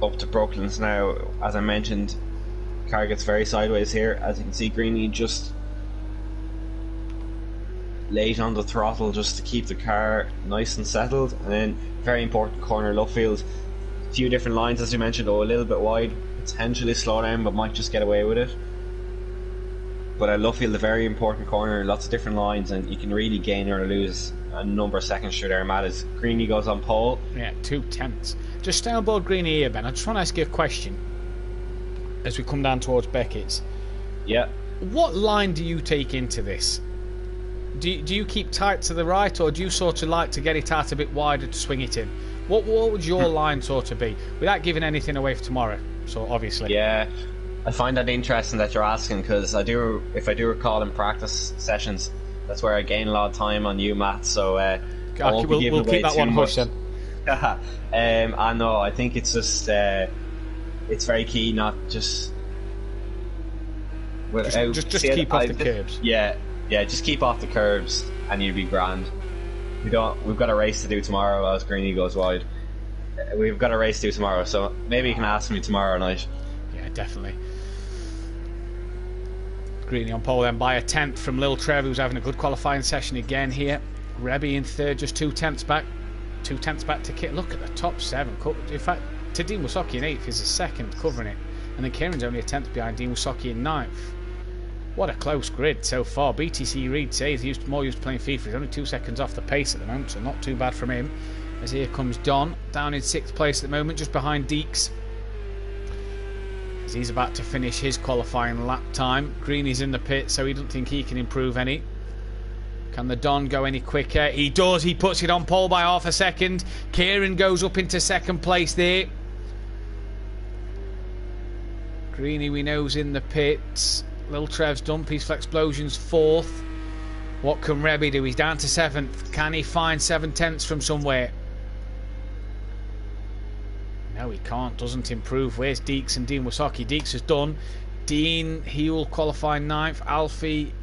Up to Brooklands now, as I mentioned. Car gets very sideways here. As you can see, Greeny just late on the throttle just to keep the car nice and settled. And then very important corner, Luffield. A few different lines, as you mentioned, a little bit wide, potentially slow down, but might just get away with it. But at Luffield, a very important corner, lots of different lines, and you can really gain or lose a number of seconds through there. Matt, as Greeny goes on pole. Yeah, 2/10. Just stay on board Greeny here, Ben. I just want to ask you a question as we come down towards Beckett's. Yeah. What line do you take into this? Do you keep tight to the right, or do you sort of like to get it out a bit wider to swing it in? What would your line sort of be, without giving anything away for tomorrow? So obviously. Yeah, I find that interesting that you're asking, because if I do recall in practice sessions, that's where I gain a lot of time on you, Matt. So we'll keep that one hush then. I know. I think it's just it's very key not just keep off the curbs. Yeah, just keep off the curbs and you'll be grand. We've got a race to do tomorrow as Greeny goes wide. We've got a race to do tomorrow, so maybe you can ask me tomorrow night. Yeah, definitely. Greeny on pole then by a 10th from Lil Trev, who's having a good qualifying session again here. Rebby in third, just 2/10 back. 2/10 back to Kit. Look at the top 7. In fact, to Dean Wasocki in 8th is a second covering it, and then Kieran's only a 10th behind Dean Wasocki in 9th. What a close grid so far. BTC Reed says he's more used to playing FIFA. He's only 2 seconds off the pace at the moment, so not too bad from him. As here comes Don, down in 6th place at the moment, just behind Deeks, as he's about to finish his qualifying lap time. Greeny's in the pit, so he doesn't think he can improve any. Can the Don go any quicker? He does. He puts it on pole by half a second. Kieran goes up into 2nd place there. Greeny, we know's in the pits. Lil Trev's done. Peaceful Explosion's 4th. What can Rebby do? He's down to 7th. Can he find 7/10 from somewhere? No, he can't. Doesn't improve. Where's Deeks and Dean Wasocki? Deeks has done. Dean, he will qualify 9th. Alfie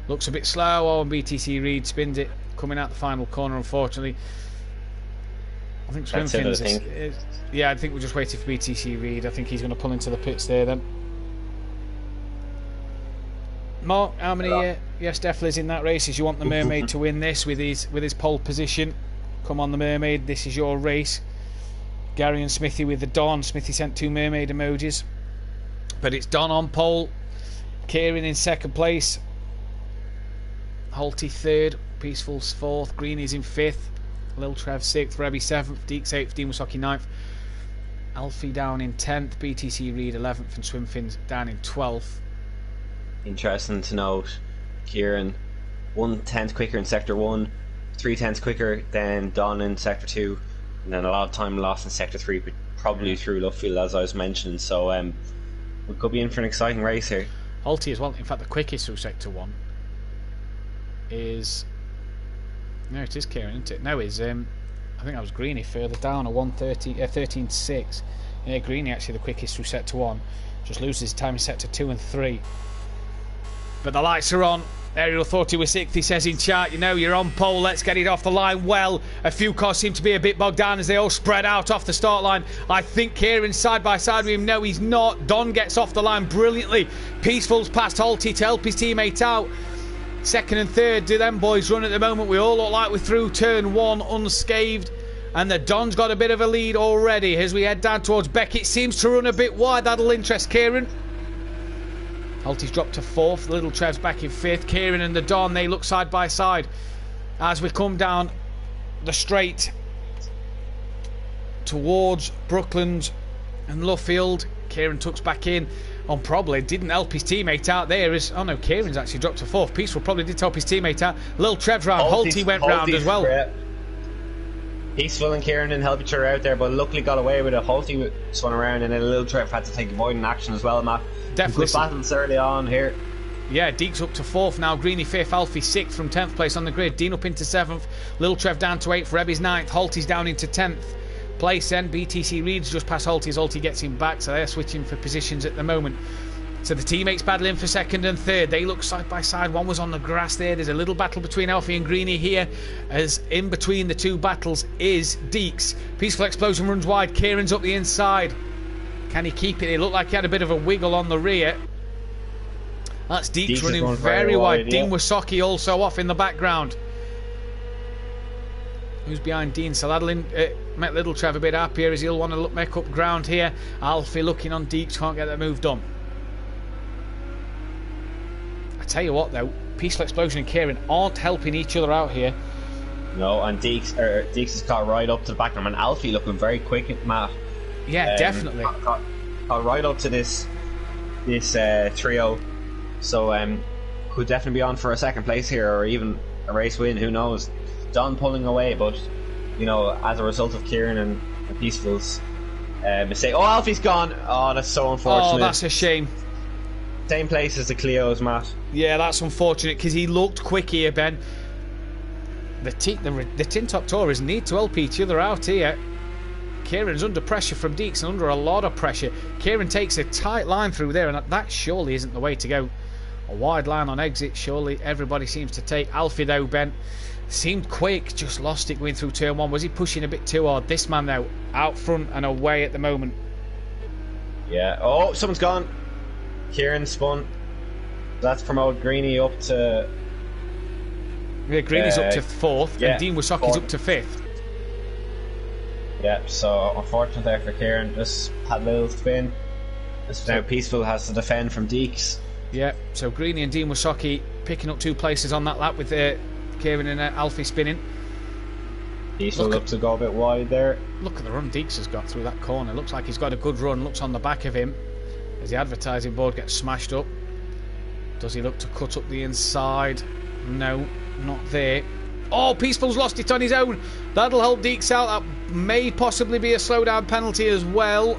looks a bit slow. Oh, and BTC Reed spins it, coming out the final corner, unfortunately. I think Swimfins. Yeah, I think we're just waiting for BTC Reed. I think he's going to pull into the pits there then. Mark, how many yes, definitely is in that race? Is you want the Mermaid to win this with his pole position? Come on, the Mermaid, this is your race. Gary and Smithy with the Don. Smithy sent 2 Mermaid emojis, but it's Don on pole. Kieran in 2nd place. Holty 3rd. Peaceful's 4th. Greeny's in 5th. Lil Trev 6th. Rebby 7th. Deeks 8th. Dean Wasocki 9th. Alfie down in 10th. BTC Reed 11th, and Swimfins down in 12th. Interesting to note, Kieran 1/10 quicker in sector 1, 3/10 quicker than Don in Sector 2, and then a lot of time lost in Sector 3, but probably through Luffield, as I was mentioning. So we could be in for an exciting race here. Holty as well. In fact, the quickest through Sector 1 is... No, it is Kieran, isn't it? No, it's... I think that was Greeny further down, a 13.6. Yeah, Greeny actually the quickest through Sector 1. Just loses time in Sector 2 and 3. But the lights are on. Ariel thought he was sixth. He says in chat, you know, you're on pole, let's get it off the line. Well, a few cars seem to be a bit bogged down as they all spread out off the start line. I think Kieran's side by side with him. No, he's not. Don gets off the line brilliantly. Peaceful's past Holty to help his teammate out. Second and third do them boys run at the moment. We all look like we're through turn 1 unscathed. And the Don's got a bit of a lead already as we head down towards Beckett. Seems to run a bit wide. That'll interest Kieran. Holty's dropped to 4th. Little Trev's back in 5th. Kieran and the Don, they look side by side as we come down the straight towards Brooklands and Luffield. Kieran tucks back in on probably didn't help his teammate out there. Oh no, Kieran's actually dropped to 4th. Peaceful probably did help his teammate out. Little Trev's round. Holty went round as well. Great. Peaceful and Kieran didn't help each other out there, but luckily got away with it. Holty spun around, and then Little Trev had to take avoiding action as well, Matt. Definitely. Good battles early on here. Yeah, Deke's up to 4th now. Greeny 5th, Alfie 6th from 10th place on the grid. Dean up into 7th. Little Trev down to 8th. Rebby's 9th. Holty's down into 10th place then. BTC Reed's just past Holty as Holty gets him back, so they're switching for positions at the moment. So the teammates battling for 2nd and 3rd. They look side by side. One was on the grass there. There's a little battle between Alfie and Greeny here, as in between the two battles is Deeks. Peaceful Explosion runs wide. Kieran's up the inside. Can he keep it? It looked like he had a bit of a wiggle on the rear. That's Deeks running very wide. Dean Wasocki also off in the background. Who's behind Dean? So that'll make Little Trev a bit happier as he'll want to make up ground here. Alfie looking on Deeks, can't get that move done. I tell you what though, Peaceful Explosion and Kieran aren't helping each other out here. No, and Deeks has got right up to the background, and Alfie looking very quick, Matt. Yeah, definitely. Got right up to this trio, so could definitely be on for a 2nd place here, or even a race win. Who knows? Don pulling away, but you know, as a result of Kieran and Peaceful's mistake. Oh, Alfie's gone. Oh, that's so unfortunate. Oh, that's a shame. Same place as the Clio's, Matt. Yeah, that's unfortunate because he looked quick here, Ben. The Tin Top Tourers need to help each other out here. Kieran's under pressure from Deeks and under a lot of pressure. Kieran takes a tight line through there, and that surely isn't the way to go. A wide line on exit, surely everybody seems to take. Alfie though, Ben, seemed quick, just lost it going through turn 1. Was he pushing a bit too hard? This man though, out front and away at the moment. Yeah. Oh, someone's gone. Kieran spun. That's promoted Greeny up to... Yeah, Greeny's up to 4th, and Dean Wasocki's up to 5th. Yeah, so unfortunate there for Kieran. Just had a little spin. Now Peaceful has to defend from Deeks. Yeah, so Greeny and Dean Wasocki picking up 2 places on that lap with Kieran and Alfie spinning. Peaceful looks to go a bit wide there. Look at the run Deeks has got through that corner. Looks like he's got a good run. Looks on the back of him as the advertising board gets smashed up. Does he look to cut up the inside? No, not there. Oh, Peaceful's lost it on his own. That'll help Deeks out. That may possibly be a slowdown penalty as well.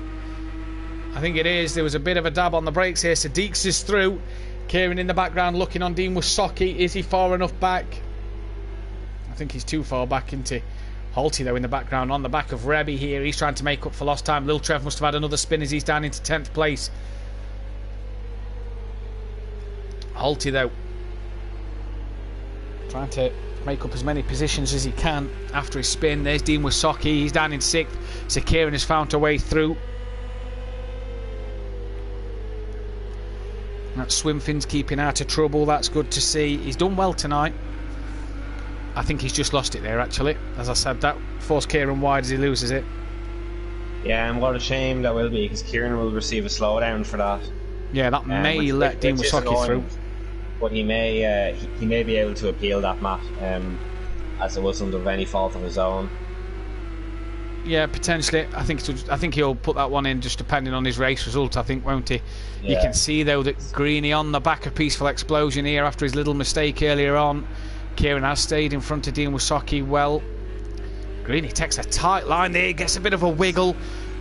I think it is. There was a bit of a dab on the brakes here, so Deeks is through. Kieran in the background looking on Dean Wasocki. Is he far enough back? I think he's too far back into Holty though in the background. On the back of Rebby here. He's trying to make up for lost time. Lil Trev must have had another spin as he's down into 10th place. Holty though trying to make up as many positions as he can after his spin. There's Dean Wasocki. He's down in 6th. So Kieran has found a way through. That Swimfin's keeping out of trouble. That's good to see. He's done well tonight. I think he's just lost it there actually. As I said, that forced Kieran wide as he loses it. Yeah, and what a shame that will be, because Kieran will receive a slowdown for that. Yeah, that may let Dean Wasocki through. But he may be able to appeal that, Matt, as it wasn't of any fault of his own. Yeah, potentially. I think he'll put that one in just depending on his race result, I think, won't he? Yeah. You can see though that Greeny on the back of Peaceful Explosion here after his little mistake earlier on. Kieran has stayed in front of Dean Wysocki well. Greeny takes a tight line there, gets a bit of a wiggle,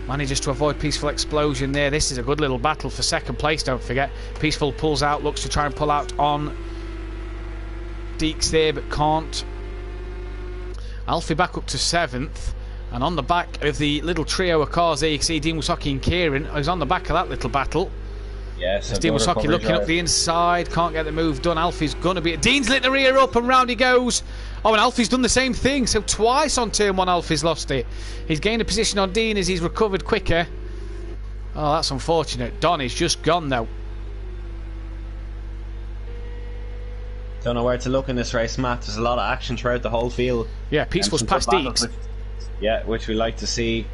manages to avoid Peaceful Explosion there. This is a good little battle for second place, don't forget. Peaceful pulls out, looks to try and pull out on Deeks there, but can't. Alfie back up to 7th, and on the back of the little trio of cars there, you can see Dean Wysocki and Kieran is on the back of that little battle. Yes, Dean Wysocki looking up the inside, can't get the move done. Alfie's going to be... Dean's lit the rear up and round he goes. Oh, and Alfie's done the same thing. So twice on turn 1 Alfie's lost it. He's gained a position on Dean as he's recovered quicker. Oh, that's unfortunate. Don is just gone though. Don't know where to look in this race, Matt. There's a lot of action throughout the whole field. Yeah, Peaceful's past Deeks. Yeah, which we like to see.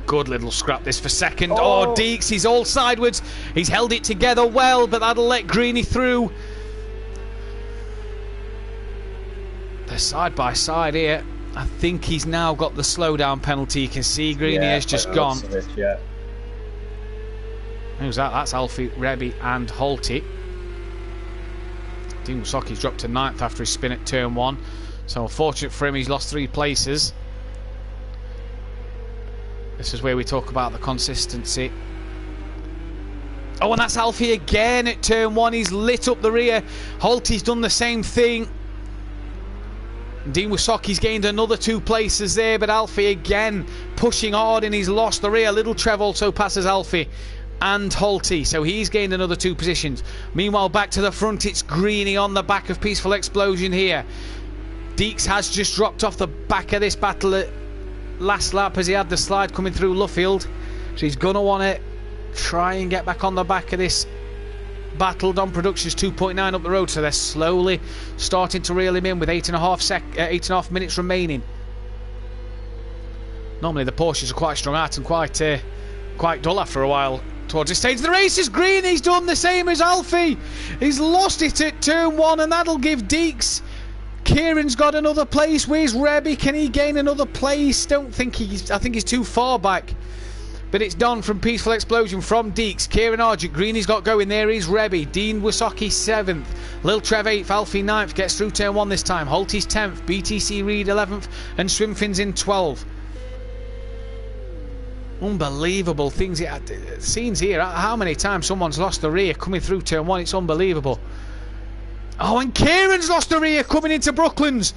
Good little scrap this for second. Oh, Deeks, he's all sideways. He's held it together well, but that'll let Greeny through. They're side by side here. I think he's now got the slowdown penalty. You can see Greeny has just gone. Yeah. Who's that? That's Alfie, Rebby and Holty. Dean Wysocki's dropped to 9th after his spin at turn 1. So unfortunate for him, he's lost 3 places. This is where we talk about the consistency. Oh, and that's Alfie again at turn 1. He's lit up the rear. Holty's done the same thing. Dean Wysocki's gained another 2 places there, but Alfie again pushing hard and he's lost the rear. Little Trev also passes Alfie and Holty, so he's gained another 2 positions. Meanwhile, back to the front, it's Greeny on the back of Peaceful Explosion here. Deeks has just dropped off the back of this battle at last lap as he had the slide coming through Luffield, so he's going to want to try and get back on the back of this battle. Don Productions 2.9 up the road, so they're slowly starting to reel him in with 8.5 minutes remaining. Normally the Porsches are quite strung out and quite dull after a while towards this stage of the race. Is Green, he's done the same as Alfie. He's lost it at turn 1 and that'll give Deeks. Kieran's got another place. Where's Rebby? Can he gain another place? I think he's too far back. But it's Don from Peaceful Explosion from Deeks. Kieran Argent, Greeny's got going. There is Rebby. Dean Wysocki 7th. Lil Trev 8th. Alfie 9th. Gets through turn 1 this time. Holty's 10th. BTC Reed 11th. And Swimfin's in 12th. Unbelievable things. Scenes here. How many times someone's lost the rear coming through turn 1. It's unbelievable. Oh, and Kieran's lost the rear coming into Brooklands.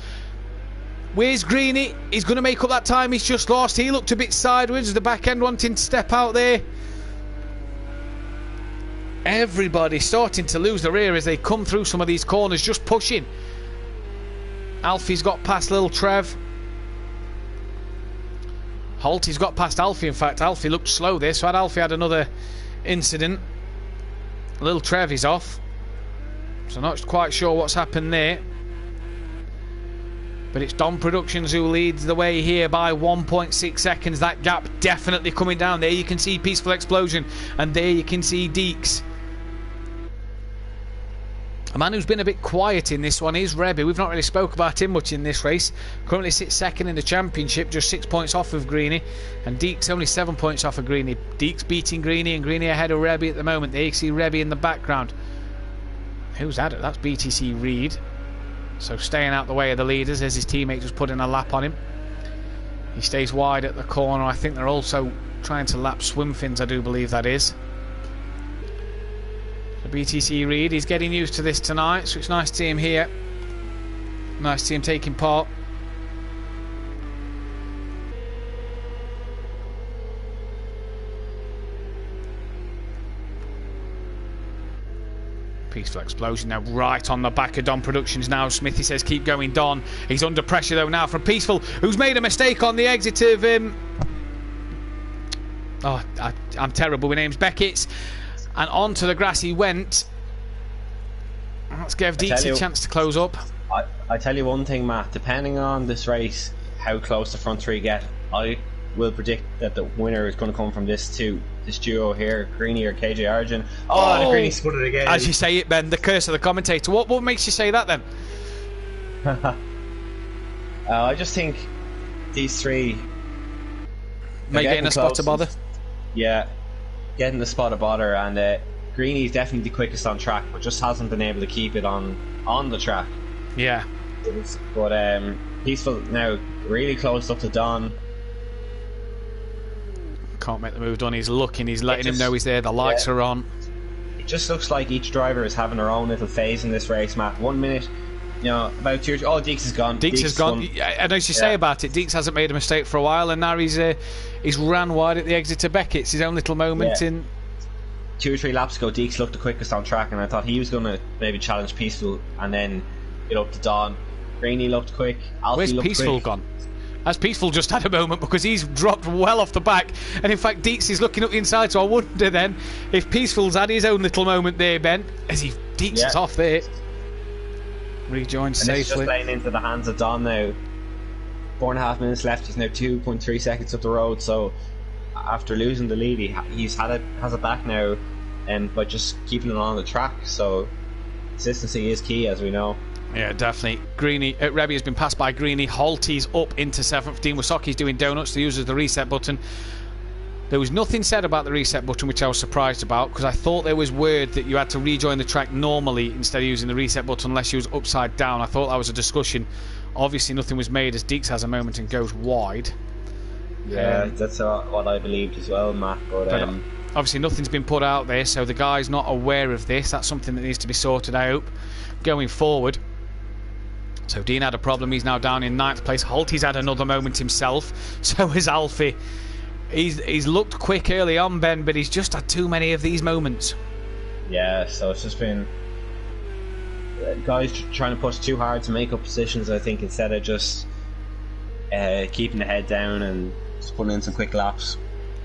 Where's Greeny? He's going to make up that time he's just lost. He looked a bit sideways, the back end wanting to step out there. Everybody starting to lose the rear as they come through some of these corners, just pushing. Alfie's got past Little Trev. Holty's got past Alfie, in fact. Alfie looked slow there, so Alfie had another incident. Little Trev is off. So not quite sure what's happened there. But it's Don Productions who leads the way here by 1.6 seconds. That gap definitely coming down. There you can see Peaceful Explosion. And there you can see Deeks. A man who's been a bit quiet in this one is Rebby. We've not really spoke about him much in this race. Currently sits 2nd in the championship, just 6 points off of Greeny. And Deeks only 7 points off of Greeny. Deeks beating Greeny and Greeny ahead of Rebby at the moment. There you see Rebby in the background. Who's at it? That's BTC Reed. So staying out the way of the leaders as his teammate just put in a lap on him. He stays wide at the corner. I think they're also trying to lap Swimfins, I do believe that is. So BTC Reed, he's getting used to this tonight, so it's nice to see him here. Nice to see him taking part. Peaceful Explosion now right on the back of Don Productions now. Smithy says keep going Don. He's under pressure though now from Peaceful, who's made a mistake on the exit of I'm terrible with names. Beckett's, and onto the grass he went. Let's give Deeks a chance to close up. I tell you one thing, Matt, depending on this race, how close the front 3 get, I will predict that the winner is going to come from this duo here, Greeny or KJ Arjun. The Greeny spun it again. As you say it, Ben, the curse of the commentator. What makes you say that then? I just think these 3 may get in a spot to bother. Yeah, getting the spot of bother, and Greeny's definitely the quickest on track, but just hasn't been able to keep it on the track. Yeah. But Peaceful now really close up to Don. Can't make the move, Don. He's looking, he's letting him know he's there, the lights are on. It just looks like each driver is having their own little phase in this race, Matt. 1 minute, about 2 oh, Deeks is gone. Deeks has gone. And as you say about it, Deeks hasn't made a mistake for a while, and now he's ran wide at the exit to Beckett. It's his own little moment in. 2 or 3 laps ago, Deeks looked the quickest on track, and I thought he was going to maybe challenge Peaceful and then get up to Don. Greeny looked quick. Alfie Where's looked Peaceful quick. gone? As Peaceful just had a moment because he's dropped well off the back, and in fact Deeks is looking up the inside, so I wonder then if Peaceful's had his own little moment there, Ben, as Deeks is off there. Rejoined safely. It's just playing into the hands of Don now. 4.5 minutes left. He's now 2.3 seconds up the road, so after losing the lead, he's has it back now, by just keeping it on the track. So consistency is key, as we know. Yeah, definitely. Greeny, Rebby has been passed by Greeny. Holty's up into 7th. Dean Wasoki's doing donuts. He uses the reset button. There was nothing said about the reset button, which I was surprised about, because I thought there was word that you had to rejoin the track normally instead of using the reset button unless you was upside down. I thought that was a discussion. Obviously nothing was made as Deeks has a moment and goes wide. Yeah, that's what I believed as well, Matt. But obviously nothing's been put out there, so the guy's not aware of this. That's something that needs to be sorted out going forward. So Dean had a problem. He's now down in 9th place. Holty's had another moment himself. So has Alfie. He's looked quick early on, Ben, but he's just had too many of these moments. Yeah, so it's just been guys trying to push too hard to make up positions, I think, instead of just keeping the head down and just putting in some quick laps.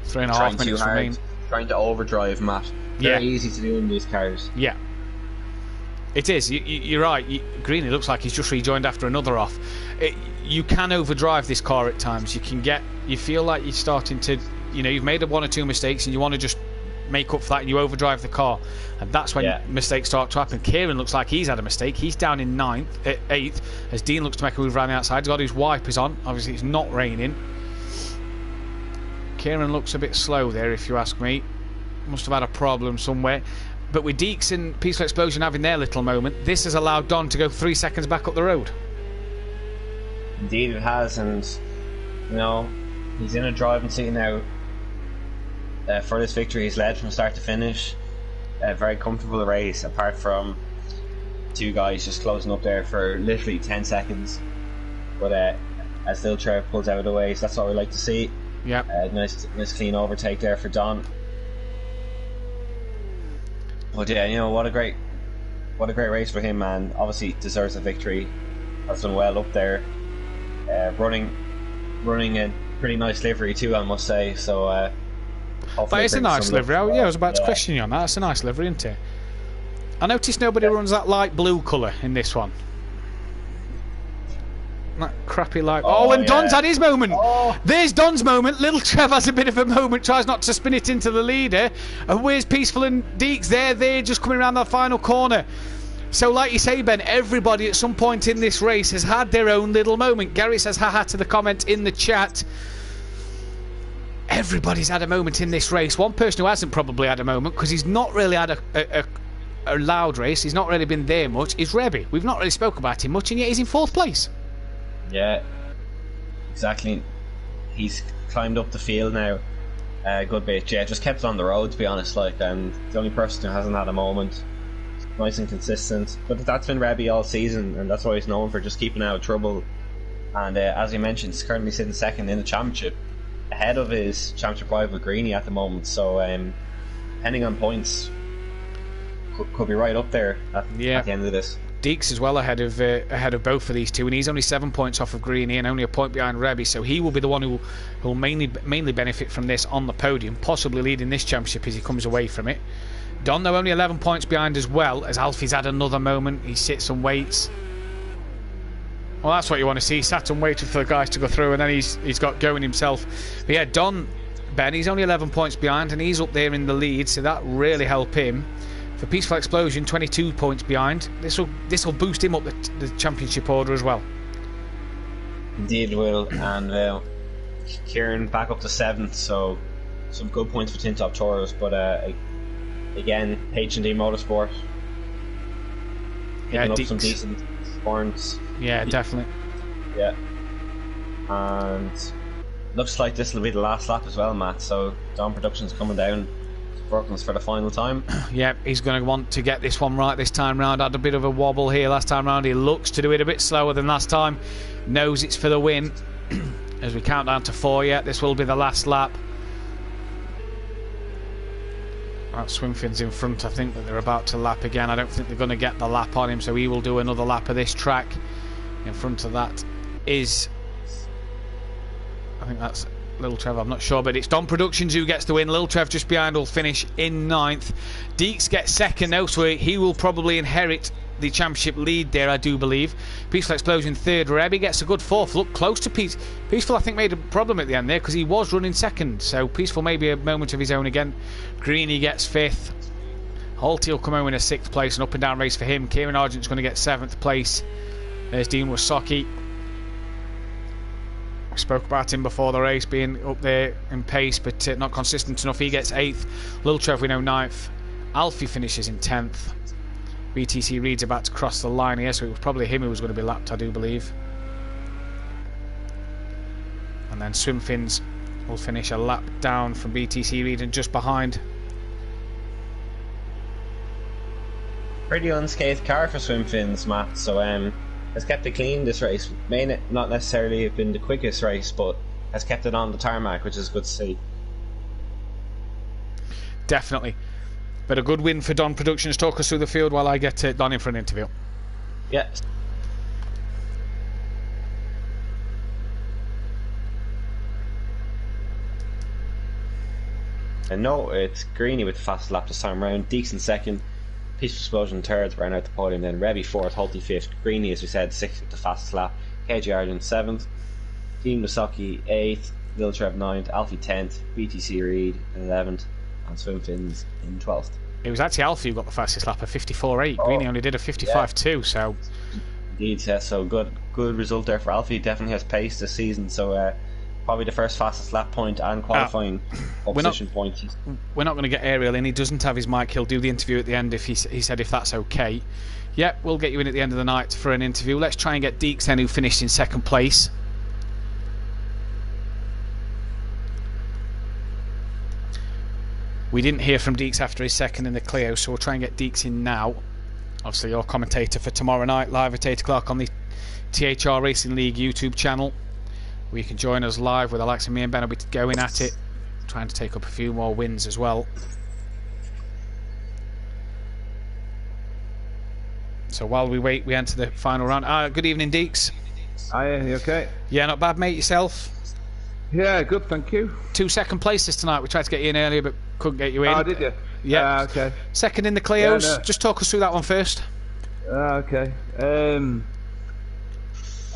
3.5 minutes remain. Trying to overdrive, Matt. Very easy to do in these cars. Yeah. It is. You're right. Greeny looks like he's just rejoined after another off. You can overdrive this car at times. You feel like you're starting to, you've made 1 or 2 mistakes and you want to just make up for that and you overdrive the car. And that's when mistakes start to happen. Kieran looks like he's had a mistake. He's down in 8th as Dean looks to make a move around the outside. He's got his wipers on. Obviously it's not raining. Kieran looks a bit slow there, if you ask me. Must have had a problem somewhere. But with Deeks and Peaceful Explosion having their little moment, this has allowed Don to go 3 seconds back up the road. Indeed it has, and he's in a driving seat now. For this victory, he's led from start to finish. A very comfortable race, apart from 2 guys just closing up there for literally 10 seconds. But as Dilcher pulls out of the way, so that's what we like to see. Yeah. Nice clean overtake there for Don. But yeah, what a great race for him, man. Obviously deserves a victory. Has done well up there. Running a pretty nice livery too, I must say. So but it's a nice livery. I was about to question you on that. It's a nice livery, isn't it? I noticed nobody runs that light blue colour in this one. That crappy light. And Don's had his moment. There's Don's moment. Little Trev has a bit of a moment, tries not to spin it into the leader. And where's Peaceful and Deeks? They're just coming around that final corner. So like you say, Ben, everybody at some point in this race has had their own little moment. Gary says haha to the comment in the chat. Everybody's had a moment in this race. One person who hasn't probably had a moment, because he's not really had a loud race, he's not really been there much, is Rebby. We've not really spoke about him much, and yet he's in 4th place. Yeah, exactly. He's climbed up the field now a good bit. Yeah, just kept it on the road, to be honest. The only person who hasn't had a moment. Nice and consistent. But that's been Rebby all season, and that's why he's known for just keeping out of trouble. And as you mentioned, he's currently sitting 2nd in the championship, ahead of his championship rival Greeny at the moment. So depending on points, could be right up there at the end of this. Deeks as well ahead of both of these two, and he's only 7 points off of Greeny and only a point behind Rebby, so he will be the one who will mainly benefit from this on the podium, possibly leading this championship as he comes away from it. Don, though, only 11 points behind as well, as Alfie's had another moment. He sits and waits. Well, that's what you want to see. He sat and waited for the guys to go through, and then he's got going himself. But yeah, Don, Ben, he's only 11 points behind, and he's up there in the lead, so that really help him. For Peaceful Explosion, 22 points behind. This will boost him up the championship order as well. Indeed it will. And Kieran back up to 7th, so some good points for Tin Top Tours, but again, H&D Motorsport picking up some decent points. Yeah, definitely. Yeah, and looks like this will be the last lap as well, Matt. So Dawn Productions coming down to Brooklands for the final time. Yeah, he's going to want to get this one right this time round. Had a bit of a wobble here last time round. He looks to do it a bit slower than last time. Knows it's for the win. As we count down to 4, this will be the last lap. Right, Swimfin's in front. I think that they're about to lap again. I don't think they're going to get the lap on him, so he will do another lap of this track. In front of that is, I think that's Little Trev, I'm not sure, but it's Don Productions who gets the win. Little Trev just behind will finish in 9th. Deeks gets 2nd though, so he will probably inherit the championship lead there, I do believe. Peaceful Explosion 3rd. Rebby gets a good 4th. Look close to Peaceful. I think made a problem at the end there because he was running 2nd, so Peaceful maybe a moment of his own again. Greeny gets 5th. Holty will come home in a 6th place, an up and down race for him. Kieran Argent's going to get 7th place. There's Dean Wasocki. We spoke about him before the race being up there in pace, but not consistent enough. He gets 8th. Lil Trev, we know, 9th. Alfie finishes in 10th. BTC Reed's about to cross the line here, so it was probably him who was going to be lapped, I do believe. And then Swimfins will finish a lap down from BTC Reed and just behind. Pretty unscathed car for Swimfins, Matt. So has kept it clean this race. May not necessarily have been the quickest race, but has kept it on the tarmac, which is good to see. Definitely. But a good win for Don Productions. Talk us through the field while I get Don in for an interview. Yeah. And no, it's Greeny with the fastest lap this time round. Deeks in 2nd. Peaceful Explosion 3rd, ran out the podium. Then Rebby 4th, Holty 5th. Greeny, as we said, 6th with the fastest lap. KG Argent 7th. Dean Wasocki 8th. Lil Trev 9th. Alfie 10th. BTC Reed 11th. And Swimfins in 12th. It was actually Alfie who got the fastest lap, a 54.8. Greeny only did a 55.2, so... Indeed, yeah, so good result there for Alfie. Definitely has pace this season, so probably the first fastest lap point and qualifying position point. We're not going to get Ariel in. He doesn't have his mic. He'll do the interview at the end if he said if that's okay. Yep, we'll get you in at the end of the night for an interview. Let's try and get Deeks then, who finished in 2nd place. We didn't hear from Deeks after his 2nd in the Clio, so we'll try and get Deeks in now. Obviously your commentator for tomorrow night, live at 8 o'clock on the THR Racing League YouTube channel, where you can join us live with the likes of me and Ben. Will be going at it, trying to take up a few more wins as well. So while we wait, we enter the final round. Good evening, Deeks. Hi, you okay? Yeah, not bad, mate. Yourself? Yeah, good, thank you. 2 second places tonight. We tried to get you in earlier, but couldn't get you in. Oh, did you? Yeah. Okay. 2nd in the Clios. Yeah, no. Just talk us through that one first. Okay.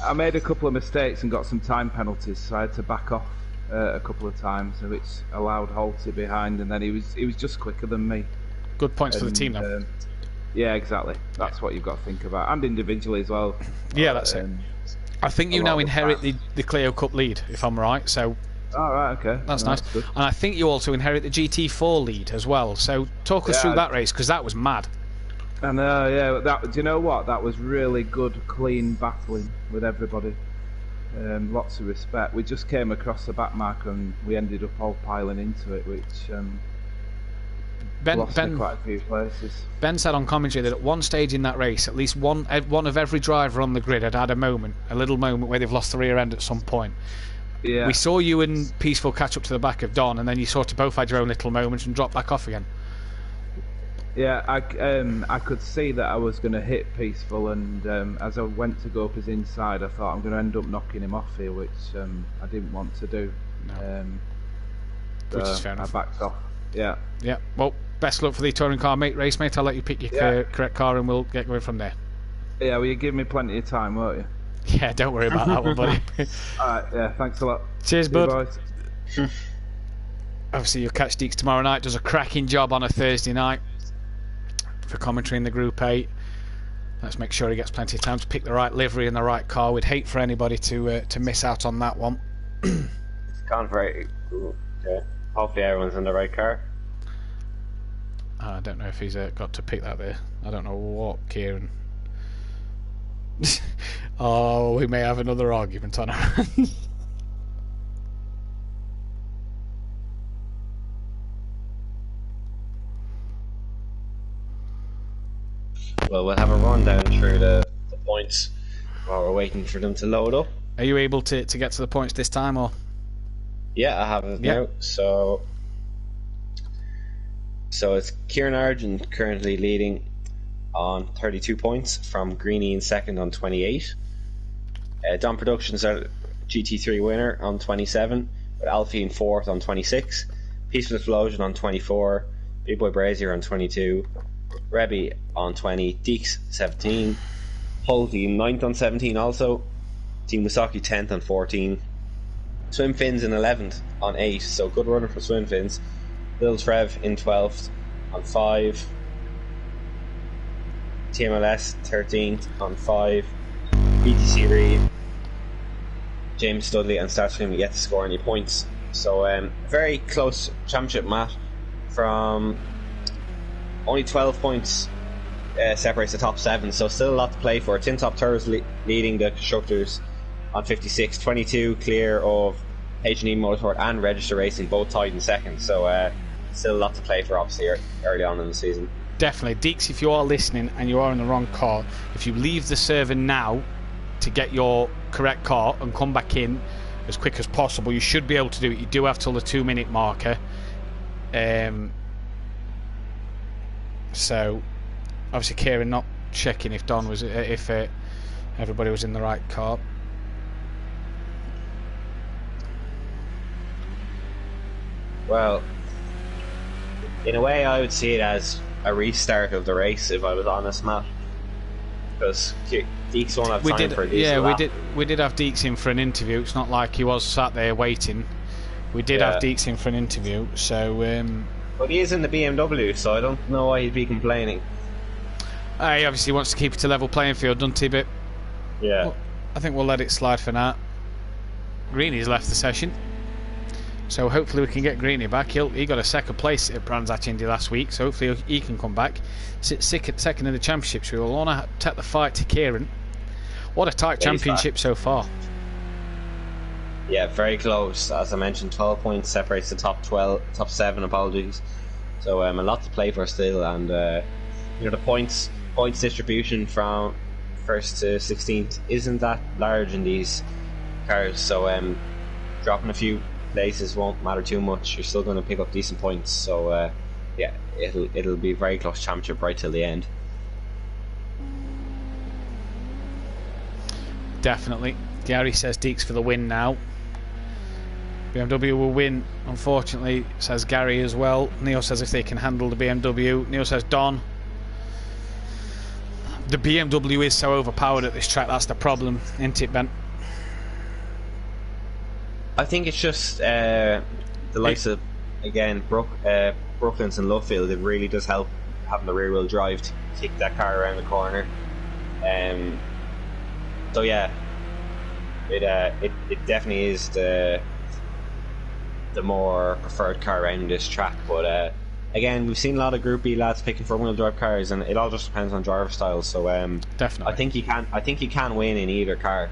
I made a couple of mistakes and got some time penalties, so I had to back off a couple of times, which allowed Holty behind, and then he was just quicker than me. Good points for the team, though. Yeah, exactly. That's what you've got to think about, and individually as well. Yeah, that's it. I think you now inherit the Clio Cup lead, if I'm right. So. Oh, right, okay. That's nice. That's and I think you also inherit the GT4 lead as well. So talk us through that race, because that was mad. I know, yeah. Do you know what? That was really good, clean battling with everybody. Lots of respect. We just came across the back mark and we ended up all piling into it, which lost me quite a few places. Ben said on commentary that at one stage in that race, at least one of every driver on the grid had a little moment where they've lost the rear end at some point. Yeah. We saw you and Peaceful catch up to the back of Don, and then you sort of both had your own little moments and dropped back off again. Yeah, I could see that I was going to hit Peaceful, and as I went to go up his inside, I thought I'm going to end up knocking him off here, which I didn't want to do. No. Which is fair enough. I backed off. Yeah. Yeah. Well, best luck for the touring car race, mate. I'll let you pick your correct car, and we'll get going from there. Yeah, well, you give me plenty of time, won't you? Yeah, don't worry about that one, buddy. Alright, yeah, thanks a lot. Cheers, bud. Bye. Obviously, you'll catch Deeks tomorrow night. Does a cracking job on a Thursday night for commentary in the Group 8. Let's make sure he gets plenty of time to pick the right livery and the right car. We'd hate for anybody to miss out on that one. It's gone very good. Okay. hopefully everyone's in the right car. I don't know if he's got to pick that there. I don't know what Kieran. Oh, we may have another argument on our hands. Well, we'll have a run down through the points while we're waiting for them to load up. Are you able to get to the points this time, or? Yeah, I have it now. So it's Kieran Argent currently leading on 32 points from Greenie in second on 28. Don Productions are GT3 winner on 27, with Alfie in fourth on 26. Peaceful Explosion on 24. Big Boy Brazier on 22. Rebby on 20. Deeks 17. Hulty 9th on 17 also. Team Wasaki 10th on 14. Swim Fins in 11th on 8, so good runner for Swim Fins. Lil Trev in 12th on 5. TMLS 13th on 5. BTC Reed, James Studley and Starscream yet to score any points. So very close championship, Matt. From only 12 points separates the top 7, so still a lot to play for. Tin Top Tours leading the constructors on 56, 22 clear of H&E Motorsport and Register Racing, both tied in second. So still a lot to play for, obviously, early on in the season. Definitely. Deeks, if you are listening and you are in the wrong car, if you leave the server now to get your correct car and come back in as quick as possible, you should be able to do it. You do have till the 2-minute marker. So obviously Kieran not checking if Don was if everybody was in the right car. Well, in a way I would see it as a restart of the race, if I was honest, Matt, because Deeks won't have time for a decent lap. we did have Deeks in for an interview. It's not like he was sat there waiting. We did have Deeks in for an interview, so but he is in the BMW, so I don't know why he'd be complaining. He obviously wants to keep it a level playing field, doesn't he? But yeah, well, I think we'll let it slide for now. Greenie's left the session, so hopefully we can get Greenie back. He got a second place at Brands Hatch Indy last week, so hopefully he can come back. Sit second in the championships. We will want to take the fight to Kieran. What a tight championship so far. Yeah, very close. As I mentioned, 12 points separates the top 7. Apologies. So a lot to play for still, and the points distribution from first to 16th isn't that large in these cars. So dropping a few places won't matter too much. You're still going to pick up decent points. So yeah, it'll be a very close championship right till the end. Definitely. Gary says Deeks for the win now. BMW will win, unfortunately, says Gary as well. Neil says if they can handle the BMW. Neil says Don. The BMW is so overpowered at this track, that's the problem, isn't it, Ben? I think it's just the likes of, again, Brooklands and Luffield. It really does help having the rear wheel drive to kick that car around the corner. So yeah, it definitely is the more preferred car around this track. But again, we've seen a lot of Group B lads picking front wheel drive cars, and it all just depends on driver style. So definitely, I think you can win in either car.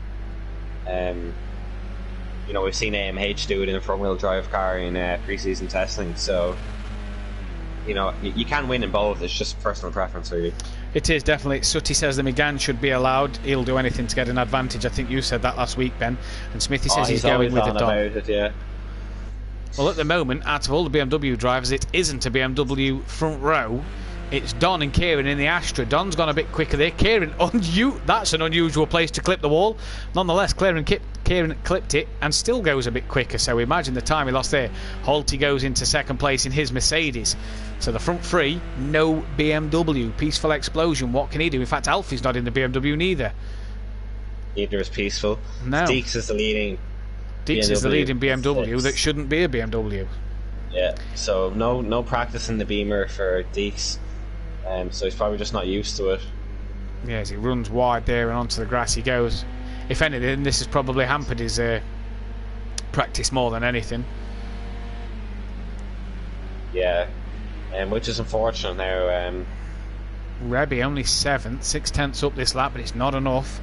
We've seen AMH do it in a front wheel drive car in pre-season testing. So you can win in both. It's just personal preference, really. It is, definitely. Sutty says the Megane should be allowed. He'll do anything to get an advantage. I think you said that last week, Ben. And Smithy says he's going with the Don. Well, at the moment, out of all the BMW drivers, it isn't a BMW front row. It's Don and Kieran in the Astra. Don's gone a bit quicker there. Kieran, that's an unusual place to clip the wall. Nonetheless, Kieran clipped it and still goes a bit quicker. So imagine the time he lost there. Holty goes into second place in his Mercedes. So the front three, no BMW. Peaceful Explosion, what can he do? In fact, Alfie's not in the BMW neither. Neither is Peaceful. No. Deeks is the leading BMW that shouldn't be a BMW. Yeah, so no practice in the Beamer for Deeks. So he's probably just not used to it. Yeah, as he runs wide there and onto the grass he goes. If anything, this has probably hampered his practice more than anything. Yeah, which is unfortunate now. Rebby only 7th, 6/10 up this lap, but it's not enough.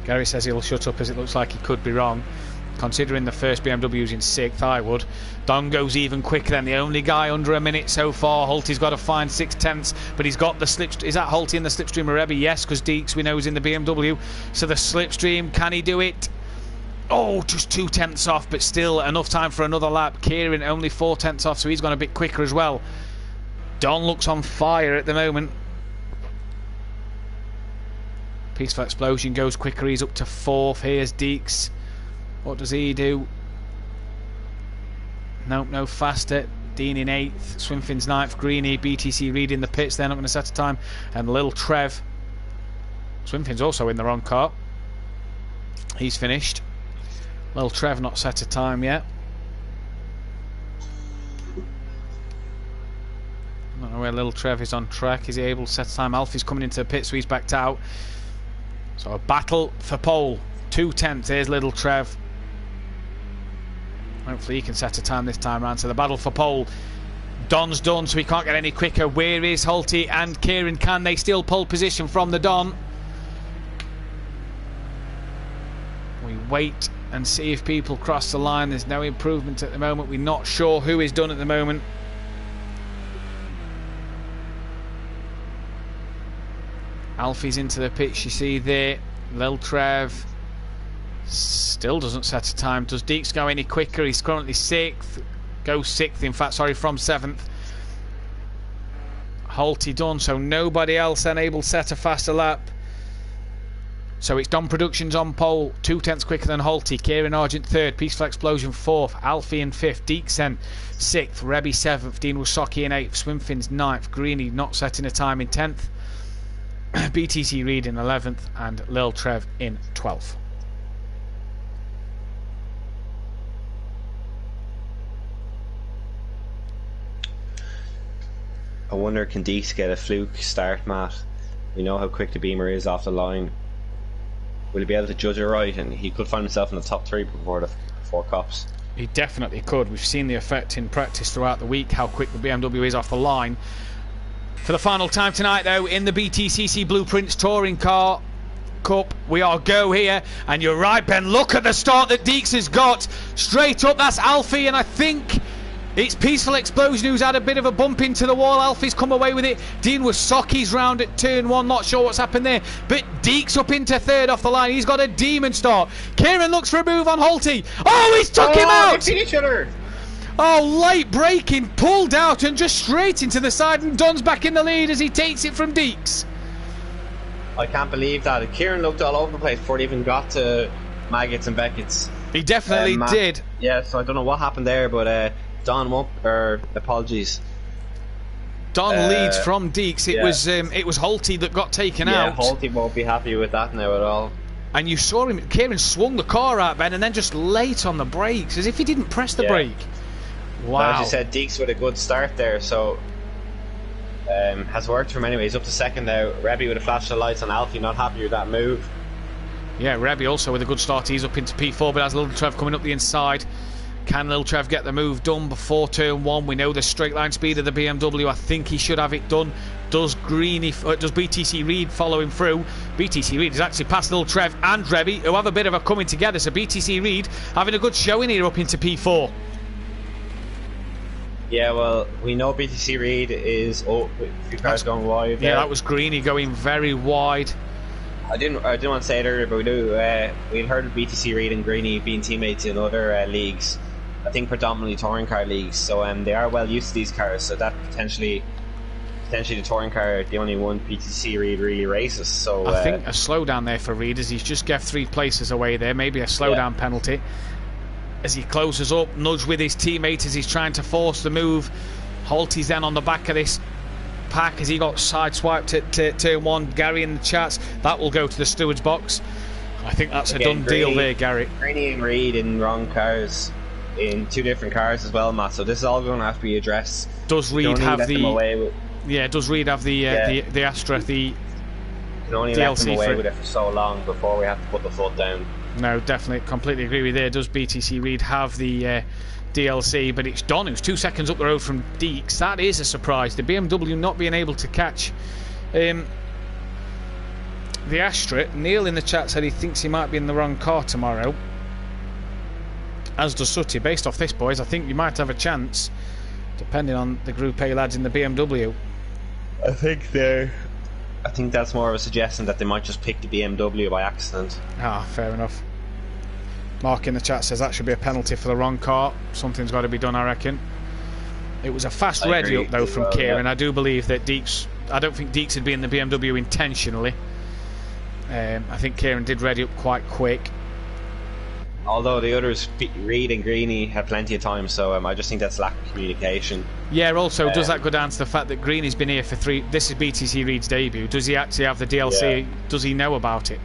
Gary says he'll shut up as it looks like he could be wrong. Considering the first BMW's in 6th, I would. Don goes even quicker than the only guy under a minute so far. Holty's got to find 6/10, but he's got the slipstream. Is that Holty in the slipstream of Rebby? Yes, because Deeks we know is in the BMW. So the slipstream, can he do it? Oh, just 2/10 off, but still enough time for another lap. Kieran only 4/10 off, so he's gone a bit quicker as well. Don looks on fire at the moment. Peaceful Explosion goes quicker, he's up to 4th. Here's Deeks. What does he do? Nope, no faster. Dean in 8th, Swinfin's 9th, Greeny, BTC Reed in the pits, they're not going to set a time, and Lil Trev. Swinfin's also in the wrong car. He's finished. Lil Trev not set a time yet. I don't know where Lil Trev is on track. Is he able to set a time? Alfie's coming into the pit, so he's backed out. So a battle for pole. 2/10. Here's Little Trev. Hopefully he can set a time this time round. So the battle for pole. Don's done, so he can't get any quicker. Where is Holty and Kieran? Can they steal pole position from the Don? We wait and see if people cross the line. There's no improvement at the moment. We're not sure who is done at the moment. Alfie's into the pitch, you see there. Lil Trev still doesn't set a time. Does Deeks go any quicker? He's currently 6th. Goes 6th, in fact, sorry, from 7th. Holty done, so nobody else then able to set a faster lap. So it's Don Productions on pole, 2/10 quicker than Holty. Kieran Argent 3rd, Peaceful Explosion 4th, Alfie in 5th, Deeksen 6th, Rebby 7th, Dean Wasocki in 8th, Swinfin's 9th, Greeny not setting a time in 10th. BTC Reed in 11th and Lil Trev in 12th. I wonder, can Deeks get a fluke start, Matt? We know how quick the Beamer is off the line. Will he be able to judge it right? And he could find himself in the top 3 before the 4 cops. He definitely could. We've seen the effect in practice throughout the week, how quick the BMW is off the line. For the final time tonight, though, in the BTCC Blueprints Touring Car Cup, we are go here. And you're right, Ben, look at the start that Deeks has got. Straight up, that's Alfie, and I think it's Peaceful Explosion who's had a bit of a bump into the wall. Alfie's come away with it. Dean Wasocki's round at turn 1, not sure what's happened there. But Deeks up into 3rd off the line. He's got a demon start. Kieran looks for a move on Holty. Oh, he's took him out! They've seen each other! Oh, late braking, pulled out and just straight into the side, and Don's back in the lead as he takes it from Deeks. I can't believe that. Kieran looked all over the place before he even got to Maggots and Beckett's. He definitely did. Yeah, so I don't know what happened there, but Don won't, or apologies. Don leads from Deeks. It was Holty that got taken out. Yeah, Holty won't be happy with that now at all. And you saw him, Kieran swung the car out, Ben, and then just late on the brakes, as if he didn't press the brake. Wow. As you said, Deeks with a good start there, so has worked for him anyway. He's up to 2nd now. Rebby with a flash of lights on Alfie, not happy with that move. Yeah, Rebby also with a good start. He's up into P4, but has Lil Trev coming up the inside. Can Lil Trev get the move done before turn 1? We know the straight line speed of the BMW. I think he should have it done. Does BTC Reed follow him through? BTC Reed has actually passed Lil Trev and Rebby, who have a bit of a coming together. So BTC Reed having a good showing here up into P4. Yeah, well, we know BTC Reed is a few cars going wide. Yeah, that was Greeny going very wide. I didn't want to say it earlier, but we've heard of BTC Reed and Greeny being teammates in other leagues. I think predominantly touring car leagues. So they are well used to these cars. So that potentially the touring car, the only one BTC Reed really races. So I think a slowdown there for Reed as he's just gave 3 places away there. Maybe a slowdown penalty. As he closes up, nudge with his teammate as he's trying to force the move. Holty's then on the back of this pack as he got sideswiped at turn 1. Gary in the chats, that will go to the steward's box. I think that's a done deal there, Gary. Greeny and Reed in wrong cars, in 2 different cars as well, Matt. So this is all going to have to be addressed. Does Reed have the? Yeah, does Reed have the Astra? The can only let them away with it for so long before we have to put the foot down. No, definitely, completely agree with you there. Does BTC Reed have the DLC, but it's Don who's 2 seconds up the road from Deeks. That is a surprise. The BMW not being able to catch the Astra. Neil in the chat said he thinks he might be in the wrong car tomorrow, as does Sutty. Based off this, boys, I think you might have a chance, depending on the Group A lads in the BMW. I think that's more of a suggestion that they might just pick the BMW by accident. Ah, fair enough. Mark in the chat says that should be a penalty for the wrong car. Something's got to be done, I reckon. It was a fast ready up though from Kieran. I do believe that Deeks, I don't think Deeks would be in the BMW intentionally. I think Kieran did ready up quite quick. Although the others, Reed and Greeny, had plenty of time, so I just think that's lack of communication. Yeah, also, does that go down to the fact that Greeny's been here for 3... This is BTC Reed's debut. Does he actually have the DLC? Yeah. Does he know about it?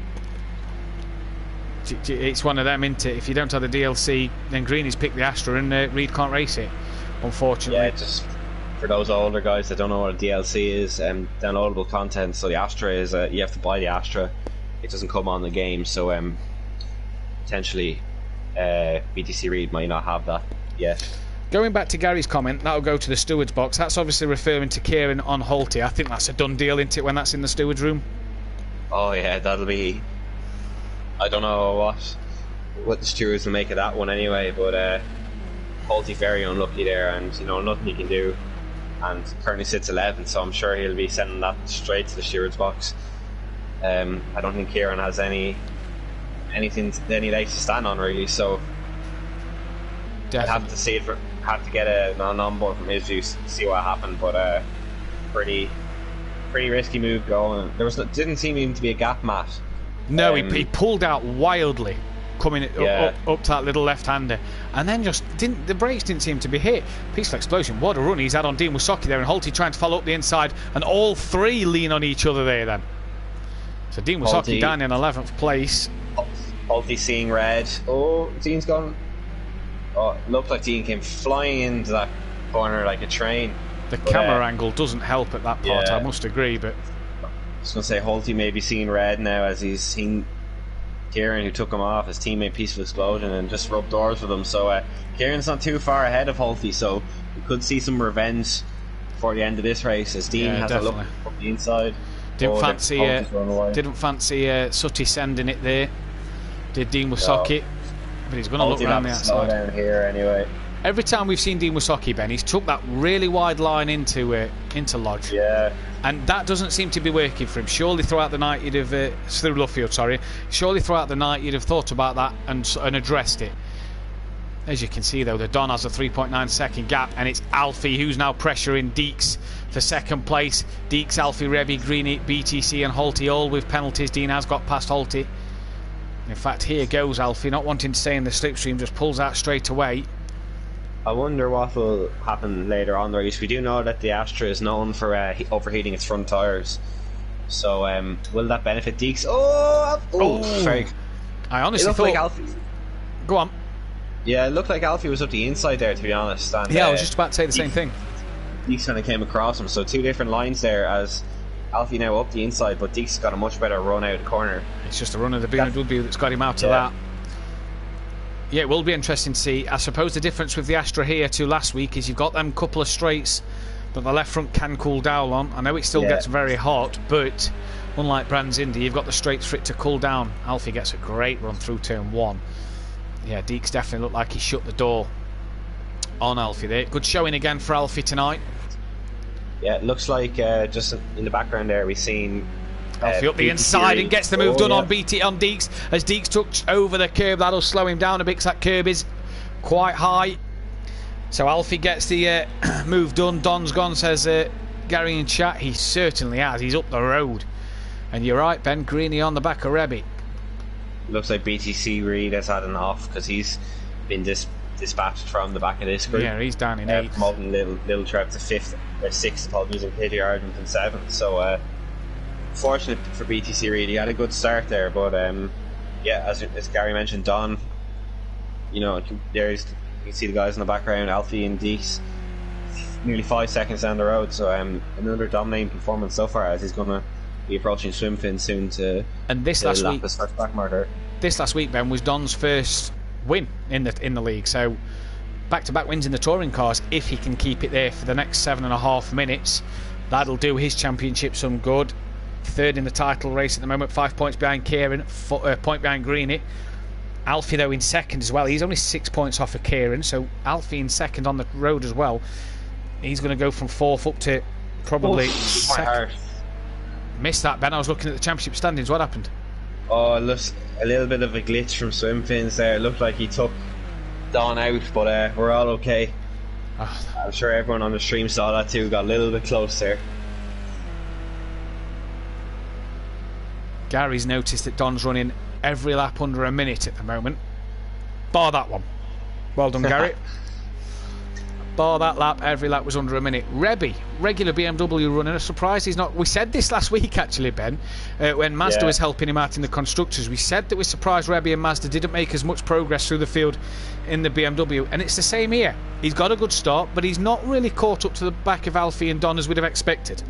It's one of them, isn't it? If you don't have the DLC, then Greeny's picked the Astra and Reed can't race it, unfortunately. Yeah, just for those older guys that don't know what a DLC is, downloadable content. So the Astra is, you have to buy the Astra. It doesn't come on the game, so potentially BTC Reed might not have that yet. Going back to Gary's comment, that'll go to the steward's box. That's obviously referring to Kieran on Holty. I think that's a done deal, isn't it, when that's in the steward's room? Oh yeah, that'll be... I don't know what the stewards will make of that one anyway, but Holty very unlucky there, and nothing he can do, and currently sits 11, so I'm sure he'll be sending that straight to the steward's box. I don't think Kieran has any legs to stand on really, so definitely. I'd have to see it have to get an on-board from his view to see what happened, but pretty risky move going. Didn't seem even to be a gap, Matt. No, he pulled out wildly coming up to that little left-hander, and then just the brakes didn't seem to be hit. Peaceful explosion. What a run he's had on Dean Wasocki there, and Holty trying to follow up the inside, and all three lean on each other there then. So Dean Wasocki down in 11th place. Holty seeing red. Oh, Dean's gone. Oh, it looked like Dean came flying into that corner like a train. The camera angle doesn't help at that part, I must agree, but I was going to say Holty may be seeing red now as he's seen Kieran, who took him off, his teammate Peaceful Explosion, and just rubbed doors with him. So Kieran's not too far ahead of Holty, so we could see some revenge before the end of this race as Dean has definitely a look from the inside. Didn't fancy Sutty sending it there. Did Dean Wasocki, but he's going to look around the outside. Down here anyway. Every time we've seen Dean Wasocki, Ben, he's took that really wide line into Lodge. Yeah. And that doesn't seem to be working for him. Surely throughout the night you'd have through Luffield, sorry. Surely throughout the night you'd have thought about that and addressed it. As you can see though, the Don has a 3.9 second gap, and it's Alfie who's now pressuring Deeks for second place. Deeks, Alfie, Rebby, Greeny, BTC and Holty all with penalties. Dean has got past Holty. In fact, here goes Alfie, not wanting to stay in the slipstream, just pulls out straight away. I wonder what will happen later on the race. We do know that the Astra is known for overheating its front tyres. So will that benefit Deeks? Sorry. I honestly thought... like Alfie... Go on. Yeah, it looked like Alfie was up the inside there, to be honest. And, yeah, I was just about to say the same thing. Deeks kind of came across him, so two different lines there as Alfie now up the inside, but Deeks got a much better run out of the corner. It's just a run of the BMW that's got him out of that. Yeah, it will be interesting to see. I suppose the difference with the Astra here to last week is you've got them couple of straights that the left front can cool down on. I know it still gets very hot, but unlike Brands Indy, you've got the straights for it to cool down. Alfie gets a great run through turn 1. Yeah, Deeks definitely looked like he shut the door on Alfie there. Good showing again for Alfie tonight. Yeah, it looks like just in the background there we've seen Alfie up the inside and gets the move done on Deeks as Deeks touched over the curb. That'll slow him down a bit because that curb is quite high. So Alfie gets the move done. Don's gone, says Gary in chat. He certainly has. He's up the road. And you're right, Ben. Greeny on the back of Rebby. Looks like BTC Reed has had an off because he's been dispatched from the back of this group. Yeah, he's down in 8th. Promoting little Trev to 5th or 6th, apologies, and THR Racing in 7th. So fortunate for BTC Reed. He had a good start there, but yeah, as Gary mentioned, Don, you know, you can see the guys in the background, Alfie and Deeks, nearly 5 seconds down the road. So another dominating performance so far, as he's going to be approaching Swimfin soon to. And this last week, Ben, was Don's first win in the league. So back-to-back wins in the touring cars. If he can keep it there for the next 7.5 minutes, that'll do his championship some good. Third in the title race at the moment, 5 points behind Kieran, point behind Greeny. Alfie though in second as well. He's only 6 points off of Kieran, so Alfie in second on the road as well. He's going to go from fourth up to probably second. Missed that, Ben. I was looking at the championship standings. What happened? Oh, look, a little bit of a glitch from Swim Fins there. It looked like he took Don out, but we're all okay. I'm sure everyone on the stream saw that too. Got a little bit close there. Gary's noticed that Don's running every lap under a minute at the moment. Bar that one. Well done, Gary. Bar that lap, every lap was under a minute. Rebby, regular BMW running, a surprise he's not. We said this last week actually, Ben, when Mazda was helping him out in the constructors. We said that we're surprised Rebby and Mazda didn't make as much progress through the field in the BMW, and it's the same here. He's got a good start, but he's not really caught up to the back of Alfie and Don as we'd have expected.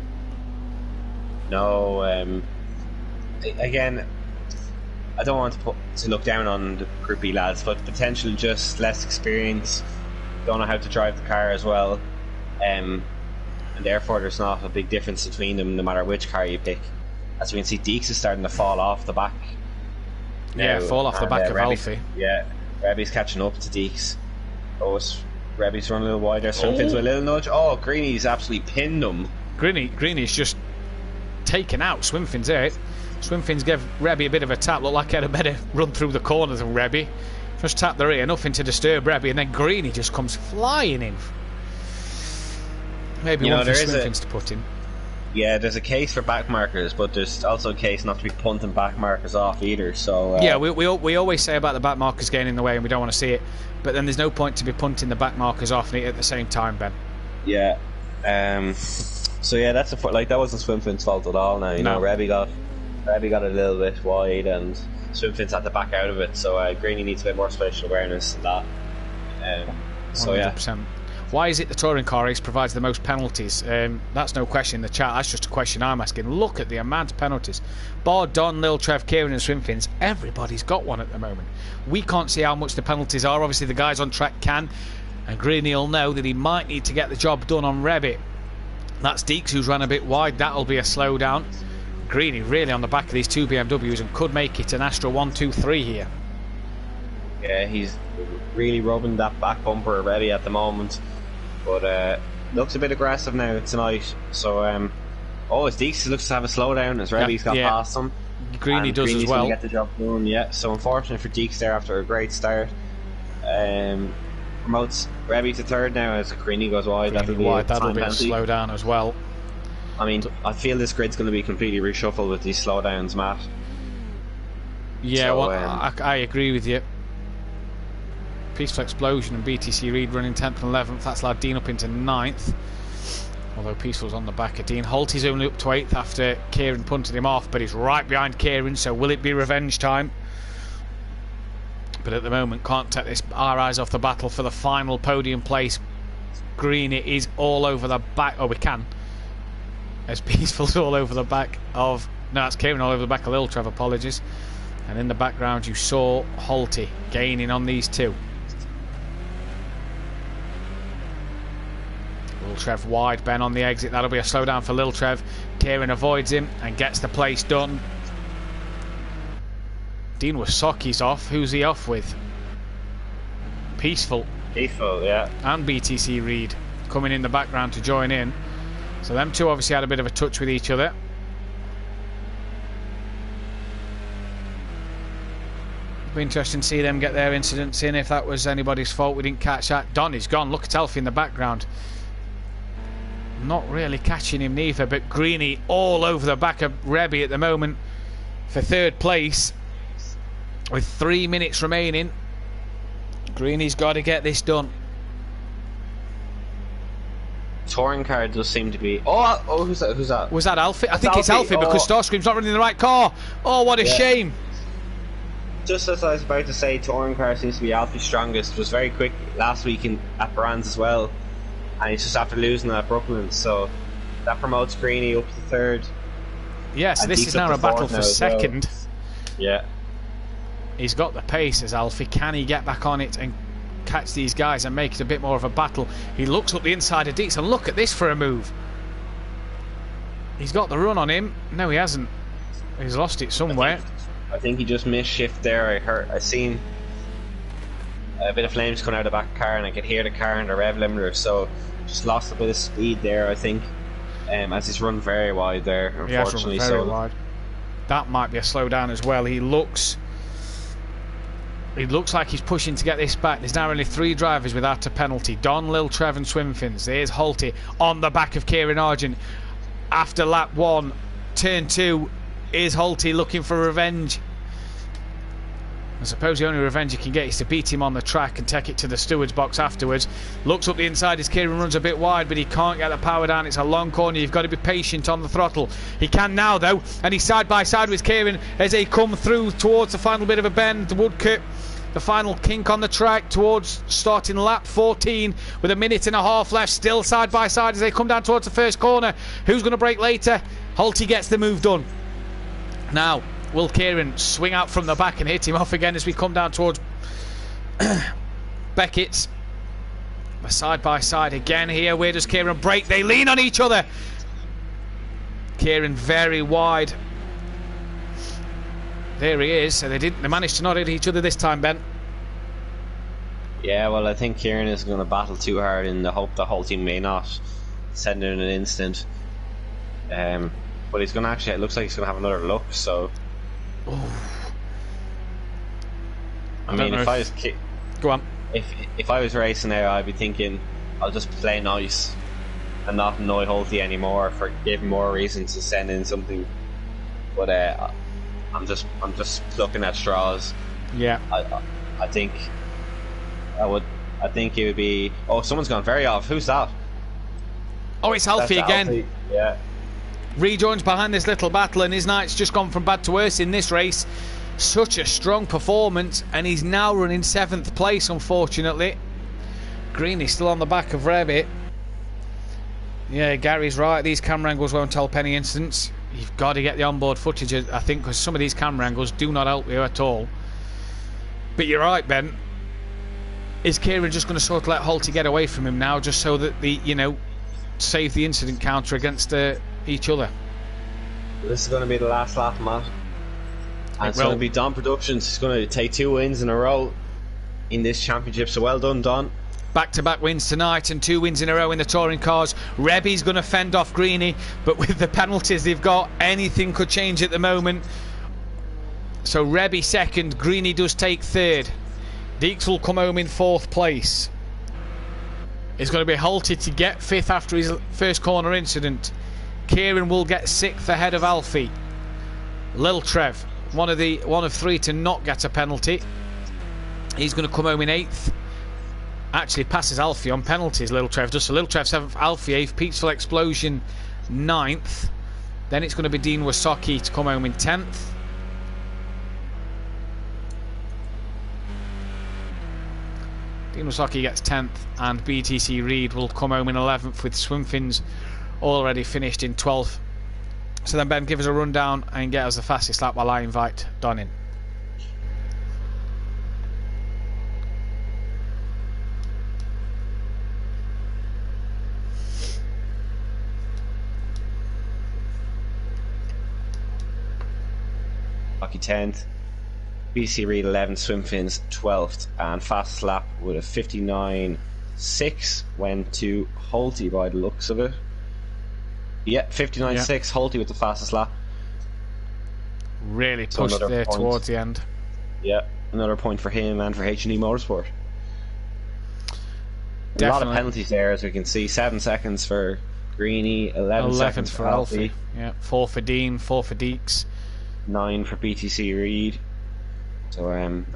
No, again, I don't want to look down on the Group E lads, but potentially just less experience, don't know how to drive the car as well, and therefore there's not a big difference between them no matter which car you pick. As we can see, Deeks is starting to fall off the back. Yeah, fall off the back of Alfie. Yeah, Rebby's catching up to Deeks. Rebby's running a little wider, Swimfin's with a little nudge. Oh, Greeny's absolutely pinned him. Greeny's just taken out Swimfin's there. Swimfin's gave Rebby a bit of a tap. Looked like he had a better run through the corner than Rebby. Just tapped the rear, nothing to disturb Rebby, and then Greeny just comes flying in. Maybe one for Swimfin's to put in. Yeah, there's a case for back markers, but there's also a case not to be punting back markers off either. So yeah, we always say about the back markers getting in the way, and we don't want to see it. But then there's no point to be punting the back markers off at the same time, Ben. Yeah. So yeah, that's that wasn't Swimfin's fault at all. Now you know, Rebby got a little bit wide, and Swimfin's had to back out of it. So Greeny needs a bit more spatial awareness than that. So 100%. Yeah. Why is it the touring car race provides the most penalties? That's no question in the chat. That's just a question I'm asking. Look at the amount of penalties. Bar, Don, Lil, Trev, Kieran and Swimfins, everybody's got one at the moment. We can't see how much the penalties are. Obviously the guys on track can, and Greeny will know that he might need to get the job done on Rebbit. That's Deeks who's ran a bit wide. That'll be a slowdown. Greeny really on the back of these two BMWs and could make it an Astra 1, 2, 3 here. Yeah, he's really rubbing that back bumper already at the moment. But looks a bit aggressive now tonight. So, as Deeks looks to have a slowdown as Rebby's got past him. Greeny does as well. Get the job done, yeah. So unfortunate for Deeks there after a great start. Promotes Rebby to third now as Greeny goes wide. That'll be a slowdown as well. I mean, I feel this grid's going to be completely reshuffled with these slowdowns, Matt. Yeah, so, I agree with you. Peaceful Explosion and BTC Reed running 10th and 11th. That's allowed Dean up into 9th. Although Peaceful's on the back of Dean. Holty's only up to 8th after Kieran punted him off, but he's right behind Kieran, so will it be revenge time? But at the moment, can't take our eyes off the battle for the final podium place. Greeny is all over the back. Oh, we can. As Peaceful's all over the back of... No, that's Kieran all over the back of Lil Trev, apologies. And in the background, you saw Holty gaining on these two. Lil Trev wide, Ben on the exit. That'll be a slowdown for Lil Trev. Kieran avoids him and gets the place done. Dean Wasocki's off. Who's he off with? Peaceful. Peaceful, yeah. And BTC Reed coming in the background to join in. So them two obviously had a bit of a touch with each other. It'll be interesting to see them get their incidents in, if that was anybody's fault. We didn't catch that. Don is gone. Look at Alfie in the background. Not really catching him neither, but Greeny all over the back of Rebby at the moment for third place with 3 minutes remaining. Greeny's got to get this done. Touring car does seem to be... Oh, who's that? Was that Alfie? I think it's Alfie because Starscream's not running the right car. Oh, what a shame. Just as I was about to say, touring car seems to be Alfie's strongest. It was very quick last week at Brands as well. And he's just after losing at Brooklyn, so that promotes Greeny up to third. Yeah, so this is now a battle for second. Yeah. He's got the pace as Alfie. Can he get back on it and catch these guys and make it a bit more of a battle. He looks up the inside of Deeks, and look at this for a move. He's got the run on him. No, he hasn't. He's lost it somewhere. I think he just missed shift there. I seen a bit of flames coming out of the back car, and I could hear the car in the rev limiter, so just lost a bit of speed there, I think. As he's run very wide there, unfortunately. He has run very wide. That might be a slowdown as well. He looks like he's pushing to get this back. There's now only 3 drivers without a penalty. Don, Lil, Trev and Swimfins. There's Holty on the back of Kieran Argent. After lap 1, turn 2, is Holty looking for revenge. I suppose the only revenge he can get is to beat him on the track and take it to the steward's box afterwards. Looks up the inside as Kieran runs a bit wide, but he can't get the power down. It's a long corner. You've got to be patient on the throttle. He can now, though, and he's side by side with Kieran as they come through towards the final bit of a bend. The Woodcut, the final kink on the track towards starting lap 14 with 1.5 minutes left. Still side by side as they come down towards the first corner. Who's going to brake later? Holty gets the move done. Now, will Kieran swing out from the back and hit him off again as we come down towards Beckett's? We're side by side again here. Where does Kieran brake? They lean on each other. Kieran very wide. There he is. So they managed to not hit each other this time, Ben. Yeah, well, I think Kieran is going to battle too hard in the hope the whole team may not send in an instant. But he's going to actually, it looks like he's going to have another look, so. I mean, if I was go on. If I was racing there, I'd be thinking I'll just play nice and not annoy Holty anymore for giving more reasons to send in something. But I'm just plucking at straws. Yeah. I think it would be. Oh, someone's gone very off. Who's that? Oh, it's Alfie again. Alfie. Yeah. Rejoins behind this little battle, and his night's just gone from bad to worse in this race. Such a strong performance, and he's now running 7th place, unfortunately. Greeny's still on the back of Rabbit. Yeah, Gary's right. These camera angles won't help any instance. You've got to get the onboard footage, I think, because some of these camera angles do not help you at all. But you're right, Ben. Is Kieran just going to sort of let Holty get away from him now, just so that save the incident counter against each other? This is going to be the last lap, Matt. And it's going to be Don Productions. He's going to take 2 wins in a row in this championship. So well done, Don. Back-to-back wins tonight and 2 wins in a row in the touring cars. Rebby's going to fend off Greeny, but with the penalties they've got, anything could change at the moment. So Rebby 2nd, Greeny does take 3rd. Deeks will come home in 4th place. It's going to be Holty to get 5th after his first corner incident. Kieran will get 6th ahead of Alfie. Lil Trev, one of 3 to not get a penalty. He's going to come home in 8th. Actually passes Alfie on penalties, Lil Trev does. So Lil Trev 7th, Alfie 8th, Peatsville Explosion 9th. Then it's going to be Dean Wasaki to come home in 10th. Dean Wasaki gets 10th, and BTC Reed will come home in 11th, with Swimfins already finished in 12th. So then, Ben, give us a rundown and get us the fastest lap while I invite Don in. Lucky 10th, BC Reed 11th, Swimfins 12th, and fastest lap with a 59.6 went to Holty by the looks of it. Yeah, 59.6, Holty with the fastest lap. Really pushed there towards the end. Yeah, another point for him and for H&E Motorsport. Definitely. A lot of penalties there, as we can see. 7 seconds for Greeny, 11 seconds for Alfie. Yeah, 4 for Dean, 4 for Deeks. 9 for BTC Reed. So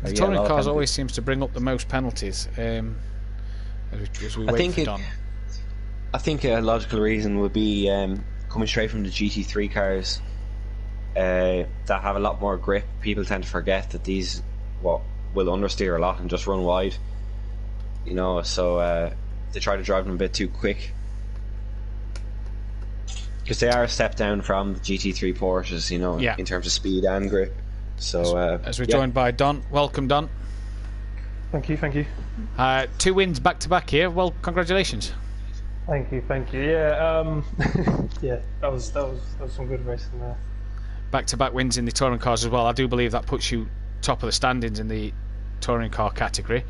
the touring cars always seems to bring up the most penalties as we wait for Don. I think a logical reason would be coming straight from the GT3 cars that have a lot more grip. People tend to forget that these will understeer a lot and just run wide, so they try to drive them a bit too quick, because they are a step down from the GT3 Porsches, in terms of speed and grip. So as we're joined by Don. Welcome, Don. Thank you, thank you. 2 wins back to back here. Well, congratulations. Thank you, thank you. Yeah, yeah, that was some good racing there. Back to back wins in the touring cars as well. I do believe that puts you top of the standings in the touring car category.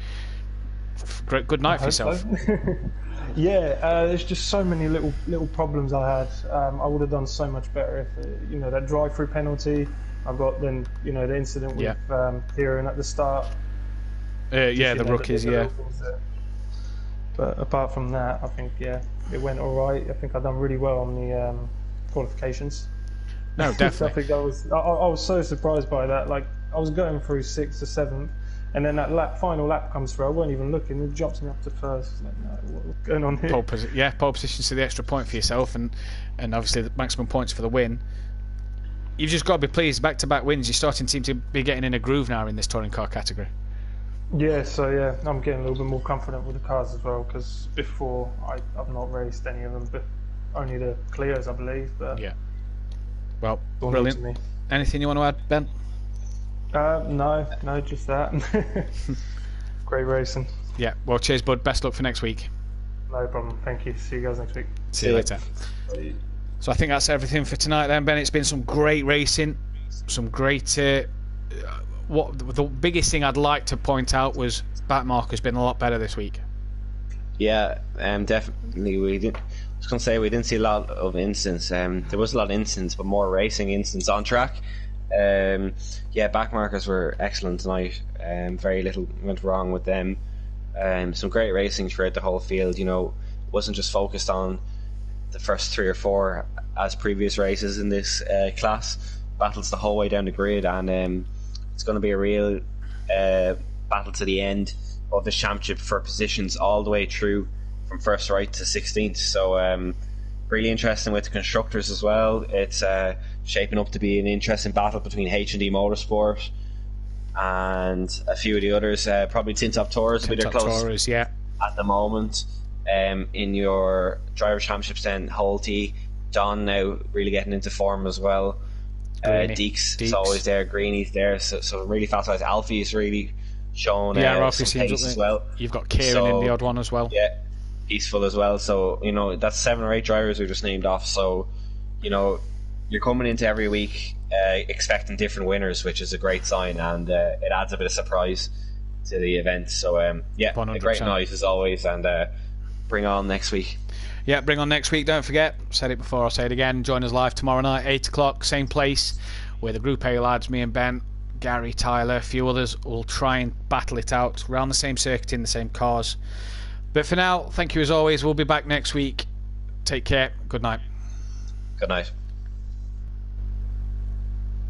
Great, good night for yourself. So. Yeah, there's just so many little problems I had. I would have done so much better if that drive-through penalty. I've got then the incident with Kieran at the start. Yeah, the rookies. Yeah. But apart from that, I think it went all right. I think I've done really well on the qualifications. No, definitely. I think I was so surprised by that. Like I was going through 6th or 7th. And then that final lap comes through. I wasn't even looking. It drops me up to first. Like, no, what's going on here? Pole position to the extra point for yourself, and obviously the maximum points for the win. You've just got to be pleased. Back-to-back wins. You're starting to be getting in a groove now in this touring car category. Yeah, so I'm getting a little bit more confident with the cars as well. Because before I've not raced any of them, but only the Clios, I believe. But yeah. Well, brilliant. Anything you want to add, Ben? No, just that. Great racing. Yeah, well, cheers, bud. Best luck for next week. No problem. Thank you. See you guys next week. See you later. Bye. So I think that's everything for tonight then, Ben. It's been some great racing, some great... what the biggest thing I'd like to point out was backmark has been a lot better this week. Yeah, definitely. I was going to say we didn't see a lot of incidents. There was a lot of incidents, but more racing incidents on track. Backmarkers were excellent tonight. Very little went wrong with them. Some great racing throughout the whole field. Wasn't just focused on the first 3 or 4 as previous races in this class. Battles the whole way down the grid, and it's going to be a real battle to the end of the championship for positions all the way through from first right to 16th. So really interesting with the constructors as well. It's shaping up to be an interesting battle between H&D Motorsport and a few of the others. Probably Tintop Tours will be their close at the moment. In your driver championships then, Holty, Don now really getting into form as well. Deeks is always there, Greeny's there, so really fast guys. Alfie's really shown some pace as well. You've got Kieran in the odd one as well. Yeah, peaceful as well. So that's 7 or 8 drivers we just named off. So you're coming into every week expecting different winners, which is a great sign, and it adds a bit of surprise to the event. So 100%. A great night as always, and bring on next week. Yeah, bring on next week. Don't forget, said it before, I'll say it again. Join us live tomorrow night, 8 o'clock, same place, where the Group A lads, me and Ben, Gary, Tyler, a few others, will try and battle it out around the same circuit in the same cars. But for now, thank you as always. We'll be back next week. Take care. Good night. Good night.